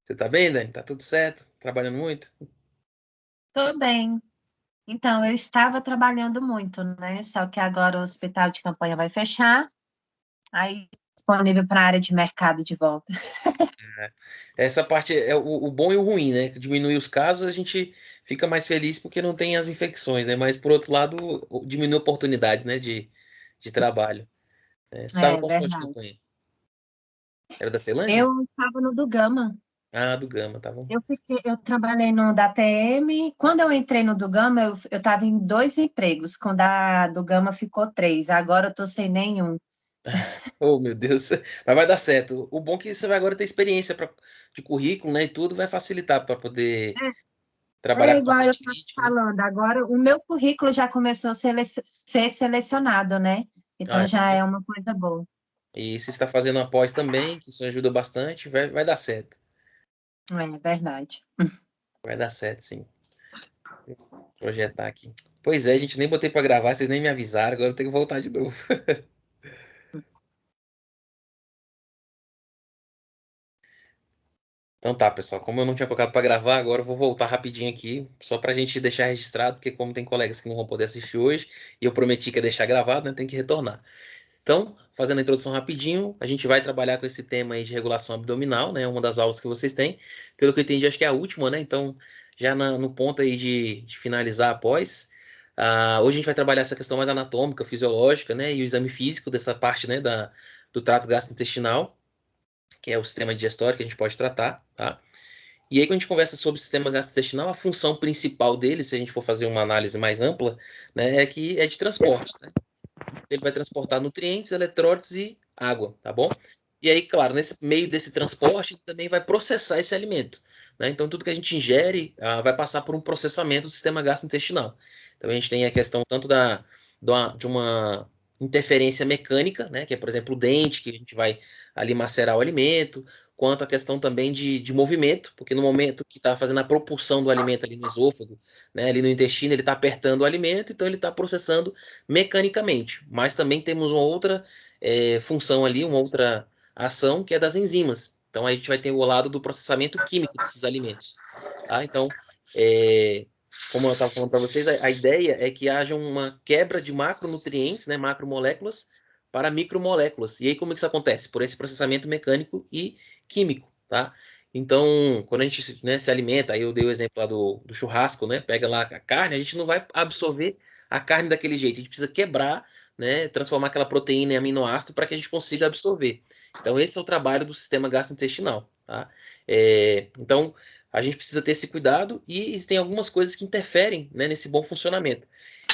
Você tá bem, Dani? Tá tudo certo? Trabalhando muito? Tô bem. Então, eu estava trabalhando muito, né? Só que agora o hospital de campanha vai fechar, aí disponível para a área de mercado de volta. É. Essa parte é o bom e o ruim, né? Diminui os casos, a gente fica mais feliz porque não tem as infecções, né? Mas por outro lado, diminui oportunidades, né? De trabalho. Você estava em É qual hospital de verdade. campanha? Era da Ceilândia? Eu estava no do Gama. Ah, do Gama, tá bom. Eu trabalhei no da PM. Quando eu entrei no do Gama, eu estava em dois empregos. Quando a do Gama ficou três. Agora eu tô sem nenhum. Oh, meu Deus. Mas vai dar certo. O bom é que você vai agora ter experiência de currículo, né? E tudo vai facilitar para poder trabalhar É com igual eu paciente estava crítico, né? falando. Agora o meu currículo já começou a ser selecionado, né? Ah, Então tá já bom. é uma coisa boa. E se está fazendo uma pós também, que isso ajuda bastante, vai dar certo. É verdade. Vai dar certo, sim. Vou projetar aqui. Pois é, gente, nem botei pra gravar, vocês nem me avisaram, agora eu tenho que voltar de novo. Então tá, pessoal, como eu não tinha colocado pra gravar, agora eu vou voltar rapidinho aqui, só pra gente deixar registrado, porque como tem colegas que não vão poder assistir hoje, e eu prometi que ia deixar gravado, né, tem que retornar. Então, fazendo a introdução rapidinho, a gente vai trabalhar com esse tema aí de regulação abdominal, né, uma das aulas que vocês têm. Pelo que eu entendi, acho que é a última, né, então já no ponto aí de finalizar após. Hoje a gente vai trabalhar essa questão mais anatômica, fisiológica, né, e o exame físico dessa parte, né, do trato gastrointestinal, que é o sistema digestório que a gente pode tratar, tá? E aí, quando a gente conversa sobre o sistema gastrointestinal, a função principal dele, se a gente for fazer uma análise mais ampla, né, é que é de transporte, tá? Ele vai transportar nutrientes, eletrólitos e água, tá bom? E aí, claro, nesse meio desse transporte, ele também vai processar esse alimento, né? Então, tudo que a gente ingere vai passar por um processamento do sistema gastrointestinal. Então, a gente tem a questão tanto de uma interferência mecânica, né? Que é, por exemplo, o dente, que a gente vai ali macerar o alimento, quanto a questão também de movimento, porque no momento que está fazendo a propulsão do alimento ali no esôfago, né, ali no intestino, ele está apertando o alimento, então ele está processando mecanicamente. Mas também temos uma outra função ali, uma outra ação, que é das enzimas. Então a gente vai ter o lado do processamento químico desses alimentos. Tá? Então, é, como eu estava falando para vocês, a ideia é que haja uma quebra de macronutrientes, né, macromoléculas, para micromoléculas. E aí como que isso acontece? Por esse processamento mecânico e químico, tá? Então, quando a gente, né, se alimenta, aí eu dei o exemplo lá do churrasco, né? Pega lá a carne, a gente não vai absorver a carne daquele jeito, a gente precisa quebrar, né, transformar aquela proteína em aminoácido para que a gente consiga absorver. Então, esse é o trabalho do sistema gastrointestinal, tá? Então, a gente precisa ter esse cuidado e existem algumas coisas que interferem, né, nesse bom funcionamento.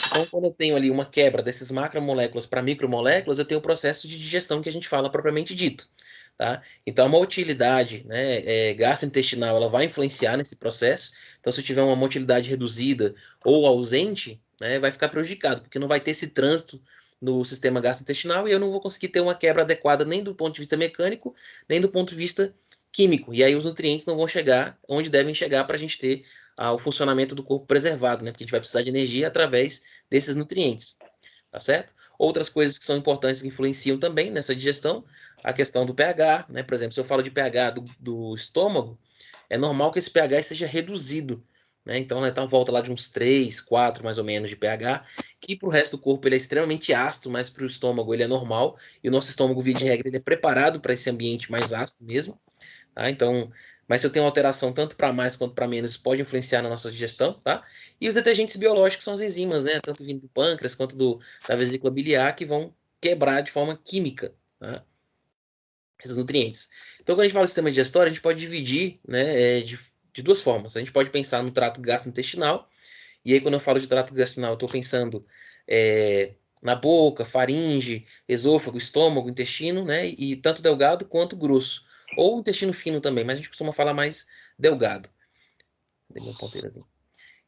Então, quando eu tenho ali uma quebra dessas macromoléculas para micromoléculas, eu tenho o processo de digestão que a gente fala propriamente dito. Tá? Então, a motilidade, né, gastrointestinal, ela vai influenciar nesse processo. Então, se eu tiver uma motilidade reduzida ou ausente, né, vai ficar prejudicado, porque não vai ter esse trânsito no sistema gastrointestinal e eu não vou conseguir ter uma quebra adequada nem do ponto de vista mecânico, nem do ponto de vista químico. E aí os nutrientes não vão chegar onde devem chegar para a gente ter o funcionamento do corpo preservado, né? Porque a gente vai precisar de energia através desses nutrientes, tá certo? Outras coisas que são importantes que influenciam também nessa digestão, a questão do pH, né? Por exemplo, se eu falo de pH do estômago, é normal que esse pH esteja reduzido, né? Então, né, tá volta lá de uns 3, 4 mais ou menos de pH, que para o resto do corpo ele é extremamente ácido, mas para o estômago ele é normal, e o nosso estômago, via de regra, ele é preparado para esse ambiente mais ácido mesmo, tá? Então, mas se eu tenho alteração tanto para mais quanto para menos, pode influenciar na nossa digestão, tá? E os detergentes biológicos são as enzimas, né? Tanto vindo do pâncreas quanto da vesícula biliar, que vão quebrar de forma química, tá? Esses nutrientes. Então, quando a gente fala de sistema digestório, a gente pode dividir, né, de duas formas. A gente pode pensar no trato gastrointestinal, e aí quando eu falo de trato gastrointestinal, eu estou pensando na boca, faringe, esôfago, estômago, intestino, né, e tanto delgado quanto grosso. Ou intestino fino também, mas a gente costuma falar mais delgado. Dei meu ponteirazinho.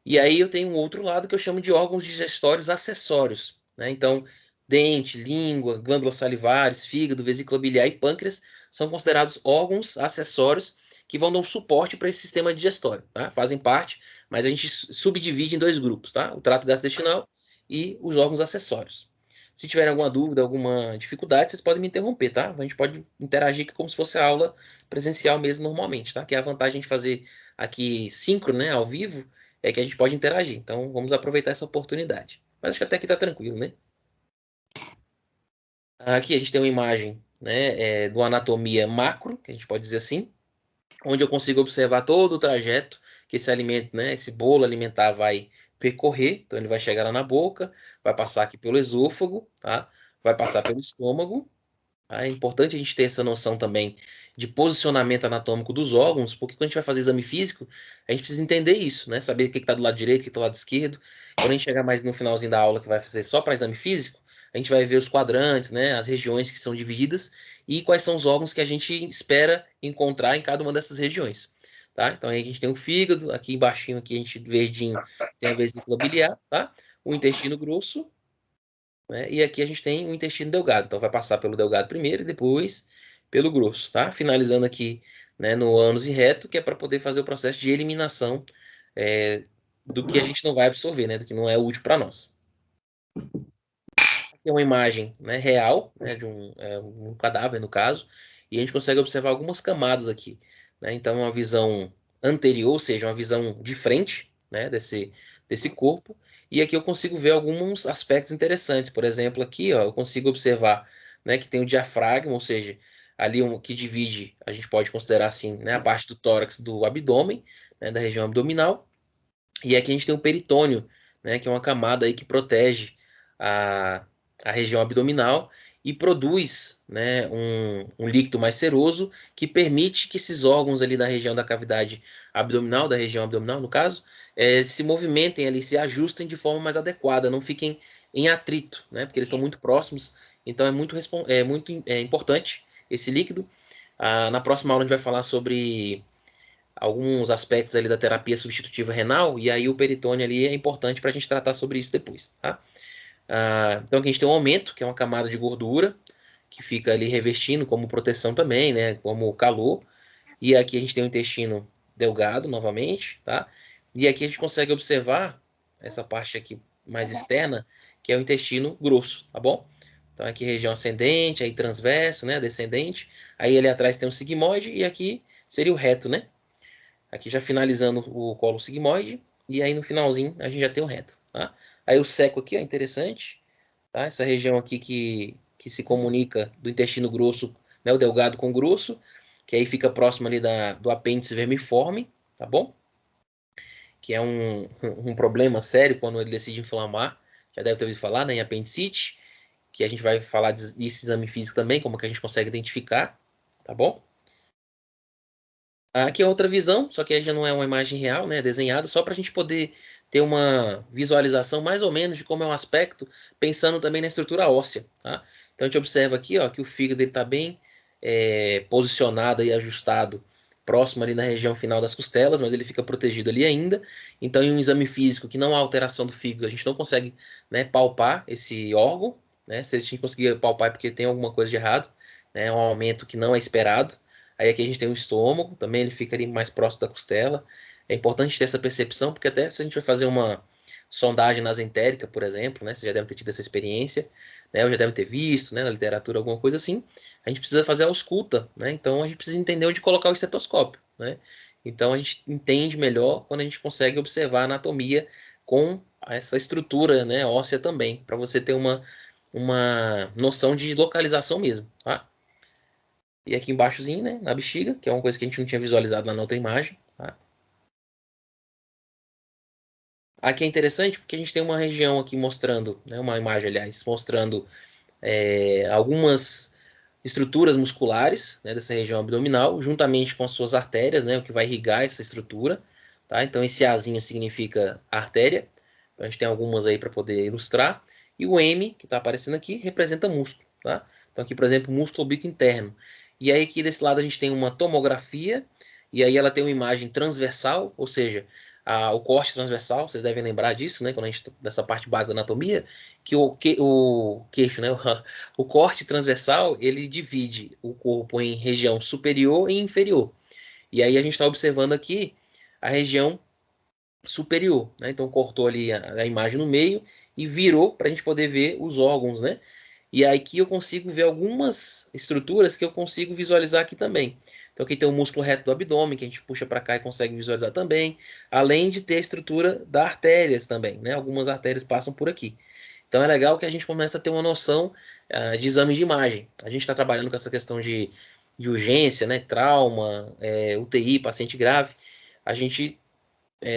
E aí eu tenho um outro lado que eu chamo de órgãos digestórios acessórios, né? Então, dente, língua, glândulas salivares, fígado, vesícula biliar e pâncreas são considerados órgãos acessórios que vão dar um suporte para esse sistema digestório, tá? Fazem parte, mas a gente subdivide em dois grupos, tá? O trato gastrointestinal e os órgãos acessórios. Se tiverem alguma dúvida, alguma dificuldade, vocês podem me interromper, tá? A gente pode interagir aqui como se fosse a aula presencial mesmo normalmente, tá? Que é a vantagem de fazer aqui síncrono, né, ao vivo, é que a gente pode interagir. Então, vamos aproveitar essa oportunidade. Mas acho que até aqui tá tranquilo, né? Aqui a gente tem uma imagem, né, do anatomia macro, que a gente pode dizer assim, onde eu consigo observar todo o trajeto que esse alimento, né, esse bolo alimentar vai percorrer. Então ele vai chegar lá na boca, vai passar aqui pelo esôfago, tá? Vai passar pelo estômago. Tá? É importante a gente ter essa noção também de posicionamento anatômico dos órgãos, porque quando a gente vai fazer exame físico, a gente precisa entender isso, né? Saber o que está do lado direito, o que está do lado esquerdo. Quando a gente chegar mais no finalzinho da aula, que vai fazer só para exame físico, a gente vai ver os quadrantes, né? As regiões que são divididas e quais são os órgãos que a gente espera encontrar em cada uma dessas regiões. Tá? Então aí a gente tem o fígado, aqui embaixinho, aqui a gente verdinho tem a vesícula biliar, tá? O intestino grosso, né? E aqui a gente tem o intestino delgado. Então vai passar pelo delgado primeiro e depois pelo grosso, tá? Finalizando aqui, né, no ânus e reto, que é para poder fazer o processo de eliminação é, do que a gente não vai absorver, né? Do que não é útil para nós. Aqui é uma imagem, né, real, né, de um cadáver, no caso, e a gente consegue observar algumas camadas aqui, né? Então é uma visão anterior, ou seja, uma visão de frente, né, desse corpo. E aqui eu consigo ver alguns aspectos interessantes. Por exemplo, aqui, ó, eu consigo observar, né, que tem o diafragma, ou seja, ali que divide, a gente pode considerar assim, né, a parte do tórax do abdômen, né, da região abdominal. E aqui a gente tem o peritônio, né, que é uma camada aí que protege a, a região abdominal e produz, né, um líquido mais seroso que permite que esses órgãos ali da região da cavidade abdominal, da região abdominal no caso, se movimentem ali, se ajustem de forma mais adequada, não fiquem em atrito, né, porque eles estão muito próximos. Então é muito importante esse líquido. Na próxima aula a gente vai falar sobre alguns aspectos ali da terapia substitutiva renal, e aí o peritônio ali é importante para a gente tratar sobre isso depois, tá? Então aqui a gente tem um aumento, que é uma camada de gordura, que fica ali revestindo como proteção também, né? Como calor. E aqui a gente tem o intestino delgado novamente, tá? E aqui a gente consegue observar essa parte aqui mais externa, que é o intestino grosso, tá bom? Então aqui região ascendente, aí transverso, né? Descendente. Aí ali atrás tem o sigmoide e aqui seria o reto, né? Aqui já finalizando o colo sigmoide. E aí no finalzinho a gente já tem o reto, tá? Aí o seco aqui, ó, interessante, tá? Essa região aqui que se comunica do intestino grosso, né, o delgado com o grosso, que aí fica próximo ali do apêndice vermiforme, tá bom? Que é um problema sério quando ele decide inflamar. Já deve ter ouvido falar, né, em apendicite, que a gente vai falar desse exame físico também, como que a gente consegue identificar, tá bom? Aqui é outra visão, só que aí já não é uma imagem real, né, desenhada, só para a gente poder ter uma visualização mais ou menos de como é o aspecto, pensando também na estrutura óssea, tá? Então a gente observa aqui, ó, que o fígado está bem posicionado e ajustado, próximo ali na região final das costelas, mas ele fica protegido ali ainda. Então em um exame físico que não há alteração do fígado, a gente não consegue, né, palpar esse órgão, né? Se a gente conseguir palpar é porque tem alguma coisa de errado, né, um aumento que não é esperado. Aí aqui a gente tem o estômago, também ele fica ali mais próximo da costela. É importante ter essa percepção, porque até se a gente vai fazer uma sondagem nasentérica, por exemplo, né, você já deve ter tido essa experiência, né, ou já deve ter visto, né, na literatura, alguma coisa assim, a gente precisa fazer a ausculta, né, então a gente precisa entender onde colocar o estetoscópio, né, então a gente entende melhor quando a gente consegue observar a anatomia com essa estrutura, né, óssea também, para você ter uma noção de localização mesmo, tá? E aqui embaixozinho, né, na bexiga, que é uma coisa que a gente não tinha visualizado lá na outra imagem, tá? Aqui é interessante porque a gente tem uma região aqui mostrando, né, uma imagem, aliás, mostrando algumas estruturas musculares, né, dessa região abdominal, juntamente com as suas artérias, né, o que vai irrigar essa estrutura, tá? Então esse Azinho significa artéria, então a gente tem algumas aí para poder ilustrar, e o M, que está aparecendo aqui, representa músculo, tá? Então aqui, por exemplo, músculo oblíquo interno. E aí aqui desse lado a gente tem uma tomografia, e aí ela tem uma imagem transversal, ou seja, o corte transversal, vocês devem lembrar disso, né, quando a gente, dessa parte base da anatomia, que o queixo, né, o corte transversal, ele divide o corpo em região superior e inferior. E aí a gente está observando aqui a região superior, né? Então cortou ali a imagem no meio e virou para a gente poder ver os órgãos, né? E aí aqui eu consigo ver algumas estruturas que eu consigo visualizar aqui também. Então aqui tem o músculo reto do abdômen, que a gente puxa para cá e consegue visualizar também, além de ter a estrutura das artérias também, né? Algumas artérias passam por aqui. Então é legal que a gente começa a ter uma noção de exame de imagem. A gente está trabalhando com essa questão de urgência, né? Trauma, UTI, paciente grave. A gente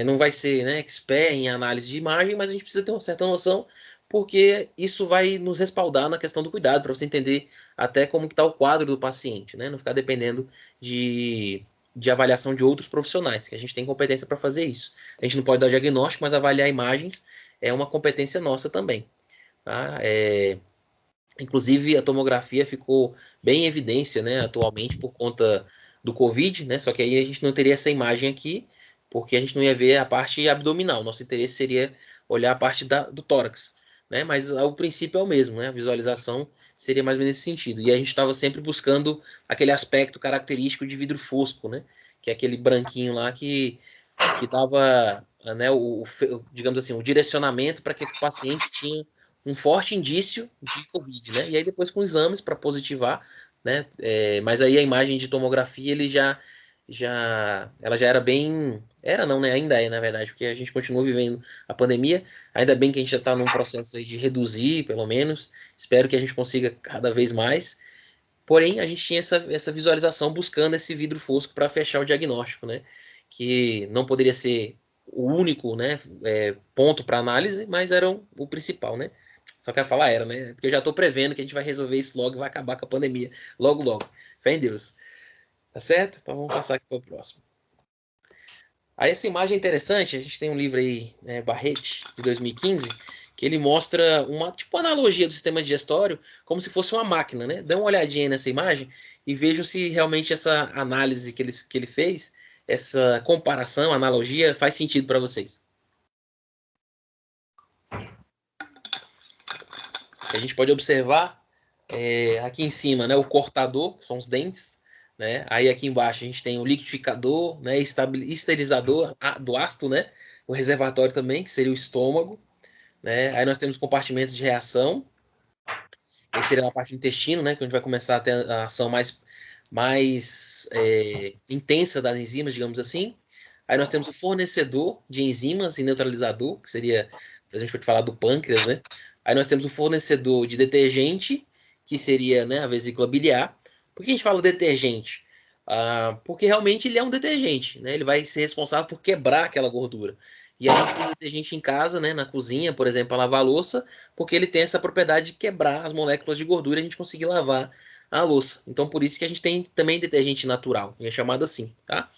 não vai ser, né, expert em análise de imagem, mas a gente precisa ter uma certa noção, porque isso vai nos respaldar na questão do cuidado, para você entender até como está o quadro do paciente, né? Não ficar dependendo de avaliação de outros profissionais, que a gente tem competência para fazer isso. A gente não pode dar diagnóstico, mas avaliar imagens é uma competência nossa também. Tá? Inclusive, a tomografia ficou bem em evidência, né, atualmente por conta do Covid, né? Só que aí a gente não teria essa imagem aqui, porque a gente não ia ver a parte abdominal. Nosso interesse seria olhar a parte do tórax, né? Mas o princípio é o mesmo, né? A visualização seria mais ou menos nesse sentido. E a gente estava sempre buscando aquele aspecto característico de vidro fosco, né? Que é aquele branquinho lá que dava, né, digamos assim, o direcionamento para que o paciente tinha um forte indício de Covid, né? E aí depois com exames para positivar, né? Mas aí a imagem de tomografia ela já era bem, era não, né? Ainda é na verdade, porque a gente continua vivendo a pandemia. Ainda bem que a gente já está num processo aí de reduzir, pelo menos. Espero que a gente consiga cada vez mais. Porém, a gente tinha essa visualização buscando esse vidro fosco para fechar o diagnóstico, né? Que não poderia ser o único, né, ponto para análise, mas era o principal, né? Só que eu ia falar era, né? Porque eu já estou prevendo que a gente vai resolver isso logo e vai acabar com a pandemia logo, logo. Fé em Deus. Tá certo? Então vamos passar aqui para o próximo. Aí essa imagem é interessante, a gente tem um livro aí, né, Barrett, de 2015, que ele mostra uma tipo analogia do sistema digestório como se fosse uma máquina, né? Dê uma olhadinha aí nessa imagem e vejam se realmente essa análise que ele fez, essa comparação, analogia, faz sentido para vocês. A gente pode observar aqui em cima, né, o cortador, que são os dentes, né? Aí aqui embaixo a gente tem o liquidificador, né, esterilizador do ácido, né? O reservatório também, que seria o estômago, né? Aí nós temos compartimentos de reação, que seria a parte do intestino, né? Que a gente vai começar a ter a ação mais intensa das enzimas, digamos assim. Aí nós temos o fornecedor de enzimas e neutralizador, que seria, por exemplo, a gente pode falar do pâncreas, né? Aí nós temos o fornecedor de detergente, que seria, né, a vesícula biliar. Por que a gente fala detergente? Porque realmente ele é um detergente, né? Ele vai ser responsável por quebrar aquela gordura. E a gente usa detergente em casa, né, na cozinha, por exemplo, para lavar a louça, porque ele tem essa propriedade de quebrar as moléculas de gordura e a gente conseguir lavar a louça. Então, por isso que a gente tem também detergente natural, é chamado assim, tá?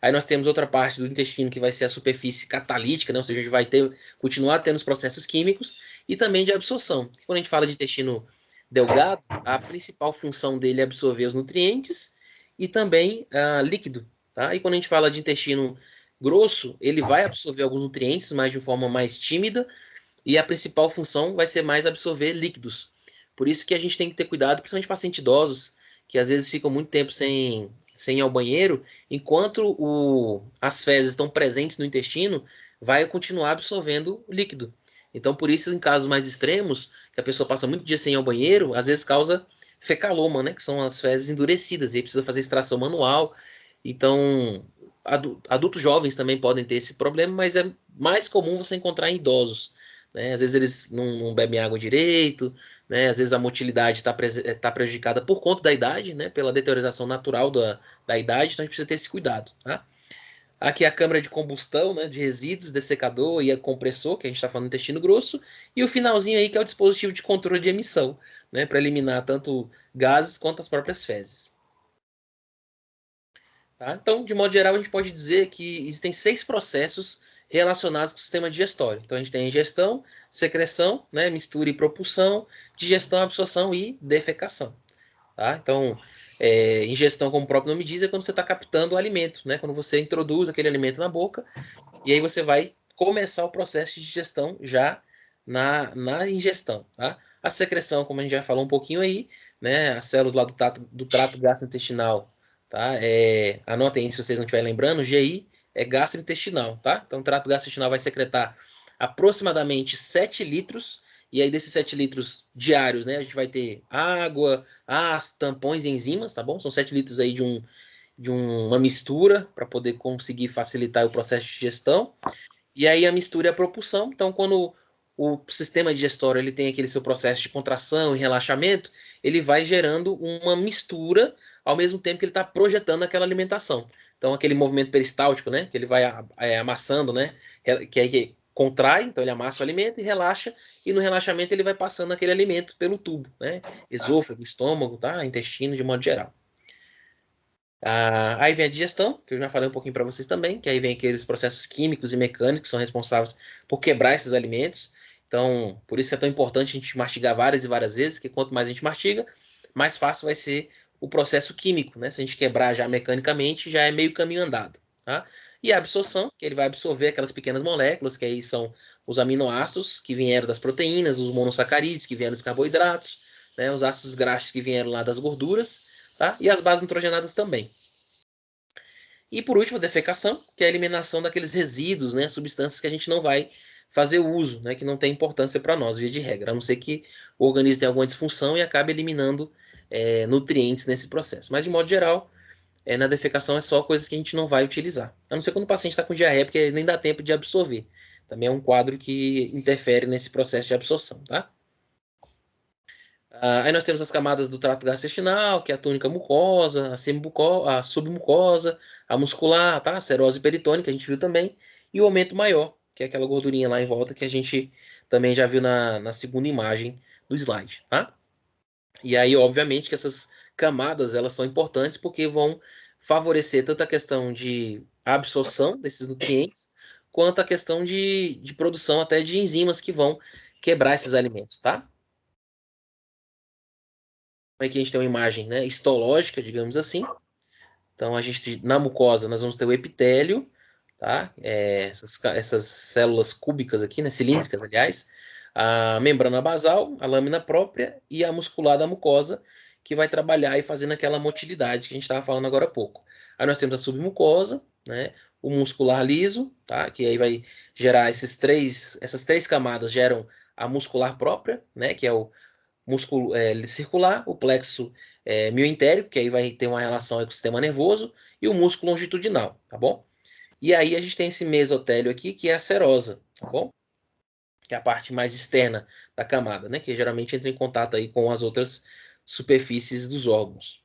Aí nós temos outra parte do intestino que vai ser a superfície catalítica, né? Ou seja, a gente vai continuar tendo os processos químicos e também de absorção. Quando a gente fala de intestino delgado, a principal função dele é absorver os nutrientes e também líquido, tá? E quando a gente fala de intestino grosso, ele vai absorver alguns nutrientes, mas de forma mais tímida, e a principal função vai ser mais absorver líquidos. Por isso que a gente tem que ter cuidado, principalmente pacientes idosos, que às vezes ficam muito tempo sem ir ao banheiro, enquanto as fezes estão presentes no intestino, vai continuar absorvendo líquido. Então, por isso, em casos mais extremos, que a pessoa passa muito dia sem ir ao banheiro, às vezes causa fecaloma, né? Que são as fezes endurecidas, e aí precisa fazer extração manual. Então, adultos jovens também podem ter esse problema, mas é mais comum você encontrar em idosos, né? Às vezes eles não bebem água direito, né? Às vezes a motilidade está prejudicada por conta da idade, né? Pela deterioração natural da idade, então a gente precisa ter esse cuidado, tá? Aqui é a câmara de combustão, né? De resíduos, dessecador e a compressor, que a gente está falando do intestino grosso, e o finalzinho aí que é o dispositivo de controle de emissão, né? Para eliminar tanto gases quanto as próprias fezes. Tá? Então, de modo geral, a gente pode dizer que existem 6 processos relacionados com o sistema digestório. Então, a gente tem ingestão, secreção, né, mistura e propulsão, digestão, absorção e defecação. Tá? Então, ingestão, como o próprio nome diz, é quando você está captando o alimento, né? Quando você introduz aquele alimento na boca, e aí você vai começar o processo de digestão já na ingestão. Tá? A secreção, como a gente já falou um pouquinho aí, né? As células lá do trato gastrointestinal, tá? Anotem aí se vocês não estiverem lembrando, GI, é gastrointestinal, tá? Então o trato gastrointestinal vai secretar aproximadamente 7 litros, e aí desses 7 litros diários, né, a gente vai ter água, ácido, tampões e enzimas, tá bom? São 7 litros aí de uma mistura para poder conseguir facilitar o processo de digestão. E aí a mistura é a propulsão. Então, quando o sistema digestório ele tem aquele seu processo de contração e relaxamento, ele vai gerando uma mistura ao mesmo tempo que ele está projetando aquela alimentação. Então, aquele movimento peristáltico, né, que ele vai amassando, né, que aí contrai, então ele amassa o alimento e relaxa, e no relaxamento ele vai passando aquele alimento pelo tubo, né, esôfago, estômago, tá, intestino de modo geral. Aí vem a digestão, que eu já falei um pouquinho para vocês também, que aí vem aqueles processos químicos e mecânicos que são responsáveis por quebrar esses alimentos. Então, por isso é tão importante a gente mastigar várias e várias vezes, que quanto mais a gente mastiga, mais fácil vai ser o processo químico, né? Se a gente quebrar já mecanicamente, já é meio caminho andado, tá? E a absorção, que ele vai absorver aquelas pequenas moléculas, que aí são os aminoácidos que vieram das proteínas, os monossacarídeos que vieram dos carboidratos, né? Os ácidos graxos que vieram lá das gorduras, tá? E as bases nitrogenadas também. E por último, a defecação, que é a eliminação daqueles resíduos, né, substâncias que a gente não vai fazer uso, né, que não tem importância para nós, via de regra, a não ser que o organismo tenha alguma disfunção e acabe eliminando nutrientes nesse processo. Mas, de modo geral, na defecação é só coisas que a gente não vai utilizar. A não ser quando o paciente está com diarreia, porque nem dá tempo de absorver. Também é um quadro que interfere nesse processo de absorção, tá? Aí nós temos as camadas do trato gastrointestinal, que é a túnica mucosa, a submucosa, a muscular, tá? A serose peritônica, a gente viu também, e o aumento maior, que é aquela gordurinha lá em volta que a gente também já viu na segunda imagem do slide, tá? E aí, obviamente, que essas camadas, elas são importantes porque vão favorecer tanto a questão de absorção desses nutrientes, quanto a questão de produção até de enzimas que vão quebrar esses alimentos, tá? Aqui a gente tem uma imagem, né, histológica, digamos assim. Então, a gente, na mucosa, nós vamos ter o epitélio, tá? Essas células cúbicas aqui, né, cilíndricas, aliás. A membrana basal, a lâmina própria e a muscular da mucosa, que vai trabalhar e fazendo aquela motilidade que a gente estava falando agora há pouco. Aí nós temos a submucosa, né? O muscular liso, tá? Que aí vai gerar essas três camadas geram a muscular própria, né? Que é o músculo circular, o plexo mioentérico, que aí vai ter uma relação com o sistema nervoso, e o músculo longitudinal, tá bom? E aí a gente tem esse mesotélio aqui, que é a serosa, tá bom? Que é a parte mais externa da camada, né? Que geralmente entra em contato aí com as outras superfícies dos órgãos.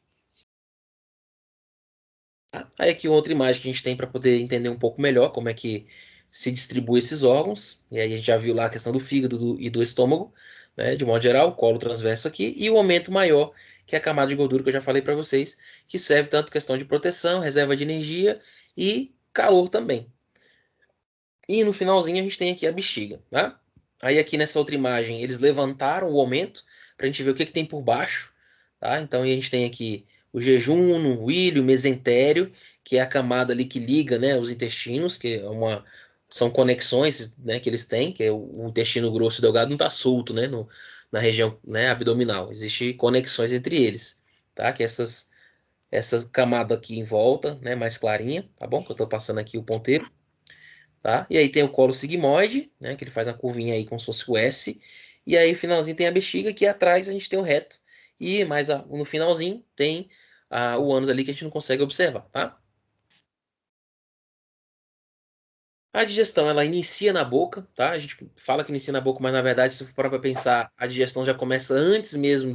Tá? Aí aqui outra imagem que a gente tem para poder entender um pouco melhor como é que se distribui esses órgãos. E aí a gente já viu lá a questão do fígado e do estômago, né? De modo geral, o colo transverso aqui, e o aumento maior, que é a camada de gordura que eu já falei para vocês, que serve tanto questão de proteção, reserva de energia e calor também. E no finalzinho a gente tem aqui a bexiga, tá? Aí aqui nessa outra imagem eles levantaram o aumento para a gente ver o que tem por baixo, tá? Então a gente tem aqui o jejum, o ilho, o mesentério, que é a camada ali que liga, né, os intestinos, que é são conexões, né, que eles têm, que é o intestino grosso e delgado não está solto, né, na região, né, abdominal. Existem conexões entre eles, tá? Que essa camada aqui em volta, né, mais clarinha, tá bom? Que eu estou passando aqui o ponteiro. Tá? E aí tem o colo sigmoide, né, que ele faz uma curvinha aí como se fosse o S. E aí no finalzinho tem a bexiga, que atrás a gente tem o reto. E mais no finalzinho tem o ânus ali que a gente não consegue observar, tá? A digestão, ela inicia na boca, tá? A gente fala que inicia na boca, mas na verdade, se for parar pra pensar, a digestão já começa antes mesmo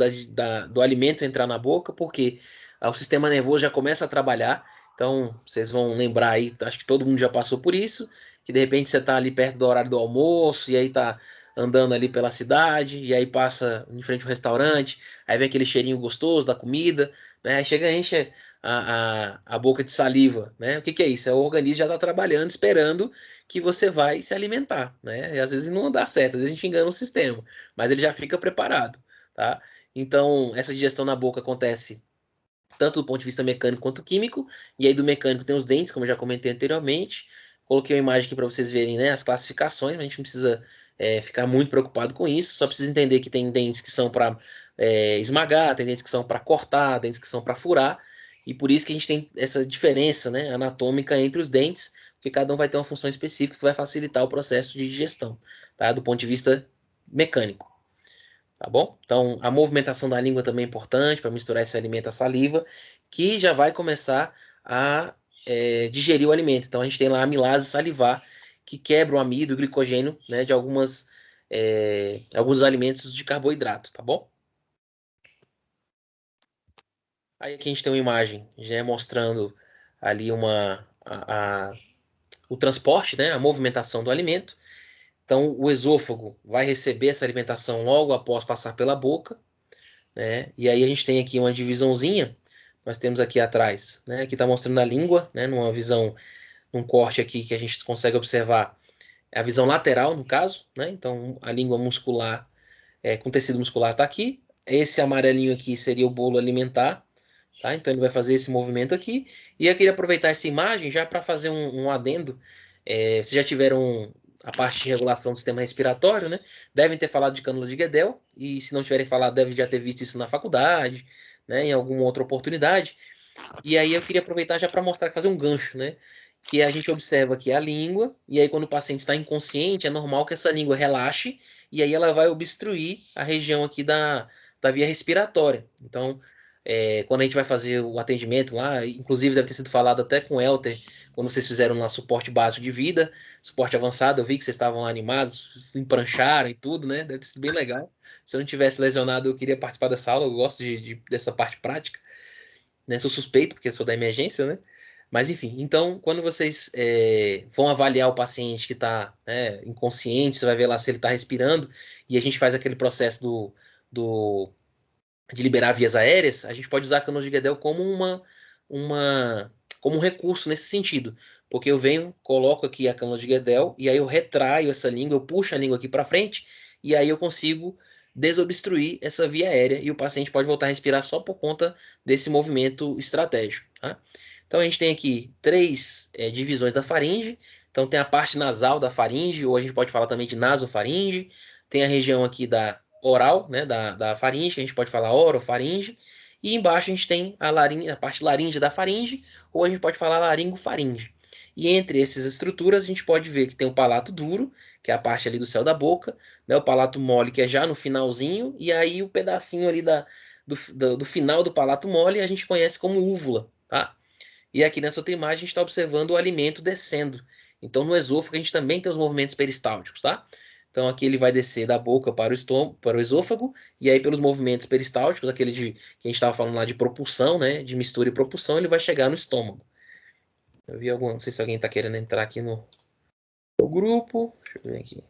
do alimento entrar na boca, porque o sistema nervoso já começa a trabalhar. Então, vocês vão lembrar aí, acho que todo mundo já passou por isso, que de repente você tá ali perto do horário do almoço, e aí tá andando ali pela cidade, e aí passa em frente ao restaurante, aí vem aquele cheirinho gostoso da comida, né? Aí chega, enche a boca de saliva, né? O que que é isso? É o organismo já tá trabalhando, esperando que você vai se alimentar, né? E às vezes não dá certo, às vezes a gente engana o sistema, mas ele já fica preparado, tá? Então, essa digestão na boca acontece tanto do ponto de vista mecânico quanto químico, e aí do mecânico tem os dentes, como eu já comentei anteriormente. Coloquei uma imagem aqui para vocês verem, né, as classificações, a gente não precisa ficar muito preocupado com isso, só precisa entender que tem dentes que são para esmagar, tem dentes que são para cortar, dentes que são para furar, e por isso que a gente tem essa diferença, né, anatômica entre os dentes, porque cada um vai ter uma função específica que vai facilitar o processo de digestão, tá? Do ponto de vista mecânico, tá bom? Então, a movimentação da língua também é importante para misturar esse alimento à saliva, que já vai começar a digerir o alimento. Então, a gente tem lá a amilase salivar, que quebra o amido, o glicogênio, né, de alguns alimentos de carboidrato, tá bom? Aí aqui a gente tem uma imagem já mostrando ali o transporte, né, a movimentação do alimento. Então, o esôfago vai receber essa alimentação logo após passar pela boca, né? E aí a gente tem aqui uma divisãozinha. Nós temos aqui atrás, né? Aqui está mostrando a língua, né? Numa visão, num corte aqui que a gente consegue observar a visão lateral, no caso, né? Então, a língua muscular, com tecido muscular está aqui. Esse amarelinho aqui seria o bolo alimentar, tá? Então, ele vai fazer esse movimento aqui. E eu queria aproveitar essa imagem já para fazer um adendo. Vocês já tiveram a parte de regulação do sistema respiratório, né? Devem ter falado de cânula de Guedel, e se não tiverem falado, devem já ter visto isso na faculdade, né? Em alguma outra oportunidade. E aí eu queria aproveitar já para mostrar, fazer um gancho, né? Que a gente observa aqui a língua, e aí quando o paciente está inconsciente, é normal que essa língua relaxe, e aí ela vai obstruir a região aqui da via respiratória. Então, quando a gente vai fazer o atendimento lá, inclusive deve ter sido falado até com o Elter, quando vocês fizeram lá suporte básico de vida, suporte avançado, eu vi que vocês estavam animados, emprancharam e tudo, né? Deve ter sido bem legal. Se eu não tivesse lesionado, eu queria participar dessa aula, eu gosto dessa parte prática, né? Sou suspeito, porque sou da emergência, né? Mas enfim, então, quando vocês vão avaliar o paciente que está inconsciente, você vai ver lá se ele está respirando, e a gente faz aquele processo do de liberar vias aéreas, a gente pode usar a cânula de Guedel uma, como um recurso nesse sentido. Porque eu venho, coloco aqui a cânula de Guedel, e aí eu retraio essa língua, eu puxo a língua aqui para frente, e aí eu consigo desobstruir essa via aérea, e o paciente pode voltar a respirar só por conta desse movimento estratégico, tá? Então a gente tem aqui três divisões da faringe. Então tem a parte nasal da faringe, ou a gente pode falar também de nasofaringe. Tem a região aqui da oral, né, da faringe, que a gente pode falar orofaringe, e embaixo a gente tem a parte laringe da faringe, ou a gente pode falar laringofaringe. E entre essas estruturas a gente pode ver que tem o palato duro, que é a parte ali do céu da boca, né, o palato mole, que é já no finalzinho, e aí o pedacinho ali do final do palato mole a gente conhece como úvula, tá? E aqui nessa outra imagem a gente está observando o alimento descendo. Então no esôfago a gente também tem os movimentos peristálticos, tá? Então aqui ele vai descer da boca para o estômago, para o esôfago, e aí pelos movimentos peristálticos, que a gente estava falando lá de propulsão, né, de mistura e propulsão, ele vai chegar no estômago. Eu vi algum, não sei se alguém está querendo entrar aqui no grupo. Deixa eu ver aqui.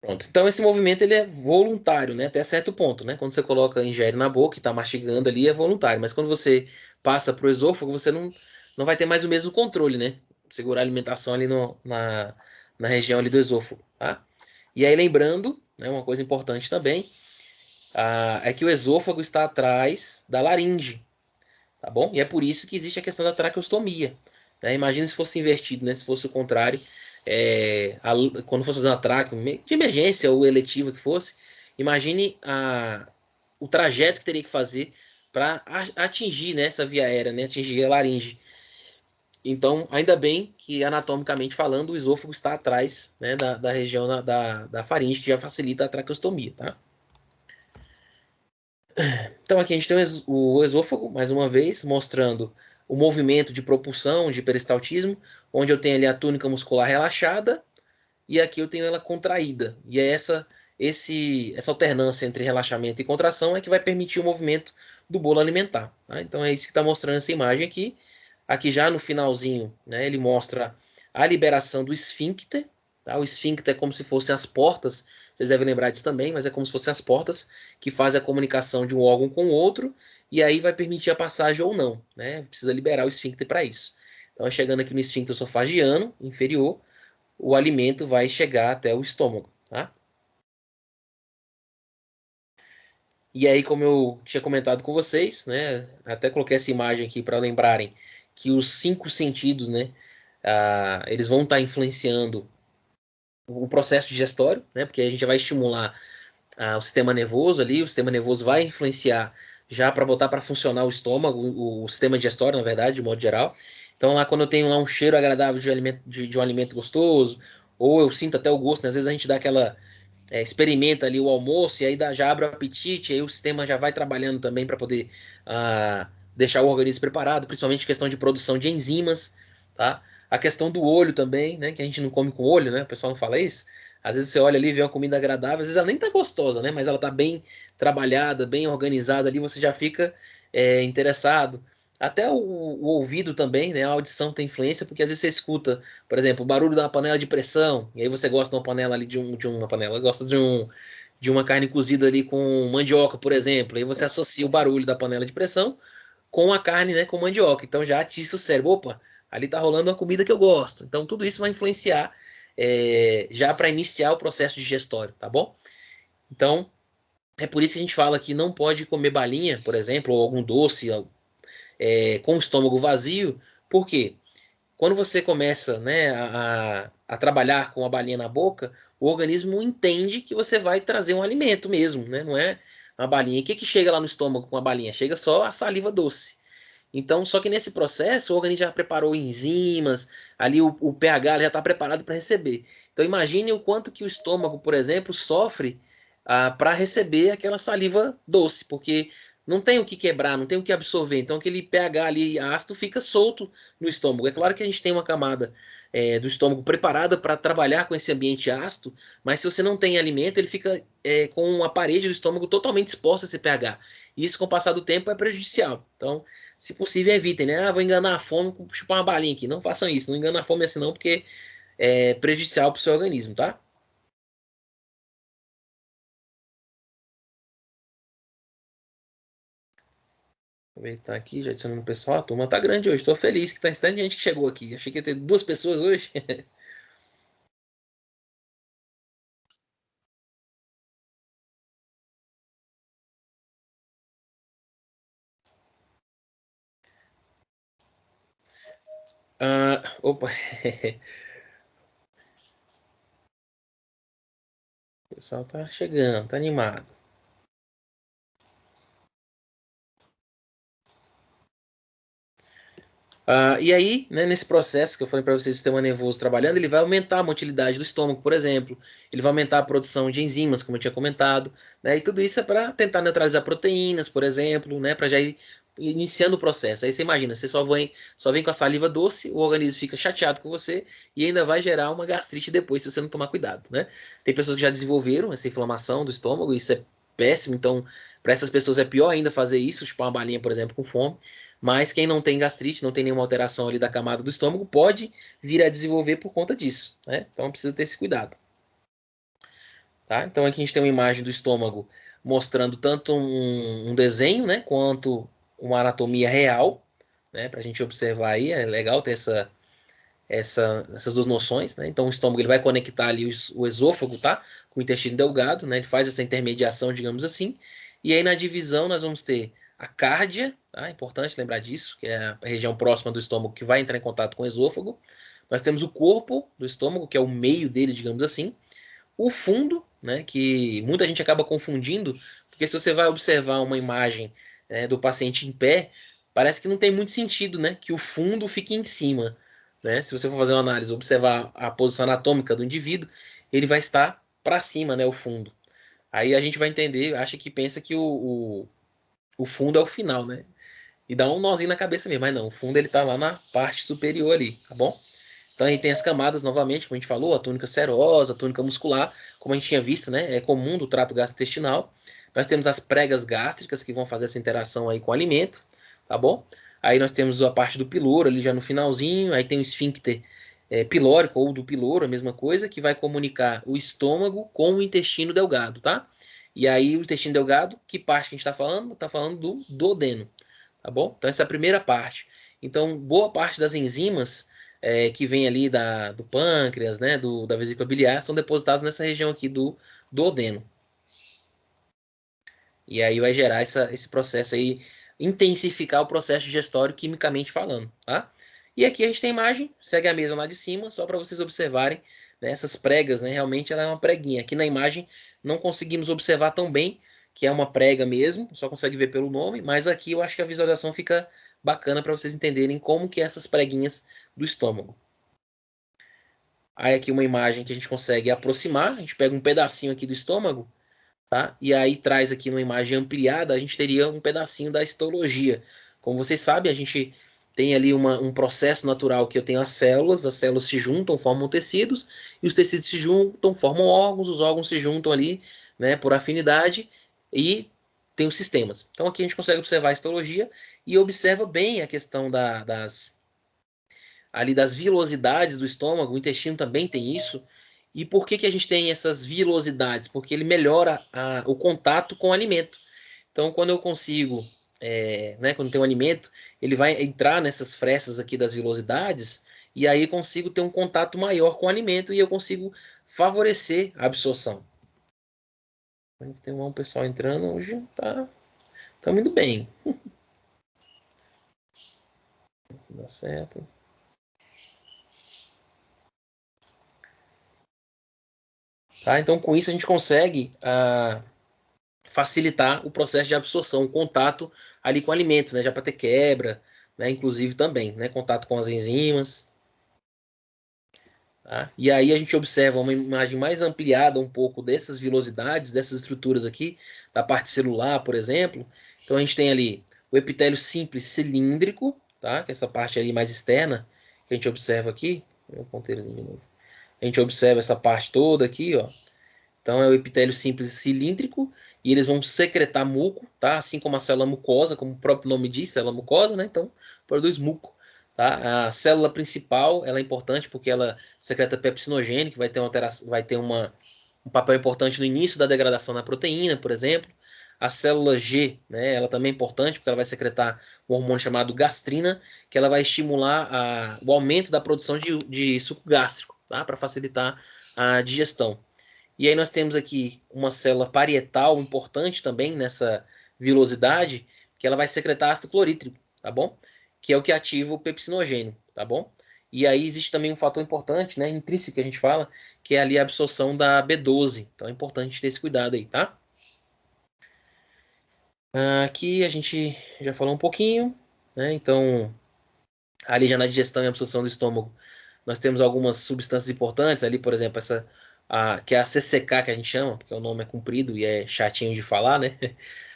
Pronto. Então esse movimento ele é voluntário, né? Até certo ponto, né? Quando você coloca, ingere na boca e está mastigando ali, é voluntário. Mas quando você passa para o esôfago, você não vai ter mais o mesmo controle, né? Segurar a alimentação ali na região ali do esôfago, tá? E aí lembrando, né, uma coisa importante também, é que o esôfago está atrás da laringe, tá bom? E é por isso que existe a questão da traqueostomia, né? Imagina se fosse invertido, né? Se fosse o contrário, quando fosse fazer uma traqueo de emergência ou eletiva que fosse, imagine o trajeto que teria que fazer para atingir, né, essa via aérea, né? Atingir a laringe. Então, ainda bem que anatomicamente falando, o esôfago está atrás, né, da região da faringe, que já facilita a traqueostomia, tá? Então aqui a gente tem o esôfago, mais uma vez, mostrando o movimento de propulsão, de peristaltismo, onde eu tenho ali a túnica muscular relaxada e aqui eu tenho ela contraída. E é essa alternância entre relaxamento e contração é que vai permitir o movimento do bolo alimentar, tá? Então é isso que está mostrando essa imagem aqui. Aqui já no finalzinho, né, ele mostra a liberação do esfíncter. Tá? O esfíncter é como se fossem as portas, vocês devem lembrar disso também, mas é como se fossem as portas que fazem a comunicação de um órgão com o outro, e aí vai permitir a passagem ou não. Né? Precisa liberar o esfíncter para isso. Então, chegando aqui no esfíncter esofágiano inferior, o alimento vai chegar até o estômago. Tá? E aí, como eu tinha comentado com vocês, né, até coloquei essa imagem aqui para lembrarem que os 5 sentidos, né, eles vão estar influenciando o processo digestório, né, porque a gente vai estimular o sistema nervoso ali, o sistema nervoso vai influenciar já para botar para funcionar o estômago, o sistema digestório, na verdade, de modo geral. Então, lá quando eu tenho lá um cheiro agradável de alimento, de um alimento gostoso, ou eu sinto até o gosto, né, às vezes a gente dá aquela experimenta ali o almoço e aí já abre o apetite, aí o sistema já vai trabalhando também para poder deixar o organismo preparado, principalmente questão de produção de enzimas, tá? A questão do olho também, né? Que a gente não come com olho, né? O pessoal não fala isso. Às vezes você olha ali e vê uma comida agradável, às vezes ela nem tá gostosa, né? Mas ela tá bem trabalhada, bem organizada ali, você já fica interessado. Até o ouvido também, né? A audição tem influência, porque às vezes você escuta, por exemplo, o barulho de uma panela de pressão, e aí você gosta de uma panela ali de uma panela, gosta de uma carne cozida ali com mandioca, por exemplo. Aí você associa o barulho da panela de pressão com a carne, né, com mandioca. Então já atiça o cérebro. Opa, ali tá rolando uma comida que eu gosto. Então tudo isso vai influenciar já para iniciar o processo digestório, tá bom? Então é por isso que a gente fala que não pode comer balinha, por exemplo, ou algum doce com o estômago vazio. Por quê? Quando você começa, né, a trabalhar com a balinha na boca, o organismo entende que você vai trazer um alimento mesmo, né? Não é uma balinha. E o que que chega lá no estômago com a balinha? Chega só a saliva doce. Então, só que nesse processo, o organismo já preparou enzimas, ali o pH já está preparado para receber. Então, imagine o quanto que o estômago, por exemplo, sofre para receber aquela saliva doce, porque não tem o que quebrar, não tem o que absorver. Então, aquele pH ali ácido fica solto no estômago. É claro que a gente tem uma camada do estômago preparada para trabalhar com esse ambiente ácido, mas se você não tem alimento, ele fica com a parede do estômago totalmente exposta a esse pH. E isso, com o passar do tempo, é prejudicial. Então, se possível, evitem, né? Vou enganar a fome com chupar uma balinha aqui. Não façam isso, não enganem a fome assim não, porque é prejudicial para o seu organismo, tá? Aproveitar aqui, já adicionando o pessoal. A turma tá grande hoje, tô feliz que tá tanta gente que chegou aqui. Achei que ia ter 2 pessoas hoje. Opa, o pessoal tá chegando, tá animado. E aí, né, nesse processo que eu falei para vocês, o sistema nervoso trabalhando, ele vai aumentar a motilidade do estômago, por exemplo. Ele vai aumentar a produção de enzimas, como eu tinha comentado, né? E tudo isso é para tentar neutralizar proteínas, por exemplo, né? Para já ir iniciando o processo. Aí você imagina, você só vem com a saliva doce, o organismo fica chateado com você e ainda vai gerar uma gastrite depois, se você não tomar cuidado, né? Tem pessoas que já desenvolveram essa inflamação do estômago, isso é péssimo, então para essas pessoas é pior ainda fazer isso, tipo uma balinha, por exemplo, com fome. Mas quem não tem gastrite, não tem nenhuma alteração ali da camada do estômago, pode vir a desenvolver por conta disso, né? Então precisa ter esse cuidado, tá? Então aqui a gente tem uma imagem do estômago mostrando tanto um desenho, né, quanto uma anatomia real, né, para a gente observar aí. É legal ter essas duas noções, né? Então o estômago ele vai conectar ali o esôfago, tá? Com o intestino delgado, né? Ele faz essa intermediação, digamos assim. E aí na divisão nós vamos ter a cárdia, tá? É importante lembrar disso, que é a região próxima do estômago que vai entrar em contato com o esôfago. Nós temos o corpo do estômago, que é o meio dele, digamos assim. O fundo, né? Que muita gente acaba confundindo, porque se você vai observar uma imagem do paciente em pé, parece que não tem muito sentido, né? Que o fundo fique em cima, né? Se você for fazer uma análise, observar a posição anatômica do indivíduo, ele vai estar para cima, né? O fundo. Aí a gente vai entender, acha que pensa que o fundo é o final, né? E dá um nozinho na cabeça mesmo, mas não, o fundo ele tá lá na parte superior ali, tá bom? Então aí tem as camadas novamente, como a gente falou, a túnica serosa, a túnica muscular, como a gente tinha visto, né? É comum do trato gastrointestinal. Nós temos as pregas gástricas que vão fazer essa interação aí com o alimento, tá bom? Aí nós temos a parte do piloro ali já no finalzinho, aí tem o esfíncter pilórico ou do piloro, a mesma coisa, que vai comunicar o estômago com o intestino delgado, tá? E aí o intestino delgado, que parte que a gente está falando? Está falando do duodeno, tá bom? Então essa é a primeira parte. Então boa parte das enzimas que vem ali do pâncreas, né, da vesícula biliar, são depositadas nessa região aqui do duodeno. E aí vai gerar esse processo aí, intensificar o processo digestório quimicamente falando, tá? E aqui a gente tem a imagem, segue a mesma lá de cima, só para vocês observarem, né, essas pregas, né? Realmente ela é uma preguinha. Aqui na imagem não conseguimos observar tão bem que é uma prega mesmo, só consegue ver pelo nome, mas aqui eu acho que a visualização fica bacana para vocês entenderem como que é essas preguinhas do estômago. Aí aqui uma imagem que a gente consegue aproximar, a gente pega um pedacinho aqui do estômago, tá? E aí traz aqui numa imagem ampliada, a gente teria um pedacinho da histologia. Como vocês sabem, a gente tem ali um processo natural que eu tenho as células se juntam, formam tecidos, e os tecidos se juntam, formam órgãos, os órgãos se juntam ali, né, por afinidade, e tem os sistemas. Então aqui a gente consegue observar a histologia e observa bem a questão ali das vilosidades do estômago, o intestino também tem isso. E por que que a gente tem essas vilosidades? Porque ele melhora o contato com o alimento. Então, quando eu consigo, né, quando tem um alimento, ele vai entrar nessas frestas aqui das vilosidades e aí consigo ter um contato maior com o alimento e eu consigo favorecer a absorção. Tem um pessoal entrando hoje, tá, estamos indo bem. Se dá certo. Tá? Então, com isso, a gente consegue facilitar o processo de absorção, o contato ali com o alimento, né? Já para ter quebra, né? Inclusive também, né? Contato com as enzimas. Tá? E aí a gente observa uma imagem mais ampliada um pouco dessas vilosidades, dessas estruturas aqui, da parte celular, por exemplo. Então a gente tem ali o epitélio simples cilíndrico, tá? Que é essa parte ali mais externa que a gente observa aqui. A gente observa essa parte toda aqui, ó. Então é o epitélio simples cilíndrico e eles vão secretar muco, tá? Assim como a célula mucosa, como o próprio nome diz, célula mucosa, né? Então produz muco, tá? A célula principal, ela é importante porque ela secreta pepsinogênio, que vai ter um papel importante no início da degradação da proteína, por exemplo. A célula G, né? Ela também é importante porque ela vai secretar um hormônio chamado gastrina, que ela vai estimular o aumento da produção de suco gástrico, tá? Para facilitar a digestão. E aí nós temos aqui uma célula parietal importante também nessa vilosidade, que ela vai secretar ácido clorídrico, tá bom? Que é o que ativa o pepsinogênio, tá bom? E aí existe também um fator importante, né, intrínseco que a gente fala, que é ali a absorção da B12. Então é importante ter esse cuidado aí, tá? Aqui a gente já falou um pouquinho, né? Então, ali já na digestão e absorção do estômago, nós temos algumas substâncias importantes ali, por exemplo, que é a CCK que a gente chama, porque o nome é comprido e é chatinho de falar, né?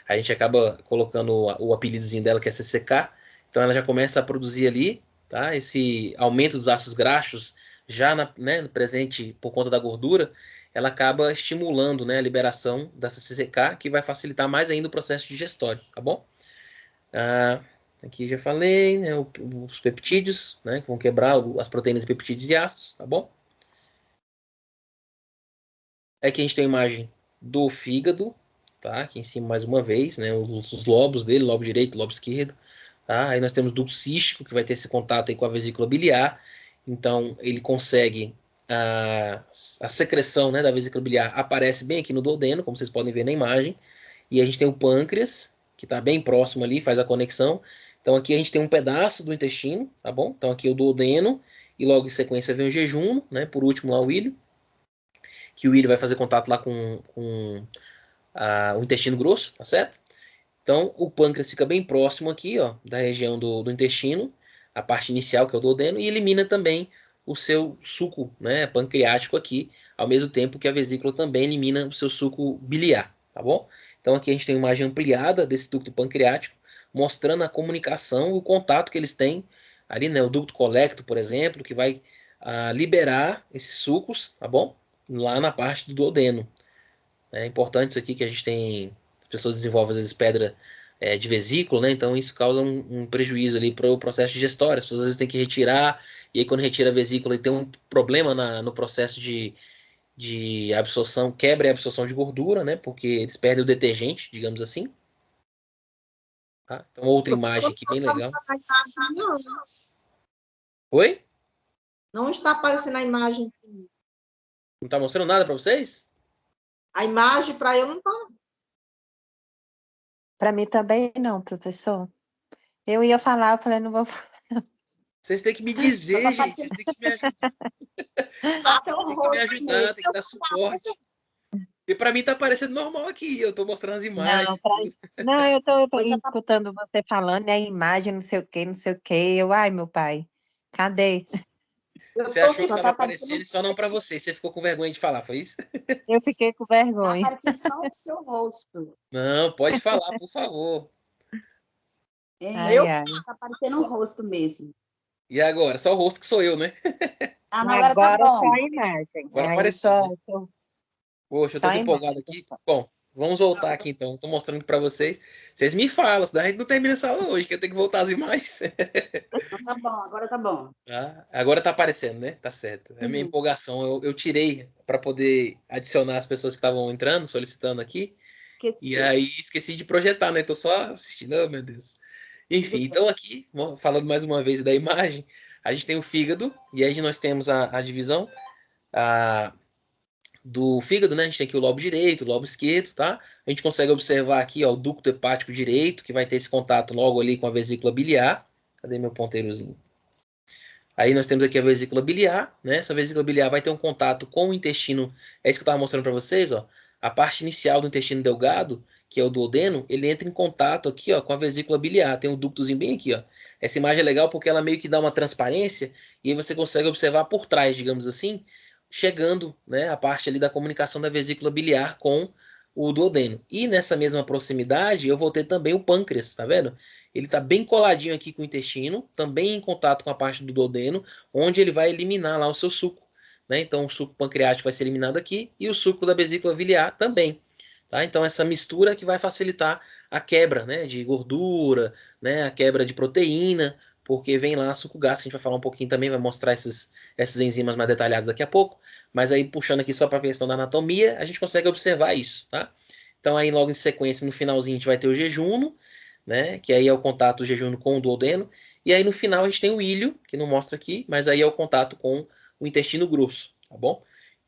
A gente acaba colocando o apelidozinho dela que é CCK. Então ela já começa a produzir ali, tá? Esse aumento dos ácidos graxos já né, no presente por conta da gordura, ela acaba estimulando, né, a liberação dessa CCK, que vai facilitar mais ainda o processo digestório, tá bom? Ah, aqui já falei, né, os peptídeos, né, que vão quebrar as proteínas, peptídeos e ácidos, tá bom? Aqui a gente tem a imagem do fígado, tá? Aqui em cima mais uma vez, né, os lobos dele, lobo direito, lobo esquerdo, tá? Aí nós temos o ducto cístico, que vai ter esse contato aí com a vesícula biliar, então ele consegue a secreção, né, da vesícula biliar aparece bem aqui no duodeno, como vocês podem ver na imagem, e a gente tem o pâncreas, que está bem próximo ali, faz a conexão. Então aqui a gente tem um pedaço do intestino, tá bom? Então aqui o duodeno, e logo em sequência vem o jejum, né? Por último lá o ilho, que o ilho vai fazer contato lá com o intestino grosso, tá certo? Então o pâncreas fica bem próximo aqui, ó, da região do intestino, a parte inicial que é o duodeno, e elimina também o seu suco, né, pancreático aqui, ao mesmo tempo que a vesícula também elimina o seu suco biliar, tá bom? Então aqui a gente tem uma imagem ampliada desse ducto pancreático, mostrando a comunicação, o contato que eles têm ali, né, o ducto colecto, por exemplo, que vai liberar esses sucos, tá bom? Lá na parte do duodeno. É importante isso aqui que a gente tem, as pessoas desenvolvem às vezes pedra de vesícula, né? Então isso causa um prejuízo ali para o processo digestório. As pessoas às vezes têm que retirar, e aí quando retira a vesícula e tem um problema no processo de absorção, quebra a absorção de gordura, né? Porque eles perdem o detergente, digamos assim. Tá? Então outra imagem aqui bem legal. Oi? Não está aparecendo a imagem. Não tá mostrando nada para vocês? A imagem para eu não está. Para mim também não, professor. Eu ia falar, eu falei, não vou falar. Vocês têm que me dizer, gente. Vocês têm que me ajudar. Só seu Tem que me rosto ajudar, mesmo. tem que dar suporte. E pra mim tá parecendo normal aqui. Eu tô mostrando as Não, imagens. não, eu tô Coisa pra- escutando você falando, e a imagem, não sei o quê, não sei o quê. Eu, ai, meu pai, cadê? Eu Você tô achou aqui, que só tava tá aparecendo, aparecendo só não pra você. Você ficou com vergonha de falar, foi isso? Eu fiquei com tá vergonha. aparecendo só o seu rosto. Não, pode falar, por favor. Ai, ai. Tá aparecendo o rosto mesmo. E agora? Só o rosto que sou eu, né? Ah, não, agora tá Agora só bom. a imagem. Agora Aí apareceu, né? Poxa, eu só tô a empolgado imagem. aqui. Bom, vamos voltar aqui então. Tô mostrando pra vocês. Vocês me falam, senão a gente não termina essa aula hoje, que eu tenho que voltar às imagens. Então tá bom, agora tá bom. Tá? Agora tá aparecendo, né? Tá certo. É a minha Uhum. empolgação. Eu tirei para poder adicionar as pessoas que estavam entrando, solicitando aqui. Que- E aí esqueci de projetar, né? Tô só assistindo. Oh, meu Deus. Enfim, então aqui, falando mais uma vez da imagem, a gente tem o fígado, e aí nós temos a divisão do fígado, né? A gente tem aqui o lobo direito, o lobo esquerdo, tá? A gente consegue observar aqui, ó, o ducto hepático direito, que vai ter esse contato logo ali com a vesícula biliar. Cadê meu ponteirozinho? Aí nós temos aqui a vesícula biliar, né? Essa vesícula biliar vai ter um contato com o intestino. É isso que eu estava mostrando para vocês, ó. A parte inicial do intestino delgado, que é o duodeno, ele entra em contato aqui, ó, com a vesícula biliar. Tem um ductozinho bem aqui, ó. Essa imagem é legal porque ela meio que dá uma transparência e aí você consegue observar por trás, digamos assim, chegando, né, a parte ali da comunicação da vesícula biliar com o duodeno. E nessa mesma proximidade, eu vou ter também o pâncreas, tá vendo? Ele está bem coladinho aqui com o intestino, também em contato com a parte do duodeno, onde ele vai eliminar lá o seu suco. Né? Então, o suco pancreático vai ser eliminado aqui e o suco da vesícula biliar também. Tá? Então, essa mistura que vai facilitar a quebra, né, de gordura, né, a quebra de proteína, porque vem lá suco gástrico, a gente vai falar um pouquinho também, vai mostrar essas enzimas mais detalhadas daqui a pouco. Mas aí, puxando aqui só para a questão da anatomia, a gente consegue observar isso. Tá? Então, aí logo em sequência, no finalzinho, a gente vai ter o jejum, né? Que aí é o contato do jejum com o duodeno. E aí no final a gente tem o ilho, que não mostra aqui, mas aí é o contato com o intestino grosso, tá bom?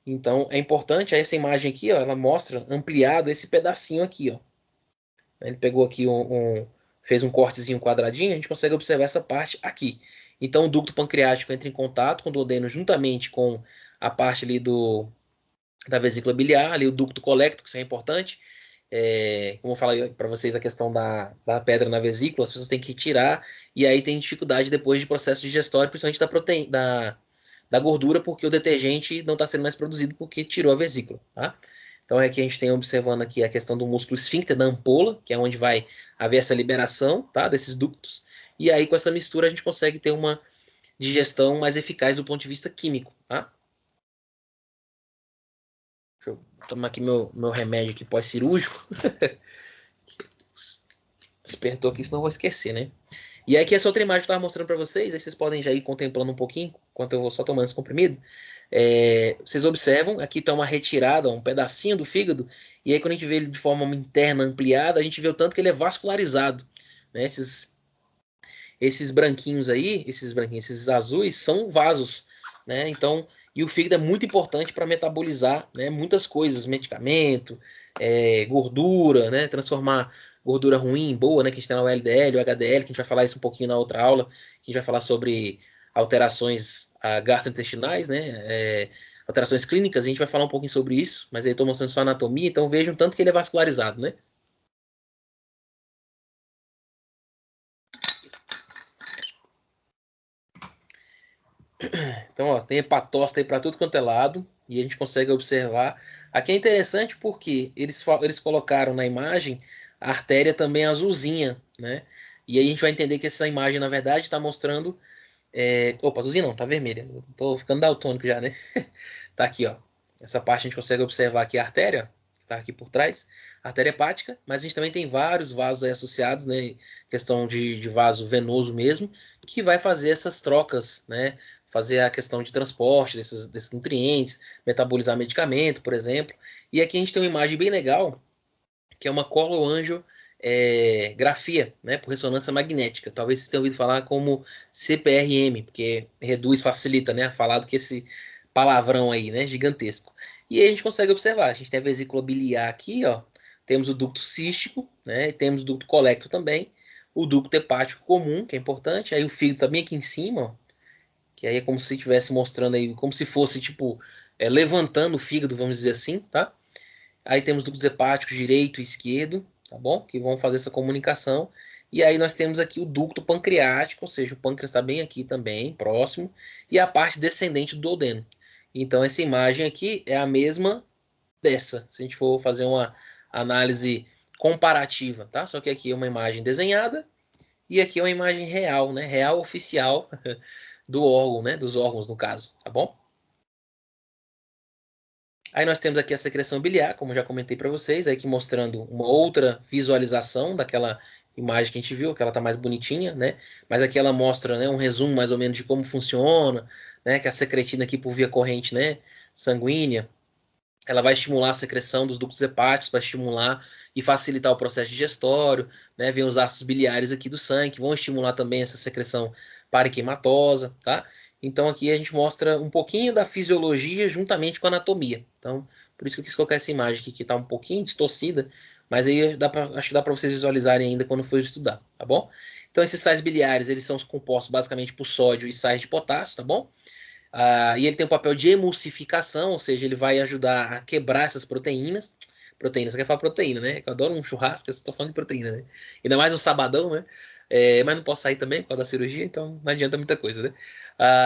Então é importante, essa imagem aqui, ó, ela mostra ampliado esse pedacinho aqui, ó. Ele pegou aqui fez um cortezinho quadradinho, a gente consegue observar essa parte aqui. Então o ducto pancreático entra em contato com o duodeno juntamente com a parte ali da vesícula biliar, ali o ducto colecto, que isso é importante. Como eu falei para vocês, a questão da pedra na vesícula, as pessoas têm que tirar, e aí tem dificuldade depois de processo digestório, principalmente da proteína, da gordura, porque o detergente não está sendo mais produzido porque tirou a vesícula, tá? Então é que a gente tem observando aqui a questão do músculo esfíncter da ampola, que é onde vai haver essa liberação, tá, desses ductos, e aí com essa mistura a gente consegue ter uma digestão mais eficaz do ponto de vista químico, tá? Deixa eu tomar aqui meu remédio aqui pós-cirúrgico. Despertou aqui, senão eu vou esquecer, né? E aí, aqui essa outra imagem que eu estava mostrando para vocês, aí vocês podem já ir contemplando um pouquinho, enquanto eu vou só tomando esse comprimido. Vocês observam, aqui está uma retirada, um pedacinho do fígado, e aí quando a gente vê ele de forma interna ampliada, a gente vê o tanto que ele é vascularizado. Né? Esses branquinhos aí, esses azuis, são vasos. Né? Então, e o fígado é muito importante para metabolizar, né, muitas coisas, medicamento, gordura, né, transformar gordura ruim em boa, né, que a gente tem lá o LDL, o HDL, que a gente vai falar isso um pouquinho na outra aula, que a gente vai falar sobre alterações gastrointestinais, né, alterações clínicas, a gente vai falar um pouquinho sobre isso, mas aí estou mostrando só a anatomia, então vejam tanto que ele é vascularizado, né. Então, ó, tem hepatócito aí para tudo quanto é lado, e a gente consegue observar. Aqui é interessante porque eles colocaram na imagem a artéria também azulzinha, né? E aí a gente vai entender que essa imagem, na verdade, está mostrando. Opa, azulzinha não, tá vermelha. Eu tô ficando daltônico já, né? Tá aqui, ó. Essa parte a gente consegue observar aqui a artéria, que tá aqui por trás, a artéria hepática, mas a gente também tem vários vasos aí associados, né? Questão de vaso venoso mesmo, que vai fazer essas trocas, né? Fazer a questão de transporte desses nutrientes, metabolizar medicamento, por exemplo. E aqui a gente tem uma imagem bem legal, que é uma coloangiografia, grafia, né, por ressonância magnética. Talvez vocês tenham ouvido falar como CPRM, porque reduz, facilita, né, falar do que esse palavrão aí, né, gigantesco. E aí a gente consegue observar, a gente tem a vesícula biliar aqui, ó, temos o ducto cístico, né? E temos o ducto colector também, o ducto hepático comum, que é importante, aí o fígado também aqui em cima, ó, que aí é como se estivesse mostrando aí, como se fosse, tipo, levantando o fígado, vamos dizer assim, tá? Aí temos ductos hepáticos direito e esquerdo, tá bom? Que vão fazer essa comunicação. E aí nós temos aqui o ducto pancreático, ou seja, o pâncreas está bem aqui também, próximo, e a parte descendente do duodeno. Então essa imagem aqui é a mesma dessa, se a gente for fazer uma análise comparativa, tá? Só que aqui é uma imagem desenhada e aqui é uma imagem real, né? Real oficial do órgão, né? Dos órgãos, no caso, tá bom? Aí nós temos aqui a secreção biliar, como eu já comentei para vocês, aqui mostrando uma outra visualização daquela imagem que a gente viu, que ela está mais bonitinha, né? Mas aqui ela mostra, né, um resumo mais ou menos de como funciona, né? Que a secretina aqui por via corrente, né, sanguínea, ela vai estimular a secreção dos ductos hepáticos, vai estimular e facilitar o processo digestório, né? Vem os ácidos biliares aqui do sangue, que vão estimular também essa secreção parenquimatosa, tá? Então aqui a gente mostra um pouquinho da fisiologia juntamente com a anatomia. Então, por isso que eu quis colocar essa imagem aqui que está um pouquinho distorcida, mas aí acho que dá para vocês visualizarem ainda quando for estudar, tá bom? Então esses sais biliares, eles são compostos basicamente por sódio e sais de potássio, tá bom? E ele tem um papel de emulsificação, ou seja, ele vai ajudar a quebrar essas proteínas. Proteína, você quer falar proteína, né? Eu adoro um churrasco, eu estou falando de proteína, né? Ainda mais no sabadão, né? Mas não posso sair também por causa da cirurgia, então não adianta muita coisa, né?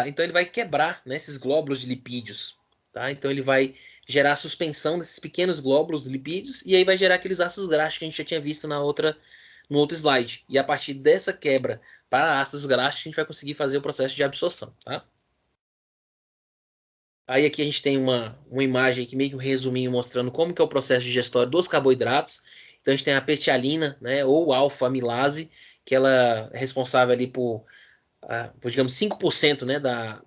Então ele vai quebrar, né, esses glóbulos de lipídios, tá? Então ele vai gerar a suspensão desses pequenos glóbulos de lipídios e aí vai gerar aqueles ácidos graxos que a gente já tinha visto no outro slide. E a partir dessa quebra para ácidos graxos, a gente vai conseguir fazer o processo de absorção, tá? Aí aqui a gente tem uma imagem aqui, meio que um resuminho mostrando como que é o processo digestório dos carboidratos. Então a gente tem a petialina, né, ou alfa-amilase, que ela é responsável ali por digamos, 5%, né,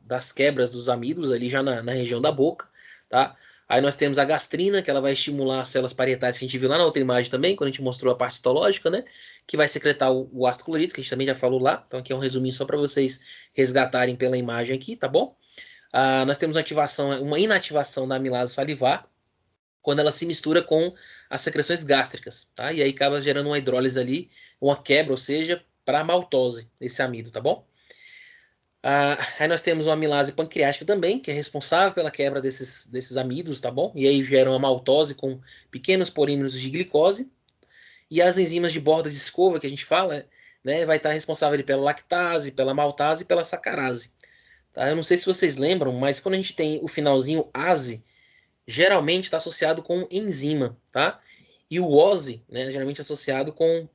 das quebras dos amígdalos ali já na região da boca, tá? Aí nós temos a gastrina, que ela vai estimular as células parietais, que a gente viu lá na outra imagem também, quando a gente mostrou a parte histológica, né? Que vai secretar o ácido clorídrico, que a gente também já falou lá. Então aqui é um resuminho só para vocês resgatarem pela imagem aqui, tá bom? Nós temos uma inativação da amilase salivar quando ela se mistura com as secreções gástricas, tá? E aí acaba gerando uma hidrólise ali, uma quebra, ou seja, para a maltose desse amido, tá bom? Aí nós temos uma amilase pancreática também, que é responsável pela quebra desses amidos, tá bom? E aí gera uma maltose com pequenos polímeros de glicose. E as enzimas de borda de escova, que a gente fala, né, vai estar responsável ali pela lactase, pela maltase e pela sacarase. Tá? Eu não sei se vocês lembram, mas quando a gente tem o finalzinho ase, geralmente está associado com enzima, tá? E o ose, né, geralmente associado com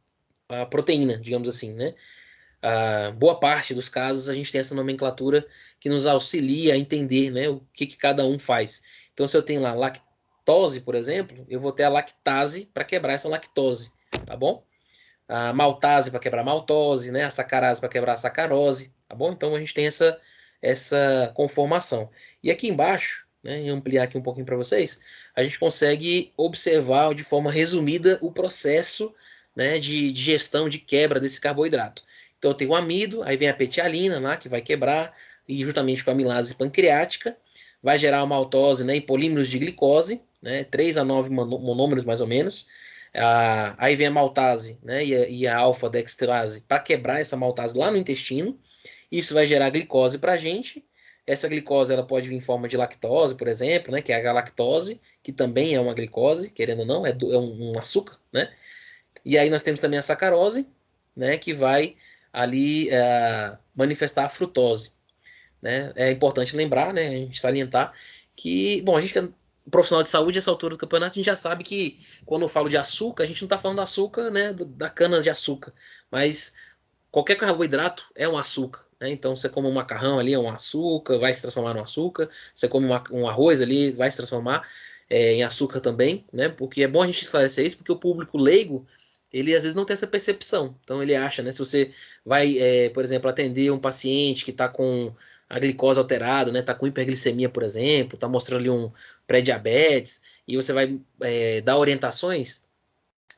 a proteína, digamos assim, né? Boa parte dos casos a gente tem essa nomenclatura que nos auxilia a entender, né, o que cada um faz. Então, se eu tenho lá lactose, por exemplo, eu vou ter a lactase para quebrar essa lactose, tá bom? A maltase para quebrar a maltose, né? A sacarase para quebrar a sacarose, tá bom? Então a gente tem essa conformação. E aqui embaixo, né, e ampliar aqui um pouquinho para vocês, a gente consegue observar de forma resumida o processo, né, de digestão, de quebra desse carboidrato. Então eu tenho o amido, aí vem a petialina lá, que vai quebrar, e juntamente com a amilase pancreática, vai gerar uma maltose, né, e polímeros de glicose, né, 3 a 9 monômeros mais ou menos. Aí vem a maltase, né, e a alfa-dextrase para quebrar essa maltase lá no intestino. Isso vai gerar glicose para a gente. Essa glicose ela pode vir em forma de lactose, por exemplo, né, que é a galactose, que também é uma glicose, querendo ou não, é um açúcar, né? E aí nós temos também a sacarose, né, que vai ali manifestar a frutose, né? É importante lembrar, né, a gente salientar que, bom, a gente que é profissional de saúde, essa altura do campeonato, a gente já sabe que quando eu falo de açúcar, a gente não está falando do açúcar, né, da cana de açúcar, mas qualquer carboidrato é um açúcar, né? Então você come um macarrão ali, é um açúcar, vai se transformar no açúcar, você come um arroz ali, vai se transformar em açúcar também, né? Porque é bom a gente esclarecer isso, porque o público leigo, ele às vezes não tem essa percepção. Então ele acha, né? Se você vai, por exemplo, atender um paciente que está com a glicose alterada, né? Tá com hiperglicemia, por exemplo, tá mostrando ali um pré-diabetes, e você vai dar orientações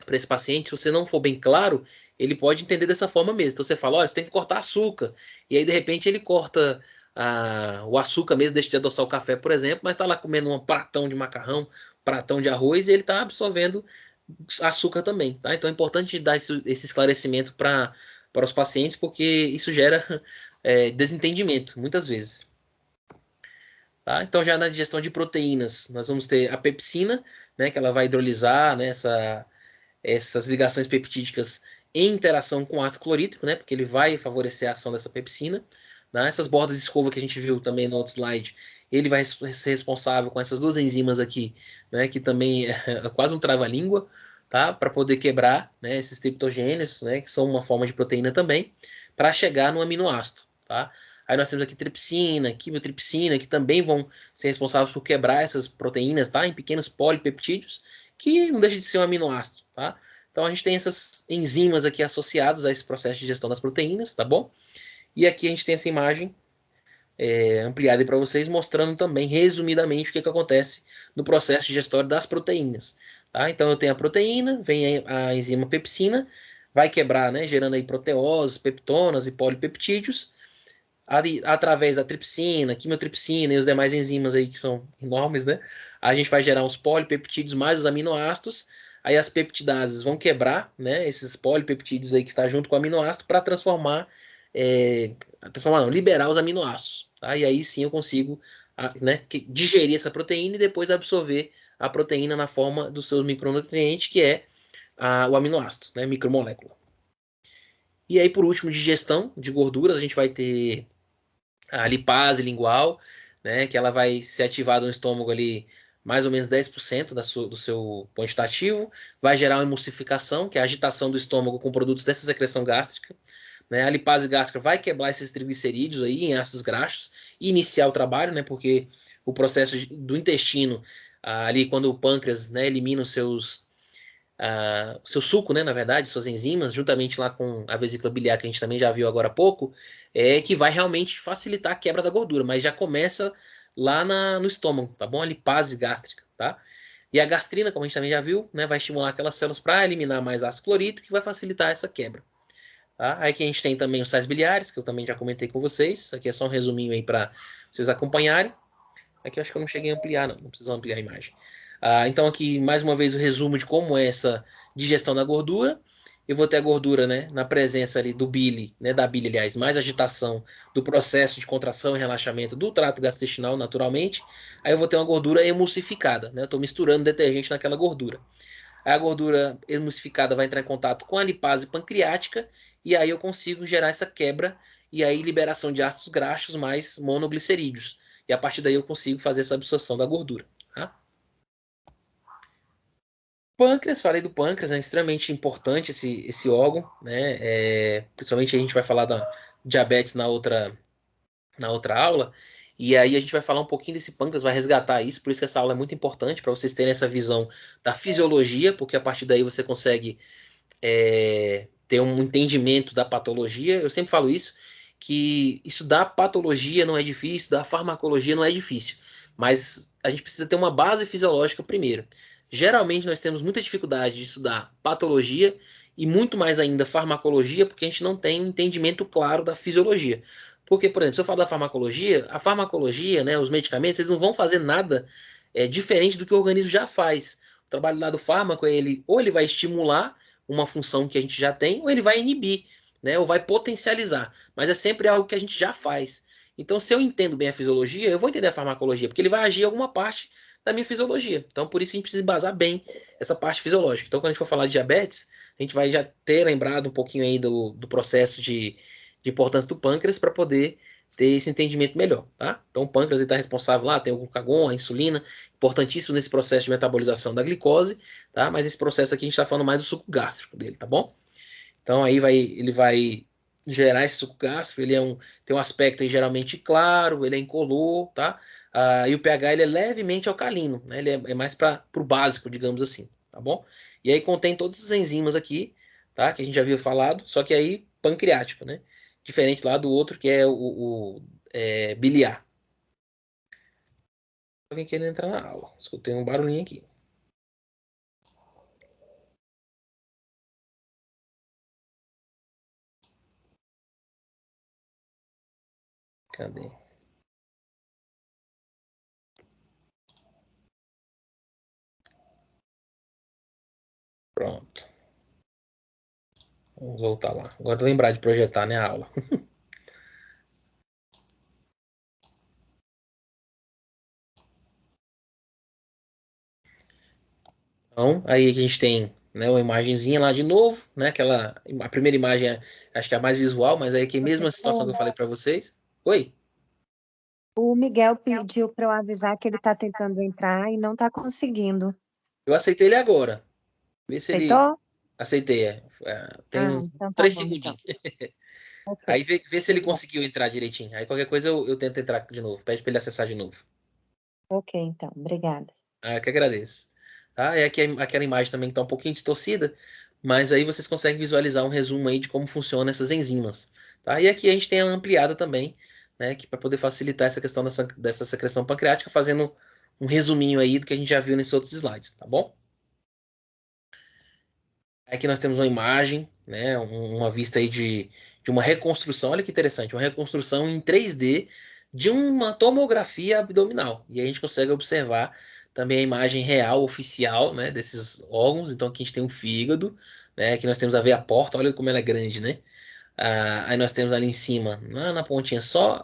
para esse paciente, se você não for bem claro, ele pode entender dessa forma mesmo. Então você fala, olha, você tem que cortar açúcar. E aí, de repente, ele corta o açúcar mesmo, deixa de adoçar o café, por exemplo, mas está lá comendo um pratão de macarrão, pratão de arroz, e ele está absorvendo açúcar também, tá? Então é importante dar esse esclarecimento para os pacientes, porque isso gera desentendimento, muitas vezes. Tá? Então, já na digestão de proteínas, nós vamos ter a pepsina, né, que ela vai hidrolisar, né, essas ligações peptídicas em interação com o ácido clorídrico, né, porque ele vai favorecer a ação dessa pepsina. Né? Essas bordas de escova que a gente viu também no outro slide, ele vai ser responsável com essas duas enzimas aqui, né, que também é quase um trava-língua, tá, para poder quebrar, né, esses triptogênios, né, que são uma forma de proteína também, para chegar no aminoácido, tá? Aí nós temos aqui tripsina, quimiotripsina, que também vão ser responsáveis por quebrar essas proteínas, tá, em pequenos polipeptídeos, que não deixa de ser um aminoácido, tá? Então a gente tem essas enzimas aqui associadas a esse processo de gestão das proteínas, tá bom? E aqui a gente tem essa imagem ampliada para vocês, mostrando também resumidamente o que acontece no processo digestório das proteínas. Tá? Então eu tenho a proteína, vem a enzima pepsina, vai quebrar, né, gerando aí proteoses, peptonas e polipeptídeos, através da tripsina, quimiotripsina e os demais enzimas aí que são enormes, né? A gente vai gerar uns polipeptídeos mais os aminoácidos. Aí as peptidases vão quebrar, né? Esses polipeptídeos aí que está junto com o aminoácido para transformar não, liberar os aminoácidos. Tá? E aí sim eu consigo, né, digerir essa proteína e depois absorver a proteína na forma dos seus micronutrientes, que é o aminoácido, né? Micromolécula. E aí, por último, digestão de gorduras, a gente vai ter a lipase lingual, né, que ela vai ser ativada no estômago ali mais ou menos 10% do seu quantitativo, vai gerar uma emulsificação, que é a agitação do estômago com produtos dessa secreção gástrica, né? A lipase gástrica vai quebrar esses triglicerídeos aí em ácidos graxos e iniciar o trabalho, né, porque o processo do intestino, ali quando o pâncreas, né, elimina os seus o seu suco, né, na verdade, suas enzimas, juntamente lá com a vesícula biliar, que a gente também já viu agora há pouco, que vai realmente facilitar a quebra da gordura, mas já começa lá no estômago, tá bom? A lipase gástrica, tá? E a gastrina, como a gente também já viu, né, vai estimular aquelas células para eliminar mais ácido clorídrico, que vai facilitar essa quebra. Tá? Aí aqui a gente tem também os sais biliares, que eu também já comentei com vocês. Aqui é só um resuminho aí para vocês acompanharem. Aqui eu acho que eu não cheguei a ampliar, não preciso ampliar a imagem. Então aqui, mais uma vez, o resumo de como é essa digestão da gordura. Eu vou ter a gordura, né, na presença ali do bile, né, da bile, aliás, mais agitação do processo de contração e relaxamento do trato gastrointestinal, naturalmente. Aí eu vou ter uma gordura emulsificada, né, eu estou misturando detergente naquela gordura. Aí a gordura emulsificada vai entrar em contato com a lipase pancreática e aí eu consigo gerar essa quebra e aí liberação de ácidos graxos mais monoglicerídeos. E a partir daí eu consigo fazer essa absorção da gordura. Tá? Pâncreas, falei do pâncreas, é extremamente importante esse órgão, né? Principalmente a gente vai falar da diabetes na outra aula, e aí a gente vai falar um pouquinho desse pâncreas, vai resgatar isso, por isso que essa aula é muito importante para vocês terem essa visão da fisiologia, porque a partir daí você consegue ter um entendimento da patologia. Eu sempre falo isso, que estudar patologia não é difícil, estudar farmacologia não é difícil, mas a gente precisa ter uma base fisiológica primeiro. Geralmente nós temos muita dificuldade de estudar patologia e muito mais ainda farmacologia, porque a gente não tem um entendimento claro da fisiologia. Porque, por exemplo, se eu falar da farmacologia, a farmacologia, né, os medicamentos, eles não vão fazer nada diferente do que o organismo já faz. O trabalho lá do fármaco é ele, ou ele vai estimular uma função que a gente já tem, ou ele vai inibir, né? Ou vai potencializar. Mas é sempre algo que a gente já faz. Então, se eu entendo bem a fisiologia, eu vou entender a farmacologia, porque ele vai agir em alguma parte da minha fisiologia. Então, por isso que a gente precisa embasar bem essa parte fisiológica. Então, quando a gente for falar de diabetes, a gente vai já ter lembrado um pouquinho aí do processo de importância do pâncreas para poder ter esse entendimento melhor, tá? Então, o pâncreas está responsável lá, tem o glucagon, a insulina, importantíssimo nesse processo de metabolização da glicose, tá? Mas esse processo aqui a gente está falando mais do suco gástrico dele, tá bom? Então aí ele vai gerar esse suco gástrico, tem um aspecto aí geralmente claro, ele é incolor, tá? E o pH ele é levemente alcalino, né? Ele é mais para o básico, digamos assim, tá bom? E aí contém todas essas enzimas aqui, tá? Que a gente já havia falado, só que aí pancreático, né? Diferente lá do outro que é o biliar. Alguém querendo entrar na aula. Escutei um barulhinho aqui. Cadê? Pronto. Vamos voltar lá. Agora lembrar de projetar, né, a aula. Então, aí a gente tem, né, uma imagenzinha lá de novo, né? A primeira imagem acho que é a mais visual, mas aí aqui mesma situação que eu falei para vocês. Oi? O Miguel pediu para eu avisar que ele está tentando entrar e não está conseguindo. Eu aceitei ele agora. Vê se ele. Aceitou? Aceitei, tem uns Então tá 3 bom, então. segundinhos. Ok, Aí vê se ele obrigada. conseguiu entrar direitinho. Aí qualquer coisa eu tento entrar de novo. Pede para ele acessar de novo. Ok, então, obrigada. Eu que agradeço. Tá? É aqui, aquela imagem também que está um pouquinho distorcida, mas aí vocês conseguem visualizar um resumo aí de como funcionam essas enzimas. Tá? E aqui a gente tem a ampliada também, né, que para poder facilitar essa questão dessa secreção pancreática, fazendo um resuminho aí do que a gente já viu nesses outros slides, tá bom? Aqui nós temos uma imagem, né, uma vista aí de uma reconstrução, olha que interessante, uma reconstrução em 3D de uma tomografia abdominal. E a gente consegue observar também a imagem real, oficial, né, desses órgãos. Então aqui a gente tem o fígado, né, aqui nós temos a veia porta, olha como ela é grande, né? Aí nós temos ali em cima, lá na pontinha só,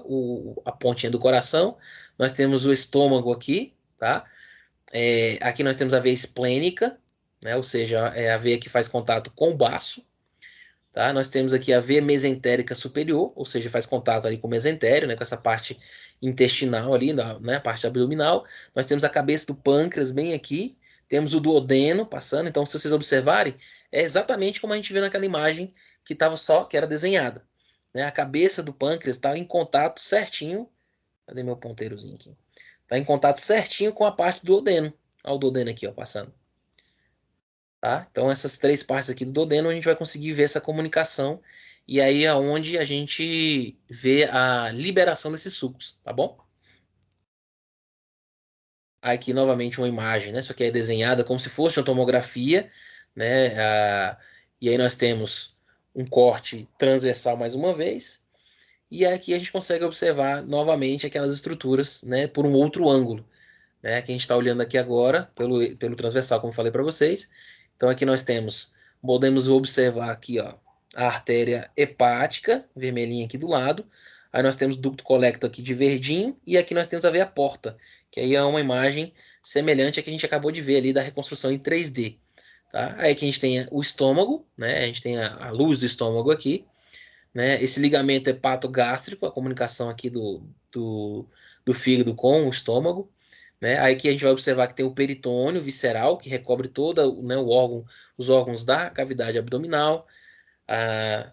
a pontinha do coração. Nós temos o estômago aqui, tá? Aqui nós temos a veia esplênica, né? Ou seja, é a veia que faz contato com o baço. Tá? Nós temos aqui a veia mesentérica superior, ou seja, faz contato ali com o mesentério, né? Com essa parte intestinal ali, né? A parte abdominal. Nós temos a cabeça do pâncreas bem aqui. Temos o duodeno passando. Então, se vocês observarem, é exatamente como a gente vê naquela imagem que era desenhada. Né? A cabeça do pâncreas está em contato certinho. Cadê meu ponteirozinho aqui? Está em contato certinho com a parte do duodeno. Olha o duodeno aqui, ó, passando. Tá? Então, essas 3 partes aqui do duodeno, a gente vai conseguir ver essa comunicação. E aí é onde a gente vê a liberação desses sucos, tá bom? Aqui, novamente, uma imagem, né? Isso aqui é desenhada como se fosse uma tomografia, né? E aí nós temos um corte transversal mais uma vez. E aqui a gente consegue observar novamente aquelas estruturas, né? Por um outro ângulo. Né, que a gente está olhando aqui agora, pelo transversal, como eu falei para vocês. Então aqui nós podemos observar aqui, ó, a artéria hepática, vermelhinha aqui do lado. Aí nós temos o ducto colector aqui de verdinho, e aqui nós temos a veia porta, que aí é uma imagem semelhante à que a gente acabou de ver ali da reconstrução em 3D. Tá? Aí aqui a gente tem o estômago, né? A gente tem a luz do estômago aqui, né? Esse ligamento hepatogástrico, a comunicação aqui do fígado com o estômago, né? Aí aqui a gente vai observar que tem o peritônio visceral, que recobre todo, né, os órgãos da cavidade abdominal. Ah,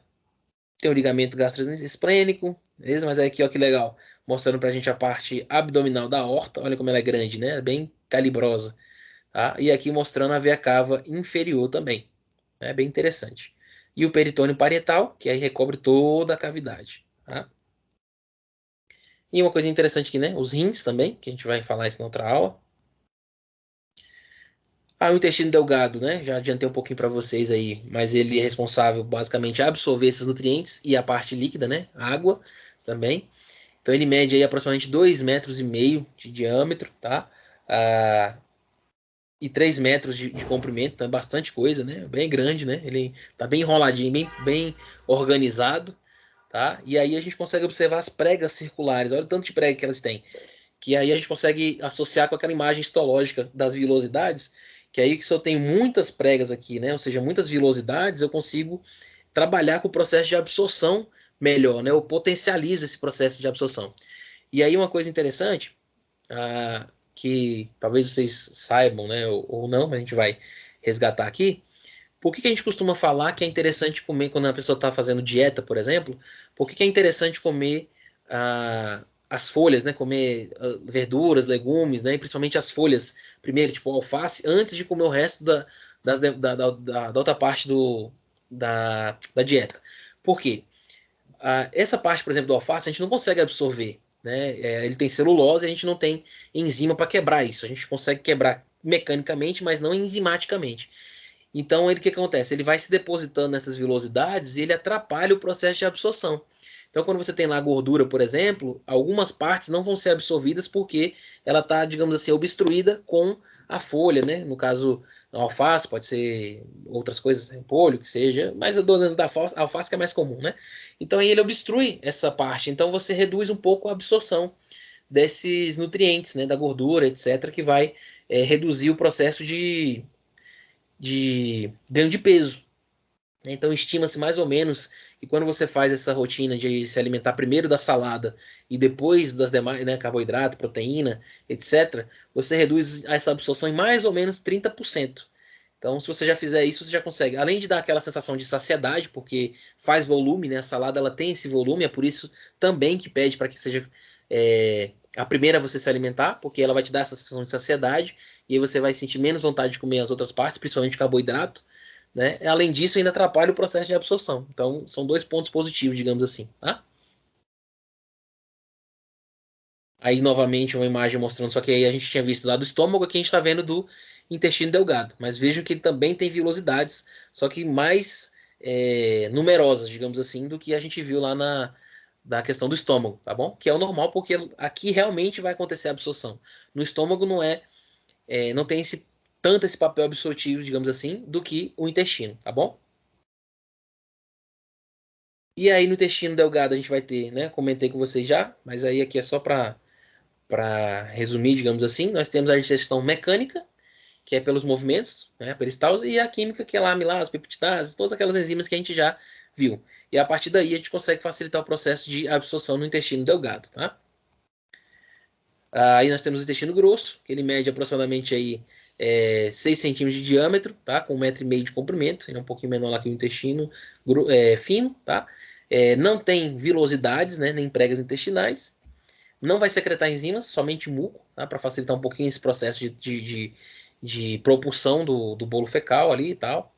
tem o ligamento gastroesplênico, beleza? Mas aí aqui, ó, que legal, mostrando pra gente a parte abdominal da aorta, olha como ela é grande, né? Bem calibrosa, tá? E aqui mostrando a veia cava inferior também, é bem interessante. E o peritônio parietal, que aí recobre toda a cavidade, tá? E uma coisa interessante aqui, né? Os rins também, que a gente vai falar isso na outra aula. O intestino delgado, né? Já adiantei um pouquinho para vocês aí, mas ele é responsável basicamente a absorver esses nutrientes e a parte líquida, né? Água também. Então ele mede aí aproximadamente 2,5 metros de diâmetro, tá? Ah, e 3 metros de comprimento, então é bastante coisa, né? Bem grande, né? Ele tá bem enroladinho, bem organizado, tá? E aí a gente consegue observar as pregas circulares. Olha o tanto de prega que elas têm, que aí a gente consegue associar com aquela imagem histológica das vilosidades, que aí que se eu tenho muitas pregas aqui, né, ou seja, muitas vilosidades, eu consigo trabalhar com o processo de absorção melhor, né, eu potencializo esse processo de absorção. E aí uma coisa interessante, que talvez vocês saibam, né, ou não, mas a gente vai resgatar aqui, por que a gente costuma falar que é interessante comer quando a pessoa está fazendo dieta, por exemplo? Por que é interessante comer as folhas, né? Comer verduras, legumes, né? E principalmente as folhas, primeiro, tipo alface, antes de comer o resto da outra parte da dieta. Por quê? Essa parte, por exemplo, do alface, a gente não consegue absorver. Né? Ele tem celulose e a gente não tem enzima para quebrar isso. A gente consegue quebrar mecanicamente, mas não enzimaticamente. Então, o que acontece? Ele vai se depositando nessas vilosidades e ele atrapalha o processo de absorção. Então, quando você tem lá gordura, por exemplo, algumas partes não vão ser absorvidas porque ela está, digamos assim, obstruída com a folha, né? No caso, a alface, pode ser outras coisas, repolho, que seja, mas eu dou dentro da alface que é mais comum, né? Então, aí ele obstrui essa parte. Então, você reduz um pouco a absorção desses nutrientes, né? Da gordura, etc., que vai reduzir o processo de ganho de peso. Então, estima-se mais ou menos que quando você faz essa rotina de se alimentar primeiro da salada e depois das demais, né, carboidrato, proteína, etc., você reduz essa absorção em mais ou menos 30%. Então, se você já fizer isso, você já consegue, além de dar aquela sensação de saciedade, porque faz volume, né? A salada ela tem esse volume, é por isso também que pede para que seja a primeira a você se alimentar, porque ela vai te dar essa sensação de saciedade, e aí você vai sentir menos vontade de comer as outras partes, principalmente o carboidrato, né? Além disso, ainda atrapalha o processo de absorção. Então, são dois pontos positivos, digamos assim, tá? Aí, novamente, uma imagem mostrando, só que aí a gente tinha visto lá do estômago, aqui a gente está vendo do intestino delgado. Mas vejam que ele também tem vilosidades, só que mais numerosas, digamos assim, do que a gente viu lá da questão do estômago, tá bom? Que é o normal, porque aqui realmente vai acontecer a absorção. No estômago não tem tanto esse papel absortivo, digamos assim, do que o intestino, tá bom? E aí no intestino delgado a gente vai ter, né? Comentei com vocês já, mas aí aqui é só para resumir, digamos assim, nós temos a digestão mecânica, que é pelos movimentos, né, peristalse, e a química, que é lá amilase, peptidase, todas aquelas enzimas que a gente já viu. E a partir daí a gente consegue facilitar o processo de absorção no intestino delgado, tá? Aí nós temos o intestino grosso, que ele mede aproximadamente aí 6 centímetros de diâmetro, tá? Com 1,5 m de comprimento, ele é um pouquinho menor lá que o intestino fino, tá? Não tem vilosidades, né, nem pregas intestinais. Não vai secretar enzimas, somente muco, tá? Para facilitar um pouquinho esse processo de propulsão do bolo fecal ali e tal.